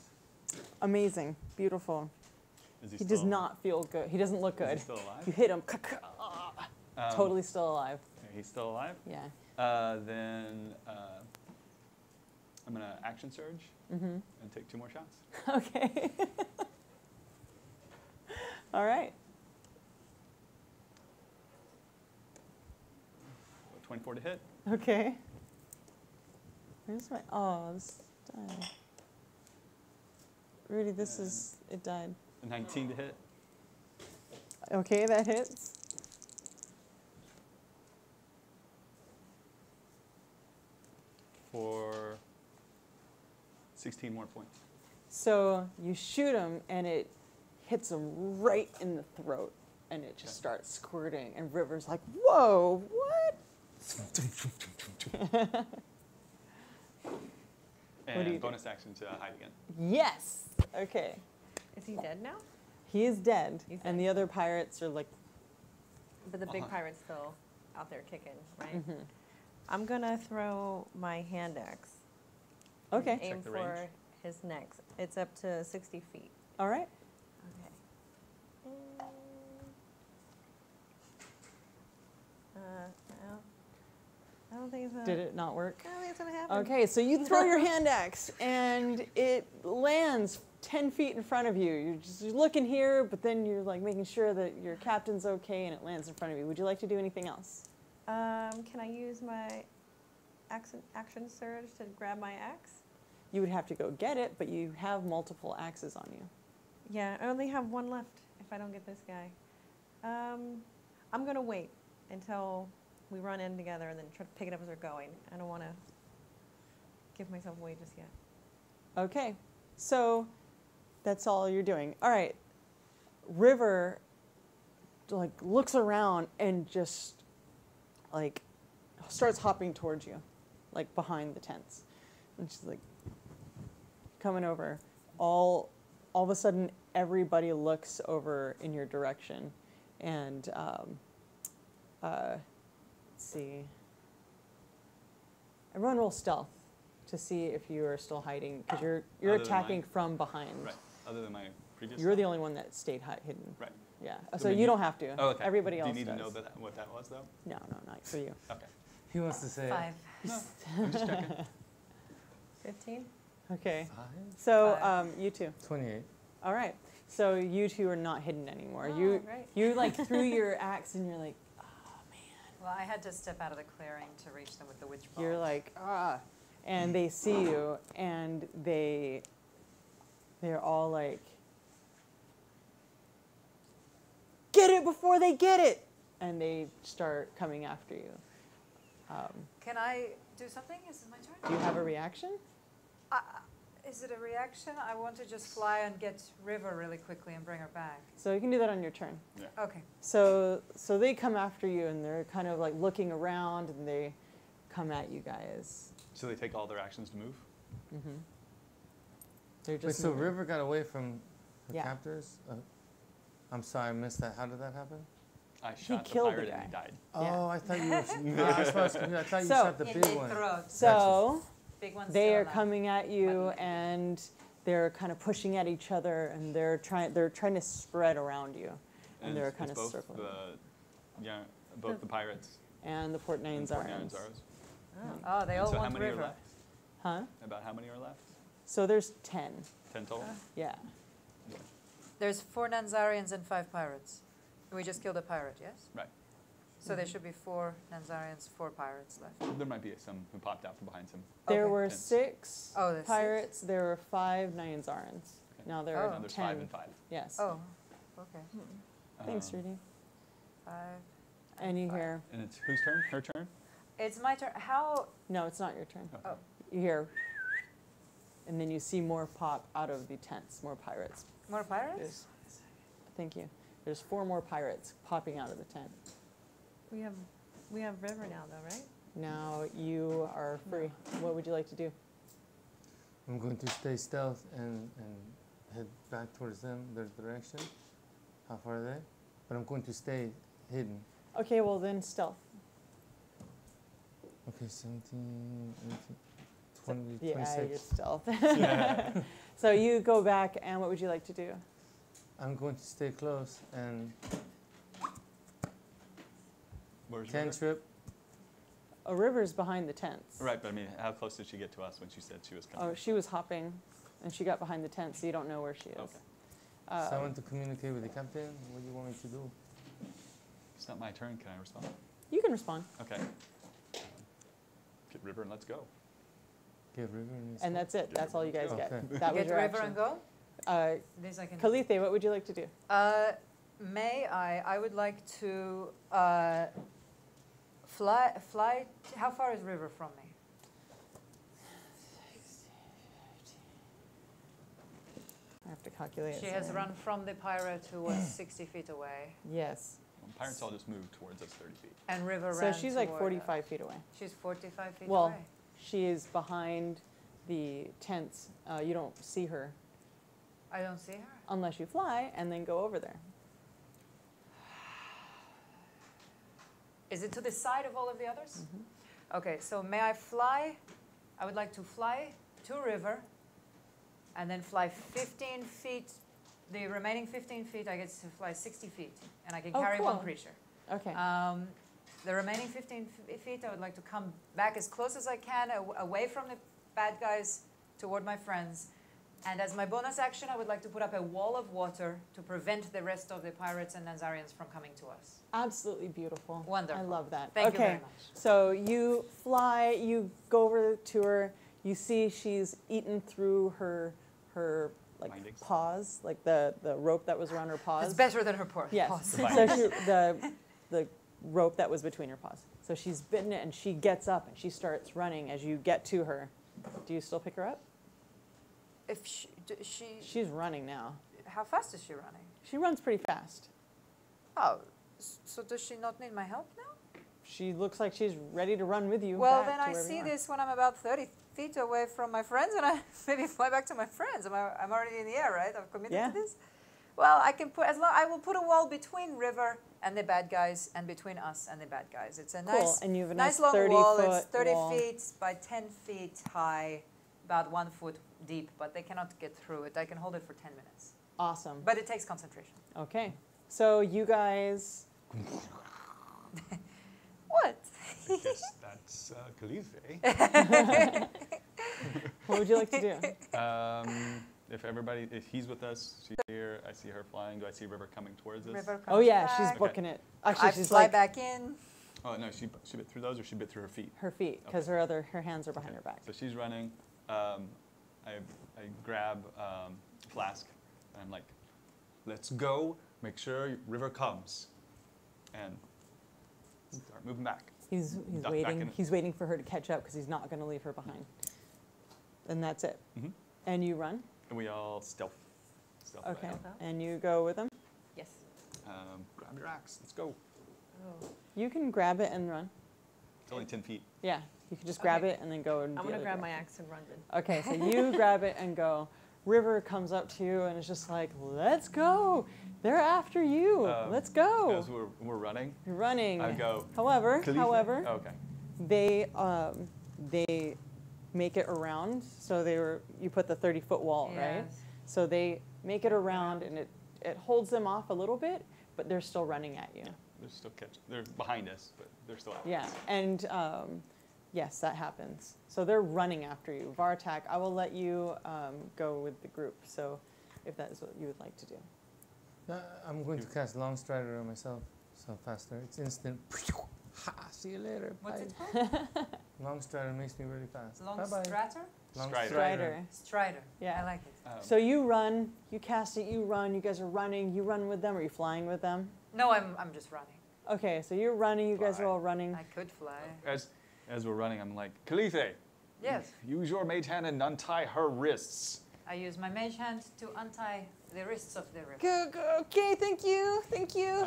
Amazing, beautiful. Is He does still- not feel good. He doesn't look Is he good. still alive? You hit him. Um, Totally still alive. He's still alive. Yeah. Then I'm gonna action surge Mm-hmm. and take 2 more shots. Okay. All right. 24 to hit. Okay. Where's my? Oh, this died. Rudy, it died. A 19 to hit. Okay, that hits. For 16 more points. So you shoot him, and it hits him right in the throat, and it just starts squirting. And River's like, "Whoa, what?" And do you do? bonus action to hide again. Yes. Okay. Is he dead now? He is dead, He's and dead. the other pirates are like, But the big Uh-huh. pirate's still out there kicking, right? mhm. I'm gonna throw my hand axe. and Okay. Aim Check the for range. his neck. It's up to 60 feet. All right. Okay. Well, I don't think it's gonna. Did it not work? I don't think it's gonna happen. Okay, so you throw your hand axe, and it lands 10 feet in front of you. You're looking here, but then you're like making sure that your captain's okay, and it lands in front of you. Would you like to do anything else? Can I use my action surge to grab my axe? You would have to go get it, but you have multiple axes on you. Yeah, I only have one left if I don't get this guy. I'm gonna wait until we run in together and then try to pick it up as we're going. I don't want to give myself away just yet. Okay, so that's all you're doing. All right, River looks around and just starts hopping towards you, behind the tents, and she's coming over. All of a sudden, everybody looks over in your direction, and let's see. Everyone roll stealth to see if you are still hiding, because you're Other than attacking mine? from behind. Right. Other than my previous. You're the stuff? only one that stayed hidden. Right. Yeah. So So we you need- don't have to. Oh, okay. Everybody else Do you need does. to know what that was, though? No, not for you. Okay. He wants to say 5. I'm just checking. 15? Okay. 5? So Five. you two. 28. All right. So you two are not hidden anymore. Oh, you great. you like threw your axe and you're like, Well, I had to step out of the clearing to reach them with the witch bolt. you're like, ah, and they see you and they're all like, get it before they get it, and they start coming after you. Can I do something? Is it my turn? Do you have a reaction? Is it a reaction? I want to just fly and get River really quickly and bring her back. So you can do that on your turn. Okay. So they come after you and they're kind of like looking around and they come at you guys. So they take all their actions to move? Mm-hmm. They're Wait, just so moving. River got away from her Yeah. captors? I'm sorry, I missed that. How did that happen? I shot the killed the pirate and guy. he died. Yeah. Oh, I thought you were. that's what I was confused. I thought you So- shot the In big the one. throat. So Big one's they still are alive. coming at you and they're kind of pushing at each other and they're trying to spread around you. And they're it's kind of both circling. both the pirates And the Port and Port Nyanzaros. Nyanzaros. Oh, they And all so how want many River. are left? Huh? About how many are left? So there's 10. 10 total? Yeah. There's 4 Nanzarians and 5 pirates. We just killed a pirate, yes? Right. So there should be 4 Nanzarians, 4 pirates left. There might be some who popped out from behind some. There Okay. were 10. 6 Oh, there's 6? pirates. There were 5 Nyanzarans. Okay. Now there Oh. are Now there's 10. 5 and 5. Yes. Oh, okay. Thanks, Um, Rudy. 5. And you 5. hear, And it's whose turn? Her turn? It's my turn. How? no, it's not your turn. Okay. Oh. You hear, and then you see more pop out of the tents, more pirates. More pirates? There's, thank you. There's 4 more pirates popping out of the tent. We have River now, though, right? Now you are free. What would you like to do? I'm going to stay stealth and head back towards them, their direction. How far are they? But I'm going to stay hidden. Okay, well then stealth. Okay, 17, 18, 20, Yeah, 26. you're stealth. So you go back, and what would you like to do? I'm going to stay close and Where's River? cantrip. A river's behind the tents. Right, but I mean, how close did she get to us when she said she was coming? Oh, she was hopping, and she got behind the tent, so you don't know where she is. Okay. So I want to communicate with the captain. What do you want me to do? It's not my turn. Can I respond? You can respond, Okay. Get River and let's go. Give River an and that's it. That's all you guys get. Okay. That was Get your River action. and go? This I can do. Kalithe, what would you like to do? May I would like to fly. How far is River from me? I have to calculate. She it, has sorry. run from the pirate who was 60 feet away, Yes. Pirates all just moved towards us 30 feet. and River So ran she's like toward 45 feet away. She's 45 feet Well, away. she is behind the tents. You don't see her I don't see her. unless you fly and then go over there. Is it to the side of all of the others? Mm-hmm. Okay, so may I fly? I would like to fly to River and then fly 15 feet. The remaining 15 feet, I get to fly 60 feet, and I can Oh, carry one cool. creature. Okay. The remaining 15 feet, I would like to come back as close as I can, away from the bad guys, toward my friends. And as my bonus action, I would like to put up a wall of water to prevent the rest of the pirates and Nanzarians from coming to us. Absolutely beautiful. Wonderful. I love that. Thank okay. you very much. So you fly, you go over to her, you see she's eaten through her like Bindings. paws, like the rope that was around her paws. It's better than her paws. Yes. So bindings. the rope that was between her paws. So she's bitten it and she gets up and she starts running as you get to her. Do you still pick her up? If She's running now. how fast is she running? She runs pretty fast. Oh, so does she not need my help now? She looks like she's ready to run with you. Well, back then to I wherever see you are. this when I'm about 30 feet away from my friends, and I maybe fly back to my friends. I'm already in the air, right? I've committed Yeah. to this. Well, I can put I will put a wall between River and the bad guys, and between us and the bad guys. It's a Cool. nice, And you have a nice nice long 30 wall. foot It's 30 wall. feet by 10 feet high, about 1 foot deep, but they cannot get through it. I can hold it for 10 minutes, Awesome. but it takes concentration. Okay. So you guys, What? I guess that's Khalife. What would you like to do? If he's with us, she's here. I see her flying. Do I see River coming towards us? River Oh comes yeah, back. she's booking it. Actually, I she's fly like back in. Oh no, she bit through those, or she bit through her feet. her feet because her hands are behind her back. So she's running. I grab Flask, and I'm like, let's go. Make sure River comes, and start moving back. He's Duck back waiting. in. He's waiting for her to catch up because he's not going to leave her behind. And that's it. Mhm. And you run. And we all stealth. Okay. Right And you go with them. Yes. grab your axe. Let's go. Oh. You can grab it and run. It's only 10 feet. Yeah. You can just grab Okay. it and then go. In I'm the gonna other grab my direction. axe and run then. Okay. So you grab it and go. River comes up to you and is just like, "Let's go. They're after you. Let's go." As we're running, You're running. I go. However, Khalife? Okay. they make it around. So you put the 30-foot wall, right? Yes. So they make it around, and it holds them off a little bit, but they're still running at you. They're still catching. They're behind us, but they're still out. Yeah, and yes, that happens. So they're running after you. Vartak, I will let you go with the group. So if that is what you would like to do. I'm going to cast Long Strider on myself, so faster. It's instant. Ha! See you later. What's Bye. it called? Long Strider makes me really fast. Long Bye-bye. Stratter? Long Strider. Strider. Strider. Yeah. I like it. So you run, you cast it, you run, you guys are running, you run with them, are you flying with them? No, I'm just running. Okay, so you're running, you guys are Fly. all running. I could fly. As we're running, I'm like, Khalife, Yes. use your mage hand and untie her wrists. I use my mage hand to untie the wrists of the river. Go, okay, thank you, thank you.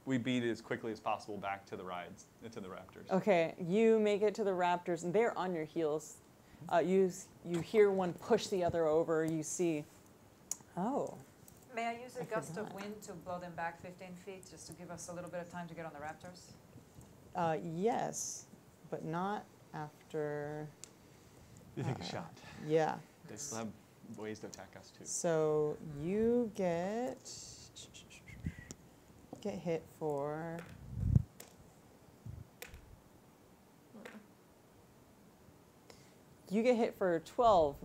We beat as quickly as possible back to the rides, to the raptors. Okay, you make it to the raptors, and they're on your heels. You hear one push the other over. You see, oh, May I use a I gust of forgot. wind to blow them back 15 feet, just to give us a little bit of time to get on the raptors? yes, but not after. You take a shot. Yeah. They still have ways to attack us too. So you get hit for. You get hit for 12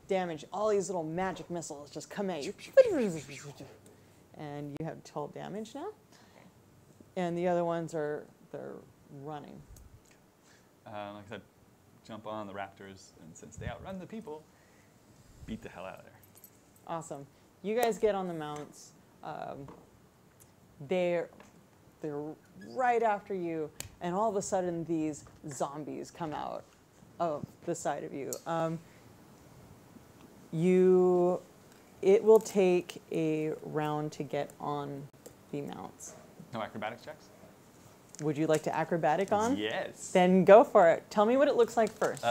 damage. All these little magic missiles just come at you. And you have 12 damage now. And the other ones they're running. Like I said, jump on the raptors, and since they outrun the people, beat the hell out of there. Awesome. You guys get on the mounts. They're right after you, and all of a sudden these zombies come out of the side of you. It will take a round to get on the mounts. No acrobatics checks? Would you like to acrobatic on? Yes. Then go for it. Tell me what it looks like first.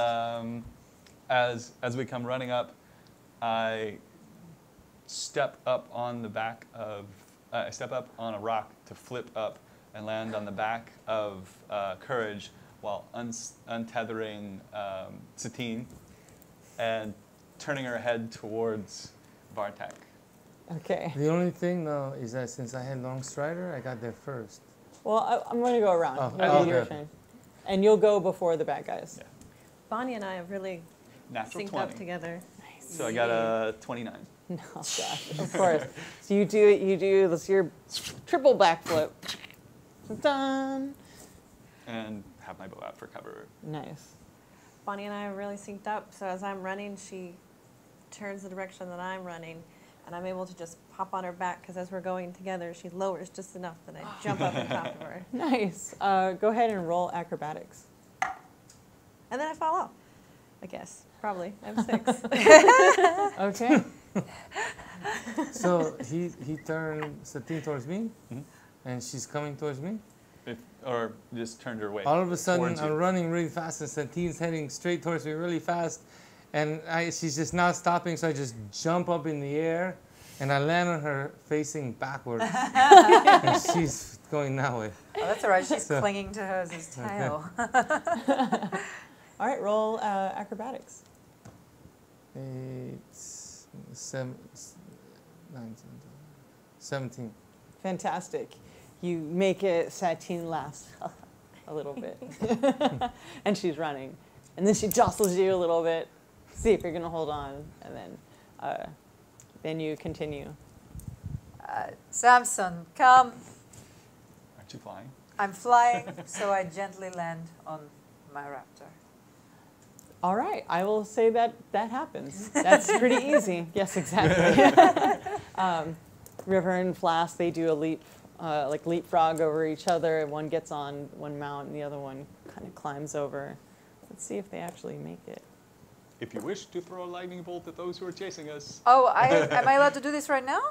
As we come running up, I step up on the back of. I step up on a rock to flip up and land on the back of Courage while untethering Satine and turning her head towards Vartak. Okay. The only thing though is that since I had Long Strider, I got there first. Well, I'm going to go around. Oh, It'll be your okay. turn. And you'll go before the bad guys. Yeah. Bonnie and I have really Natural synced 20. up together. So I got a 29. No, gosh, of course. So you do this your triple backflip. Done. And have my bow out for cover. Nice. Bonnie and I are really synced up, so as I'm running, she turns the direction that I'm running, and I'm able to just pop on her back, because as we're going together, she lowers just enough that I jump up on top of her. Nice. Go ahead and roll acrobatics. And then I fall off, I guess. Probably. I'm 6. Okay. So he turned Satine towards me, Mhm. and she's coming towards me. Or just turned her way. All of a sudden, towards I'm you. running really fast, and Satine's heading straight towards me really fast, and she's just not stopping. So I just jump up in the air, and I land on her facing backwards, and she's going that way. Oh, that's all right. She's So- clinging to hers tail. All right, roll acrobatics. It's 17. Fantastic. You make it. Satine laughs. a little bit. And she's running. And then she jostles you a little bit, see if you're going to hold on, and then you continue. Samson, come. Aren't you flying? I'm flying, so I gently land on my raptor. All right, I will say that happens. That's pretty easy. Yes, exactly. River and Flask, they do a leapfrog over each other. One gets on one mount, and the other one kind of climbs over. Let's see if they actually make it. If you wish to throw a lightning bolt at those who are chasing us. Oh, am I allowed to do this right now?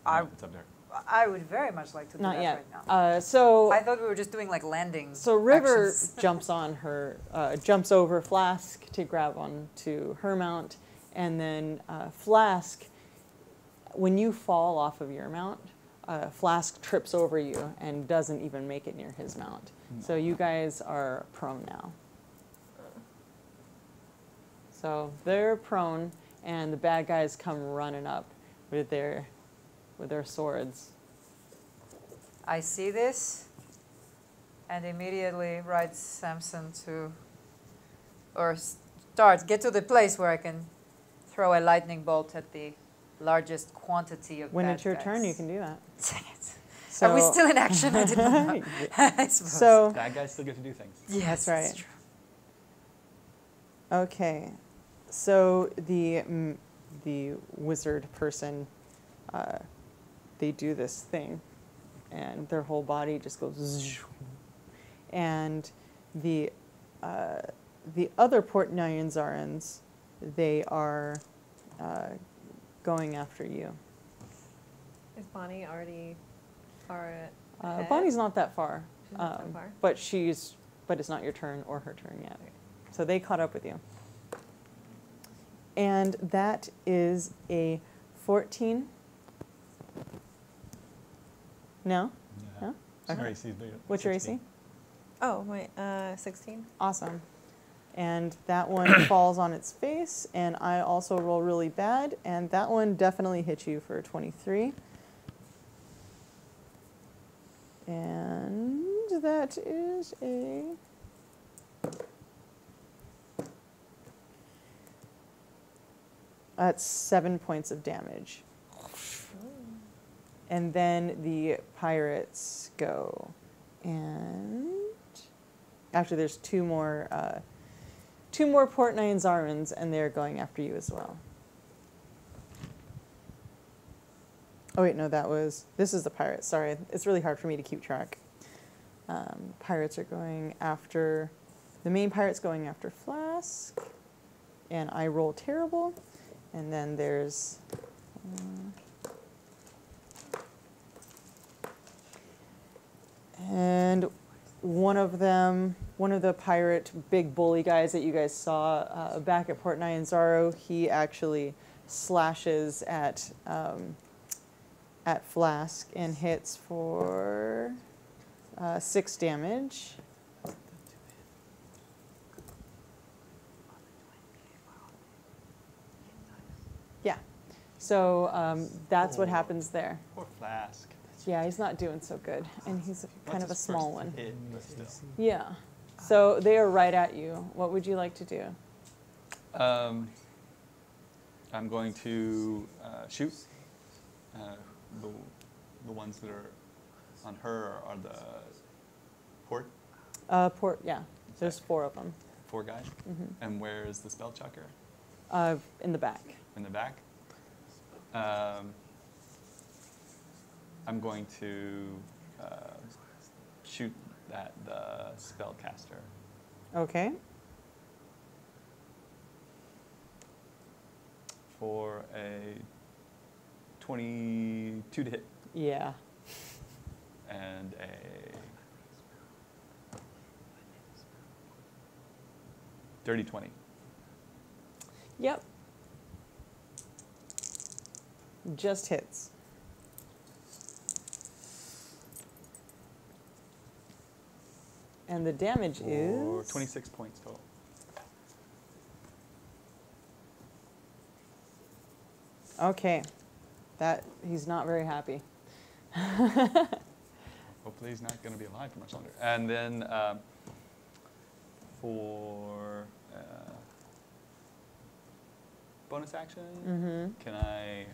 No, it's up there. I would very much like to do Not that yet. right now. So I thought we were just doing like landing. So River actions. jumps on her, jumps over Flask to grab onto her mount, and then Flask, when you fall off of your mount, Flask trips over you and doesn't even make it near his mount. So you guys are prone now. So they're prone, and the bad guys come running up with their swords. I see this and immediately write Samson to, or get to the place where I can throw a lightning bolt at the largest quantity of When bad it's your turn, guys. you can do that. Dang it. Are we still in action? I didn't know. I suppose. So Bad guys still get to do things. yes, that's right. that's true. Okay, so the wizard person, they do this thing, and their whole body just goes zzz, and the other Port Nyanzarans, they are going after you. Is Bonnie already far ahead? Bonnie's not that far, She's not that far? but it's not your turn or her turn yet. So they caught up with you. And that is a 14. No? Yeah. No? Her Okay. AC is bigger. What's your 16. AC? Oh, my 16. Awesome. And that one falls on its face, and I also roll really bad, and that one definitely hits you for 23. And that is a... That's 7 points of damage. And then the pirates go. And actually, there's two more Port Nyanzarans, and they're going after you as well. Oh wait, no, this is the pirates. Sorry, it's really hard for me to keep track. Pirates are going after, the main pirate's going after Flask, and I roll terrible. And then there's and one of the pirate big bully guys that you guys saw back at Port Nyanzaro, he actually slashes at Flask and hits for 6 damage. Yeah, so that's what happens there. Poor Flask. Yeah, he's not doing so good, and he's kind of a That's his small first one. hit, but still. Yeah. So they are right at you. What would you like to do? I'm going to shoot. The ones that are on her are the port Yeah. There's 4 of them 4 guys. And where is the spell chucker? in the back. In the back. I'm going to shoot at the spellcaster. Okay. For a 22 to hit Yeah. and a 30-20. Yep. Just hits. And the damage Or is 26 points total. Okay. That he's not very happy. Hopefully he's not going to be alive for much longer. And then for bonus action, Mm-hmm. can I,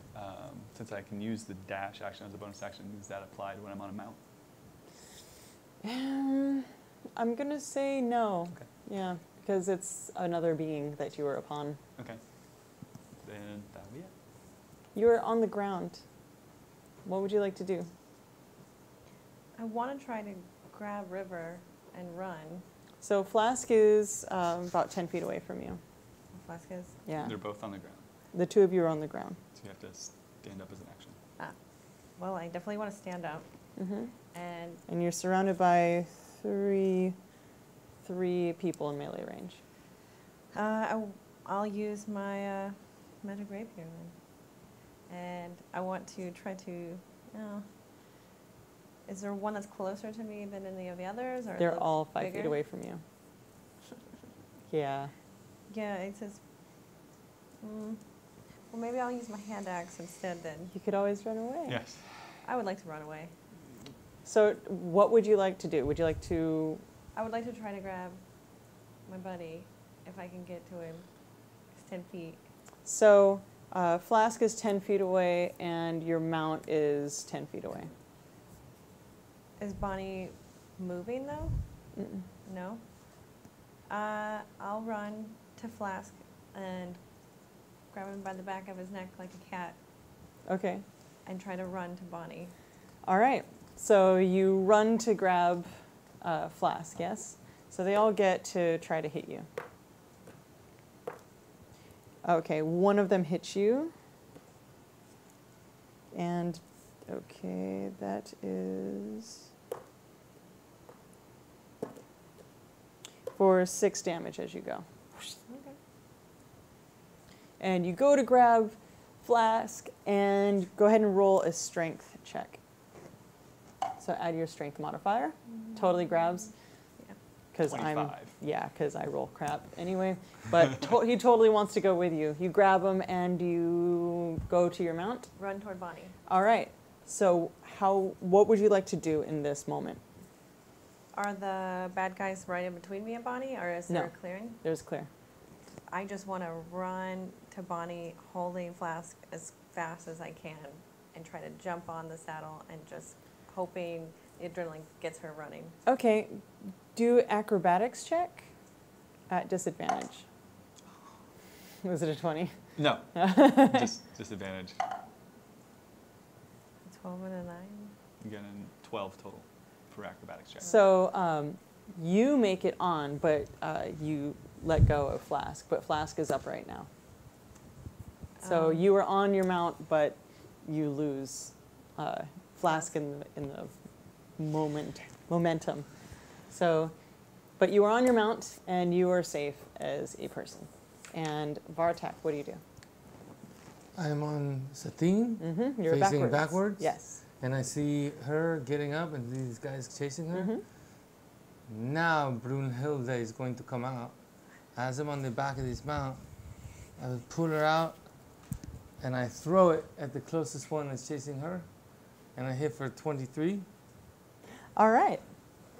since I can use the dash action as a bonus action, is that applied when I'm on a mount? I'm going to say no. Okay. Yeah, because it's another being that you were upon. Okay. Then that'll be it. You're on the ground. What would you like to do? I want to try to grab River and run. So Flask is about 10 feet away from you. Flask is. Yeah. They're both on the ground, The two of you are on the ground. so you have to stand up as an action. Well, I definitely want to stand up. Mm-hmm. And you're surrounded by three people in melee range. I'll use my magic rapier then. And I want to try to. Is there one that's closer to me than any of the others? Or They're that's all 5 bigger? feet away from you. Yeah. Yeah, it says. Well, maybe I'll use my hand axe instead then. You could always run away. Yes. I would like to run away. So what would you like to do? Would you like to... I would like to try to grab my buddy if I can get to him. It's 10 feet. So Flask is 10 feet away and your mount is 10 feet away. Is Bonnie moving though? Mm-mm. No? I'll run to Flask and grab him by the back of his neck like a cat Okay. and try to run to Bonnie. All right. So you run to grab Flask, yes? So they all get to try to hit you. Okay, one of them hits you. And, okay, that is for 6 damage as you go. Okay. And you go to grab Flask and go ahead and roll a strength check. So add your strength modifier. Totally grabs. Yeah. Because 25. because I roll crap anyway. But he totally wants to go with you. You grab him and you go to your mount. Run toward Bonnie. All right. So what would you like to do in this moment? Are the bad guys right in between me and Bonnie, or is No. there a clearing? There's clear. I just want to run to Bonnie holding Flask as fast as I can and try to jump on the saddle and just hoping the adrenaline gets her running. Okay. Do acrobatics check at disadvantage. Was it a 20? No. just disadvantage. A 12 and a 9. You get a 12 total for acrobatics check. So you make it on, but you let go of Flask. But Flask is upright now. So you were on your mount, but you lose Flask in the momentum. So, but you are on your mount, and you are safe as a person. And Vartak, what do you do? I'm on Satine, Mm-hmm. You're facing backwards. backwards. Yes. And I see her getting up and these guys chasing her. Mm-hmm. Now Brunhilde is going to come out. As I'm on the back of this mount, I would pull her out and I throw it at the closest one that's chasing her. And I hit for 23. All right.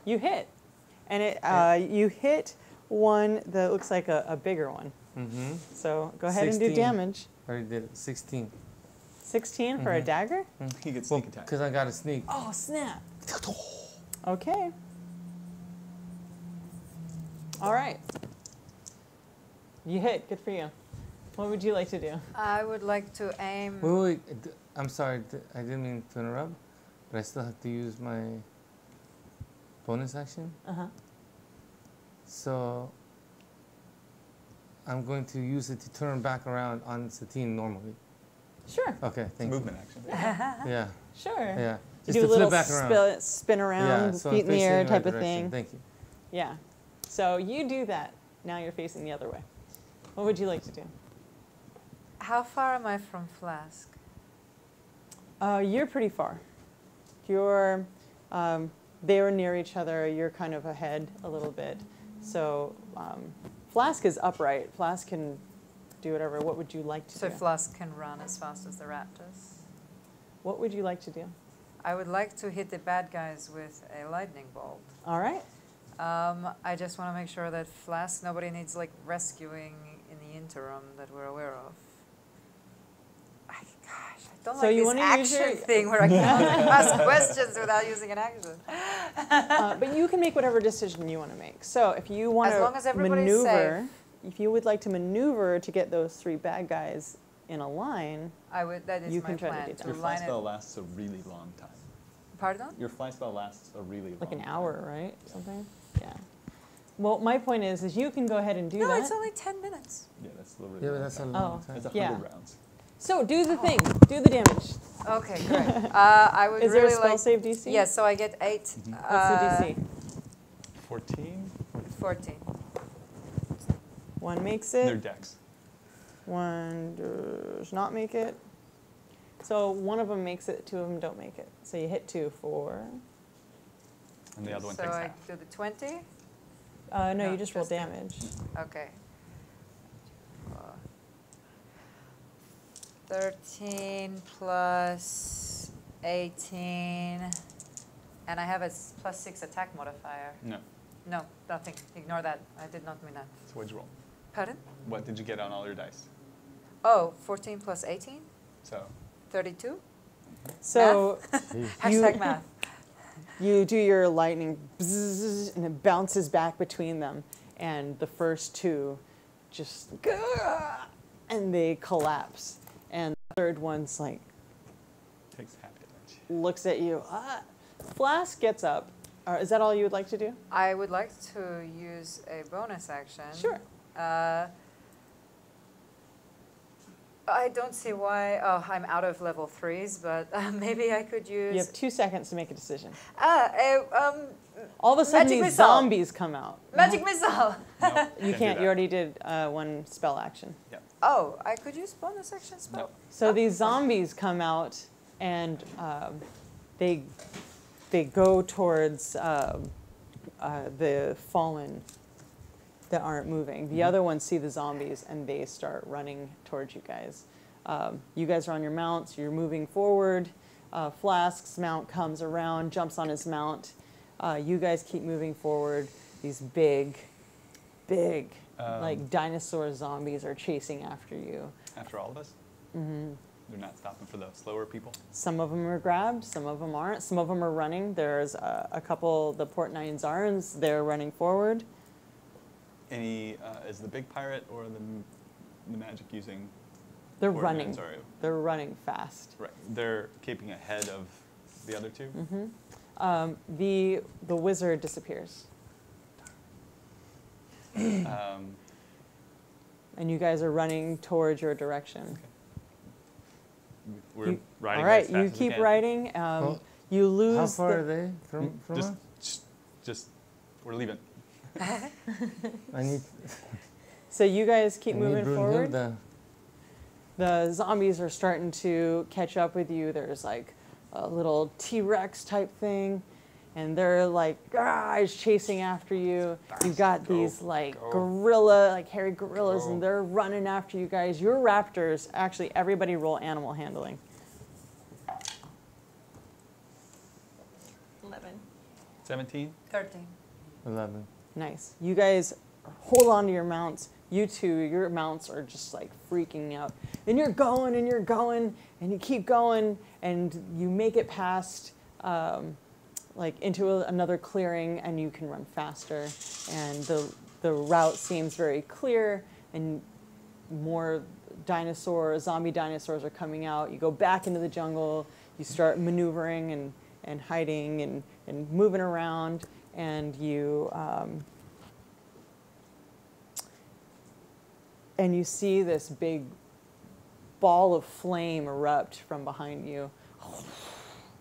You hit. And you hit one that looks like a bigger one. Mm-hmm. So go ahead and do 16. damage. Already did it. 16. 16 for a dagger? He gets Well, sneak attack. because I got a sneak. Oh, snap. Okay. All right. You hit. Good for you. What would you like to do? I would like to aim. Wait. I'm sorry. I didn't mean to interrupt, but I still have to use my bonus action. Uh-huh. So I'm going to use it to turn back around on Satine normally. Sure. Okay, It's a thank you. movement action. Yeah, Sure. yeah. You Just do to a little flip back around. spin around, Yeah, so I'm feet in the facing air the type right of direction. thing. Thank you. Yeah. So you do that. Now you're facing the other way. What would you like to do? How far am I from Flask? You're pretty far. You're, they were near each other. You're kind of ahead a little bit. So Flask is upright. Flask can do whatever. What would you like to So do? Flask can run as fast as the raptors. What would you like to do? I would like to hit the bad guys with a lightning bolt. All right. I just want to make sure that Flask, nobody needs like rescuing in the interim that we're aware of. Gosh, I don't So like you this wanna use action your- thing where I can only ask questions without using an action. But you can make whatever decision you want to make. So if you want As long as to everybody's maneuver, if you would like to maneuver to get those 3 bad guys in a line, I would. That is You my can try to plan do to that. Your fly line it. spell lasts a really long time. Pardon? Your fly spell lasts a really like long an time. hour, right? Something? Yeah. Well, my point is you can go ahead and do No, that. it's only 10 minutes. Yeah, that's a little Yeah, really but that's a long long Oh. time. It's 100 Yeah. rounds. So do the thing. Do the damage. Okay, great. I would Is there really a spell like. save DC? Yes, so I get 8. What's the DC? 14? 14. 1 makes Their it. decks. 1 does not make it. So one of them makes it, 2 of them don't make it. So you hit 2 for. And the other one So takes I half. do the 20. No, No, you just roll just the- damage. Okay. 13 plus 18. And I have a +6 attack modifier. No. No, nothing. Ignore that. I did not mean that. So what'd you roll? Pardon? What did you get on all your dice? Oh, 14 plus 18? So 32? So Jeez. Hashtag math. you do your lightning, bzzz, and it bounces back between them, and the first 2 just, and they collapse. And the third one's like, takes half damage. looks at you. Flask gets up. Is that all you would like to do? I would like to use a bonus action. Sure. I don't see why. Oh, I'm out of level 3s, but maybe I could use. You have 2 seconds to make a decision. All of a sudden, Magic these missile. zombies come out. Magic missile. Nope, You do can't. that. You already did 1 spell action. Oh, I could use bonus action spell. No. So these zombies come out, and they go towards the fallen that aren't moving. The other ones see the zombies, and they start running towards you guys. You guys are on your mounts. You're moving forward. Flask's mount comes around, jumps on his mount. You guys keep moving forward. These big, like dinosaur zombies are chasing after you. After all of us? Mm-hmm. They're not stopping for the slower people? Some of them are grabbed, some of them aren't. Some of them are running. There's a couple, the Port 9 Zarns, they're running forward. Any, is the big pirate or the magic using? They're Port running. Nine, sorry. They're running fast. Right. They're keeping ahead of the other 2? Mm-hmm. The wizard disappears. And you guys are running towards your direction. We're riding All right, as fast you as we keep can. riding. Well, You lose. How far the- are they from Just, us? just, we're leaving. I need. So you guys keep I need moving forward. Brunhilde. The zombies are starting to catch up with you. There's like a little T-Rex type thing, and they're like guys chasing after you. You've got these like gorilla, like hairy gorillas, and they're running after you guys. Your raptors, actually, everybody roll animal handling. 11. 17? 13. 11. Nice. You guys hold on to your mounts. You two, your mounts are just like freaking out. And you're going and you're going and you keep going and you make it past like into another clearing and you can run faster. And the route seems very clear and more zombie dinosaurs are coming out. You go back into the jungle. You start maneuvering and hiding and moving around. And you see this big ball of flame erupt from behind you.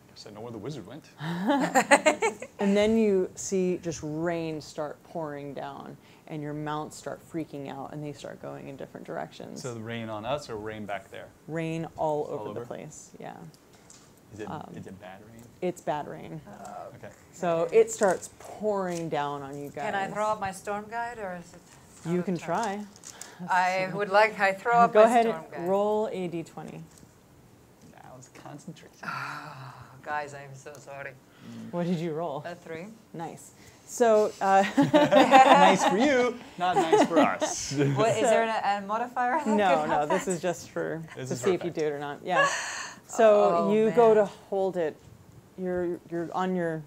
Guess I know where the wizard went. And then you see just rain start pouring down, and your mounts start freaking out, and they start going in different directions. So the rain on us or rain back there? Rain all over the over? place, yeah. Is it bad rain? It's bad rain. Okay. So it starts pouring down on you guys. Can I throw up my storm guide, or is it? You out can of time? try. I would like. I throw up Go my ahead storm and guide. roll a d20. Now it's concentration. Guys, I'm so sorry. What did you roll? A 3. Nice. So, Nice for you, not nice for us. What, is there a modifier? that no, could no, help this that? is just for This to is see if you perfect. do it or not. Yeah. So Oh, you go man. to hold it. You're on your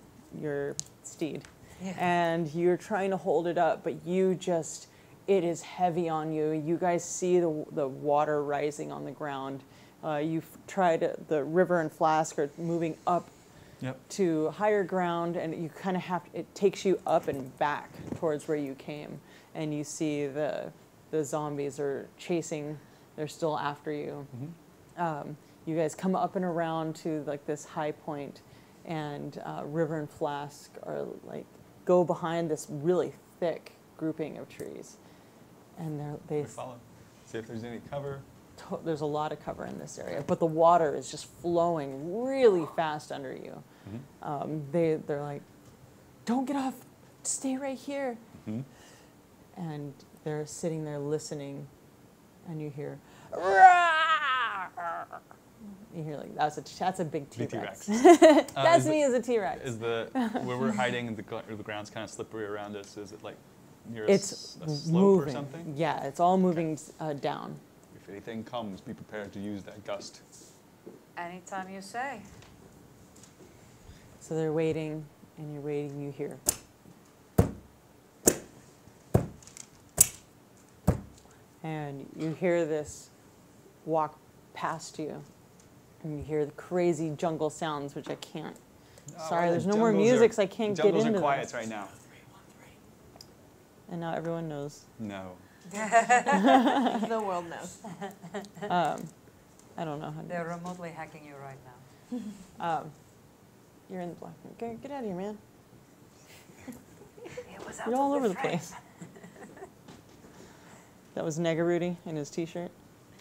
steed, Yeah. and you're trying to hold it up, but it is heavy on you. You guys see the water rising on the ground. You've tried the river and flask are moving up Yep. to higher ground, and you kind of it takes you up and back towards where you came, and you see the zombies are chasing. They're still after you. You guys come up and around to like this high point, and River and Flask are like go behind this really thick grouping of trees, and We follow. See if there's any cover. there's a lot of cover in this area, but the water is just flowing really fast under you. They're like, don't get off, stay right here. And they're sitting there listening, and you hear, you hear like that's a big The T-Rex. T-Rex. That's is me as a T-Rex. Is where we're hiding, the ground's kind of slippery around us? Is it like near It's a slope moving. or something? Yeah, it's all moving down. If anything comes, be prepared to use that gust. Anytime you say. So they're waiting, and you're waiting. You hear. And you hear this walk past you, and you hear the crazy jungle sounds, which I can't. Sorry, there's no more music, so I can't get into Jungles are this. quiet right now. And now everyone knows. No. The world knows. I don't know how to. They're remotely hacking you right now. You're in the black. Get out of here, man. It was You're all over the frame. place. That was Negaruti in his T-shirt.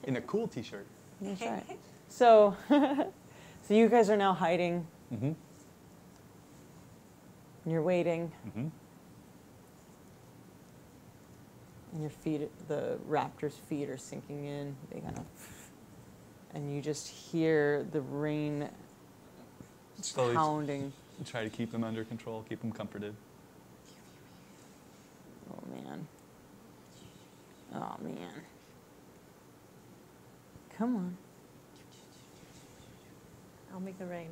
In a cool T-shirt. That's right. So, so you guys are now hiding. Mm-hmm. And you're waiting. Mm-hmm. And your feet, the raptor's feet are sinking in. They kind of, and you just hear the rain Slowly pounding. try to keep them under control, keep them comforted. Oh man. Oh man. Come on. I'll make the rain.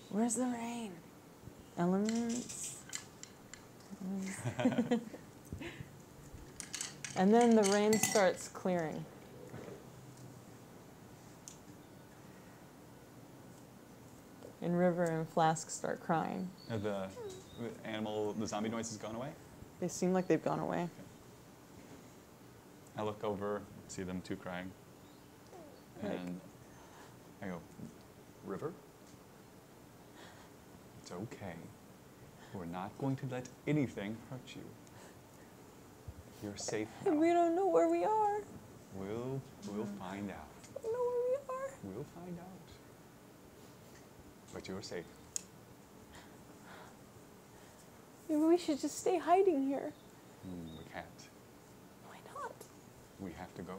Where's the rain? Elements. And then the rain starts clearing. And River and Flask start crying. Are the zombie noise has gone away? They seem like they've gone away. I look over, see them two crying. Like- And I go, River? It's okay. We're not going to let anything hurt you. You're safe now. And we don't know where we are. We'll find out. We don't know where we are. We'll find out. But you're safe. Maybe we should just stay hiding here. We can't. Why not? We have to go.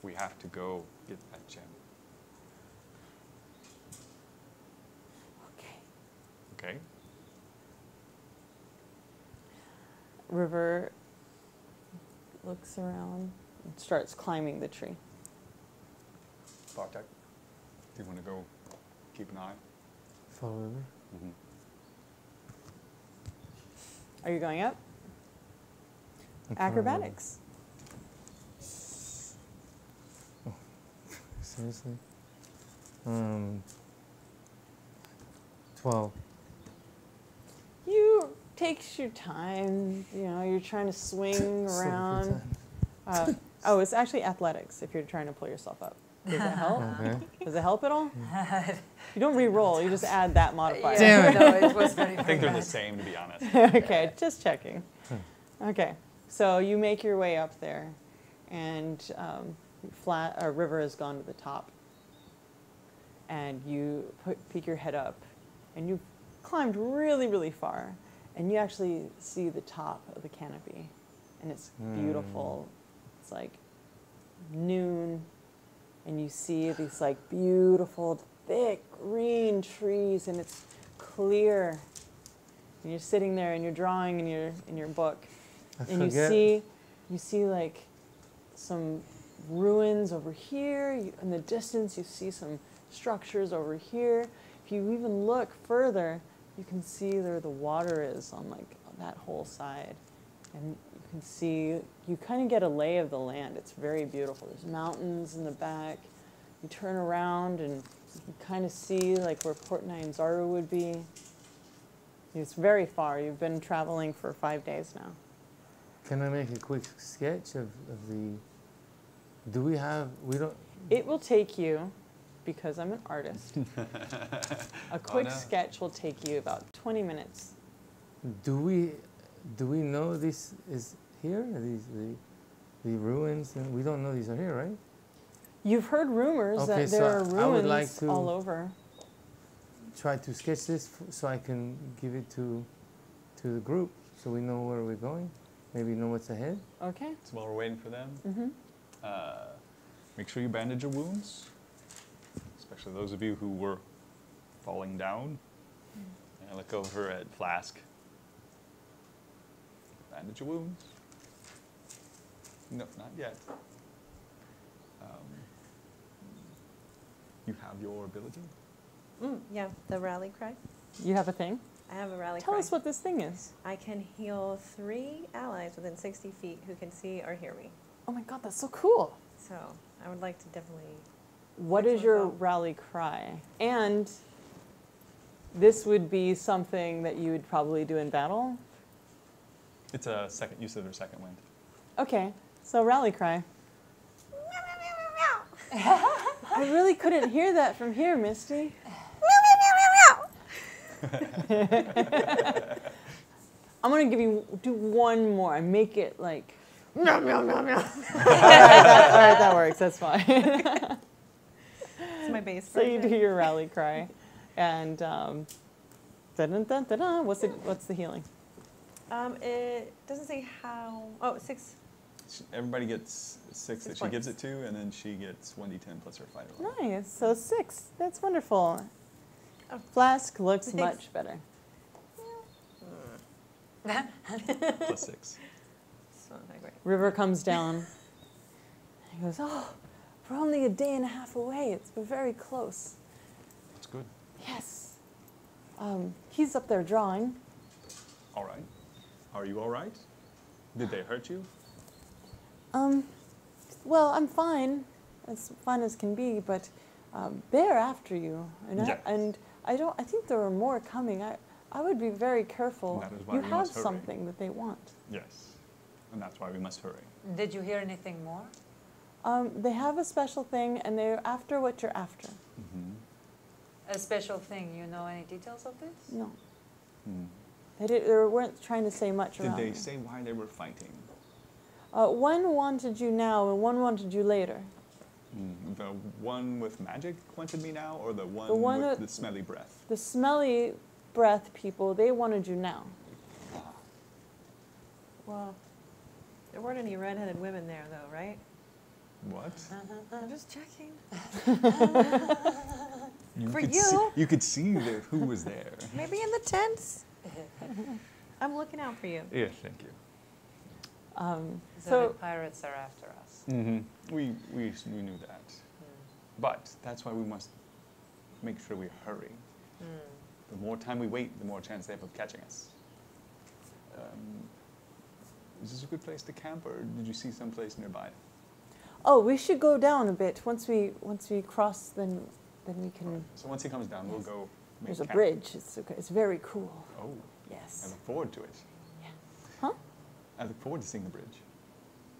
We have to go get that gem. Okay. Okay? River looks around and starts climbing the tree. Bartek, do you want to go keep an eye? Follow River. Mm-hmm. Are you going up? I'm following River. Acrobatics. Seriously? 12. You takes your time. You know, you're trying to swing So good around. time. Oh, it's actually athletics if you're trying to pull yourself up. Does that help? Okay. Does it help at all? You don't re-roll. You just add that modifier. Damn it. No, it was very, I very think they're the bad. same, to be honest. Okay, just checking. Okay, so you make your way up there, and River has gone to the top, and you peek your head up, and you've climbed really, really far, and you actually see the top of the canopy, and it's beautiful. It's like noon, and you see these like beautiful, thick green trees, and it's clear. And you're sitting there and you're drawing in your book. I And forget. you see like some ruins over here. In the distance, you see some structures over here. If you even look further, you can see where the water is on like that whole side. And you can see, you kind of get a lay of the land. It's very beautiful. There's mountains in the back. You turn around and you can kind of see like where Port Nyanzaru would be. It's very far. You've been traveling for 5 days now. Can I make a quick sketch of the? Do we have? We don't. It will take you, because I'm an artist, a quick no. sketch will take you about 20 minutes. Do we know this is here? These the ruins, and we don't know these are here, right? You've heard rumors Okay, that so there are I would ruins like to- all over. Try to sketch this so I can give it to the group, so we know where we're going. Maybe know what's ahead. Okay. So while we're waiting for them, Mm-hmm. make sure you bandage your wounds, especially those of you who were falling down. And I look over at Flask. Bandage your wounds. No, not yet. You have your ability. Yeah, the rally cry. You have a thing? I have a rally Tell cry. us what this thing is. I can heal 3 allies within 60 feet who can see or hear me. Oh my god, that's so cool. So I would like to definitely. What That's is what I your thought. rally cry? And this would be something that you would probably do in battle? It's a second use of their second wind. Okay, so rally cry. I really couldn't hear that from here, Misty. I'm gonna do one more. I make it like. Meow, meow, meow, meow. All right, that works. That's fine. It's my base So you version. do your rally cry, and dun, dun, dun, dun, dun. What's the healing? It doesn't say how. Oh, 6. Everybody gets 6 that she points. gives it to, and then she gets 1d10 plus her fighter level. Nice. So 6. That's wonderful. Oh. Flask looks Thanks. much better. Plus 6. So not great. River comes down. He goes, oh, we're only a day and a half away. It's been very close. That's good. Yes. He's up there drawing. All right. Are you all right? Did they hurt you? Well, I'm fine, as fine as can be, but they're after you, and Yes. I think there are more coming. I would be very careful. That is why You we have must hurry. something that they want. Yes. And that's why we must hurry. Did you hear anything more? They have a special thing, and they're after what you're after. Mm-hmm. A special thing. You know any details of this? No, Mm. they weren't trying to say much Did around they it. say why they were fighting? One wanted you now, and one wanted you later. The one with magic wanted me now, or the one, one with that- the smelly breath? The smelly breath people, they wanted you now. Well, there weren't any redheaded women there, though, right? What? I'm just checking. For could you. See, you could see who was there. Maybe in the tents. I'm looking out for you. Yes, thank you. So So the pirates are after us. Mm-hmm. We knew that. But that's why we must make sure we hurry. The more time we wait, the more chance they have of catching us. Is this a good place to camp, or did you see some place nearby? oh, we should go down a bit. Once we cross, then we can. So once he comes down, we'll go make There's a camp. bridge. It's very cool. Oh, I Yes. look forward to it. Huh? I look forward to seeing the bridge.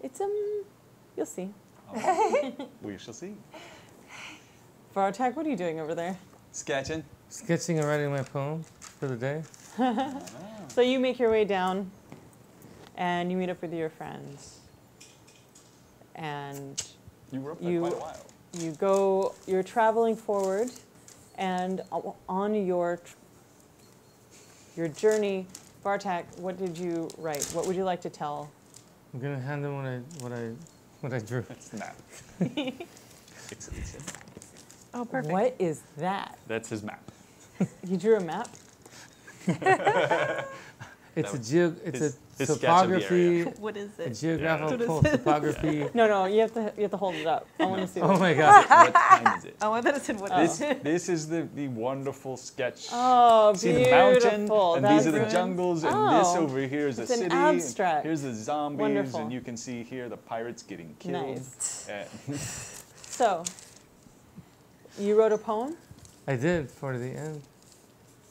It's you'll see. We shall see. Vartag, what are you doing over there? Sketching. Sketching and writing my poem for the day. So you make your way down, and you meet up with your friends, and You were up there You- quite a while. you're traveling forward, and on your journey, Bartak, what did you write? What would you like to tell? I'm gonna hand them what I drew. It's map. it's him. Oh, perfect. What is that? That's his map. You drew a map? It's That a his sketch of the topography, What is a it? geographical topography. No, you have to hold it up. I want to see. Oh this. my God! What time is it? Oh, I thought it said what is it? This is the wonderful sketch. Oh, See beautiful. the mountain, and these are the That's- jungles, and Oh, this over here is a it's an city. and abstract. Here's the zombies, Wonderful. and you can see here the pirates getting killed. Nice. Uh, So, you wrote a poem? I did for the end.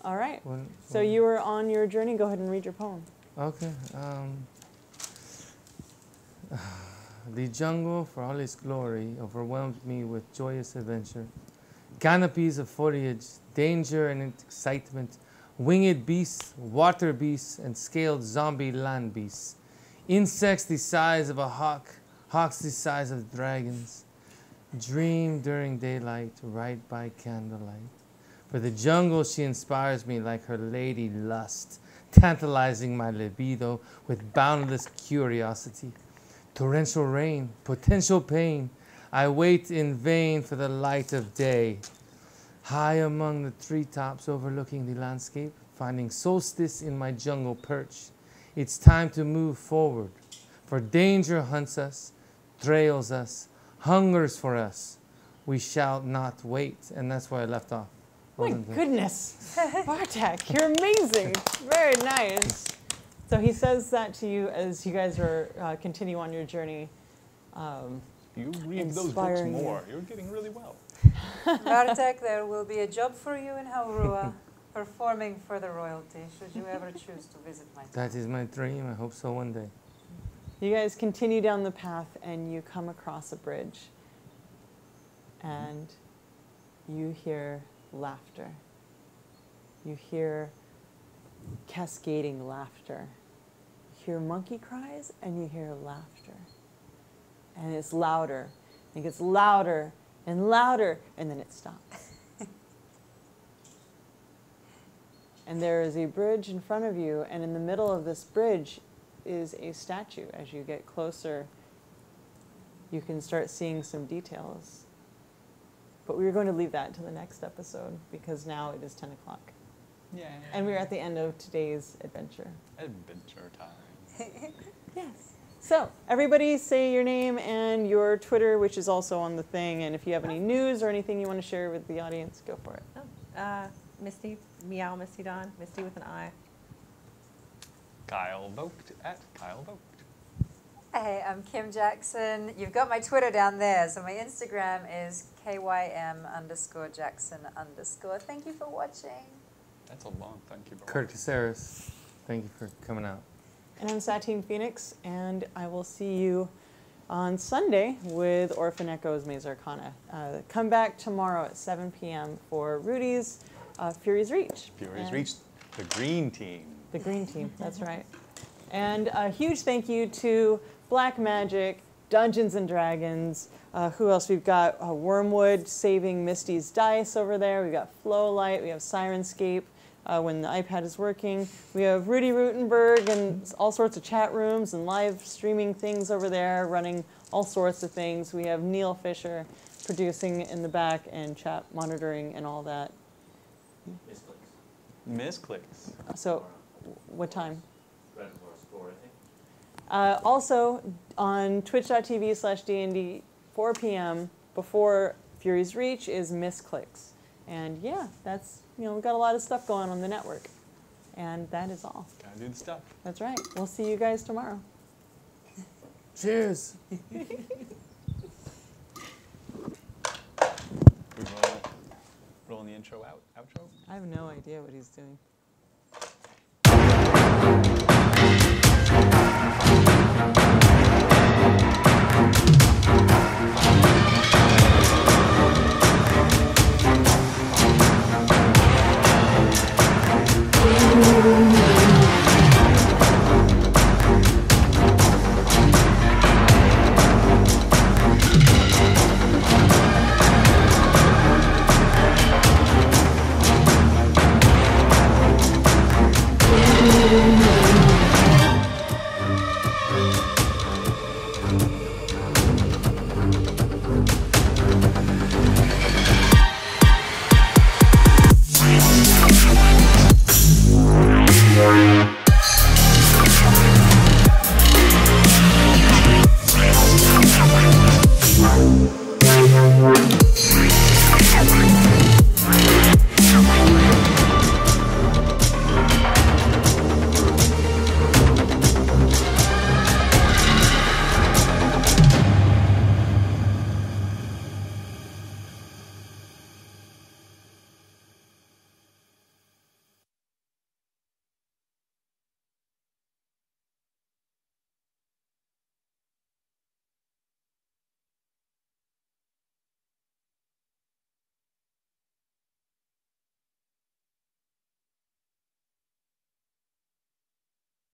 All right. When, So you were on your journey. Go ahead and read your poem. Okay. The jungle, for all its glory, overwhelmed me with joyous adventure. Canopies of foliage, danger and excitement, winged beasts, water beasts, and scaled zombie land beasts. Insects the size of a hawk, hawks the size of dragons. Dream during daylight, right by candlelight. For the jungle, she inspires me like her lady lust, tantalizing my libido with boundless curiosity. Torrential rain, potential pain, I wait in vain for the light of day. High among the treetops overlooking the landscape, finding solstice in my jungle perch. It's time to move forward, for danger hunts us, trails us, hungers for us. We shall not wait. And that's where I left off. My Wasn't it? goodness, Bartek, you're amazing. Very nice. So he says that to you as you guys are continue on your journey. you read those books Inspiring you. more. You're getting really well. Bartek, there will be a job for you in Haurua, performing for the royalty, should you ever choose to visit my town. That is my dream. I hope so one day. You guys continue down the path and you come across a bridge. And you hear laughter. You hear cascading laughter. You hear monkey cries and you hear laughter. And it's louder. It gets louder and louder, and then it stops. And there is a bridge in front of you, and in the middle of this bridge is a statue. As you get closer, you can start seeing some details. But we're going to leave that to the next episode because now it is 10 o'clock. Yeah. And we're at the end of today's adventure. Adventure time. Yes. So everybody say your name and your Twitter, which is also on the thing. And if you have any news or anything you want to share with the audience, go for it. Misty, meow, Misty Dawn, Misty with an I. Kyle Vogt at Kyle Vogt. Hey, I'm Kim Jackson. You've got my Twitter down there, so my Instagram is KYM_Jackson_. Thank you for watching. That's a long thank you. Kurt Caceres, thank you for coming out. And I'm Satine Phoenix, and I will see you on Sunday with Orphan Echoes Maze Arcana. Come back tomorrow at 7 p.m. for Rudy's Fury's Reach. Fury's And reached the green team. the green team, that's right. And a huge thank you to Black Magic, Dungeons and Dragons. Who else? We've got Wormwood saving Misty's dice over there. We've got Flowlight. We have Sirenscape when the iPad is working. We have Rudy Rutenberg and all sorts of chat rooms and live streaming things over there, running all sorts of things. We have Neil Fisher producing in the back and chat monitoring and all that. Misclicks. So, what time? Right before score, I think. Also, on twitch.tv/DND, 4 p.m. before Fury's Reach is Misclicks. And yeah, that's, we've got a lot of stuff going on the network. And that is all. Gotta do the stuff. That's right. We'll see you guys tomorrow. Cheers. We rolling the intro outro? I have no idea what he's doing.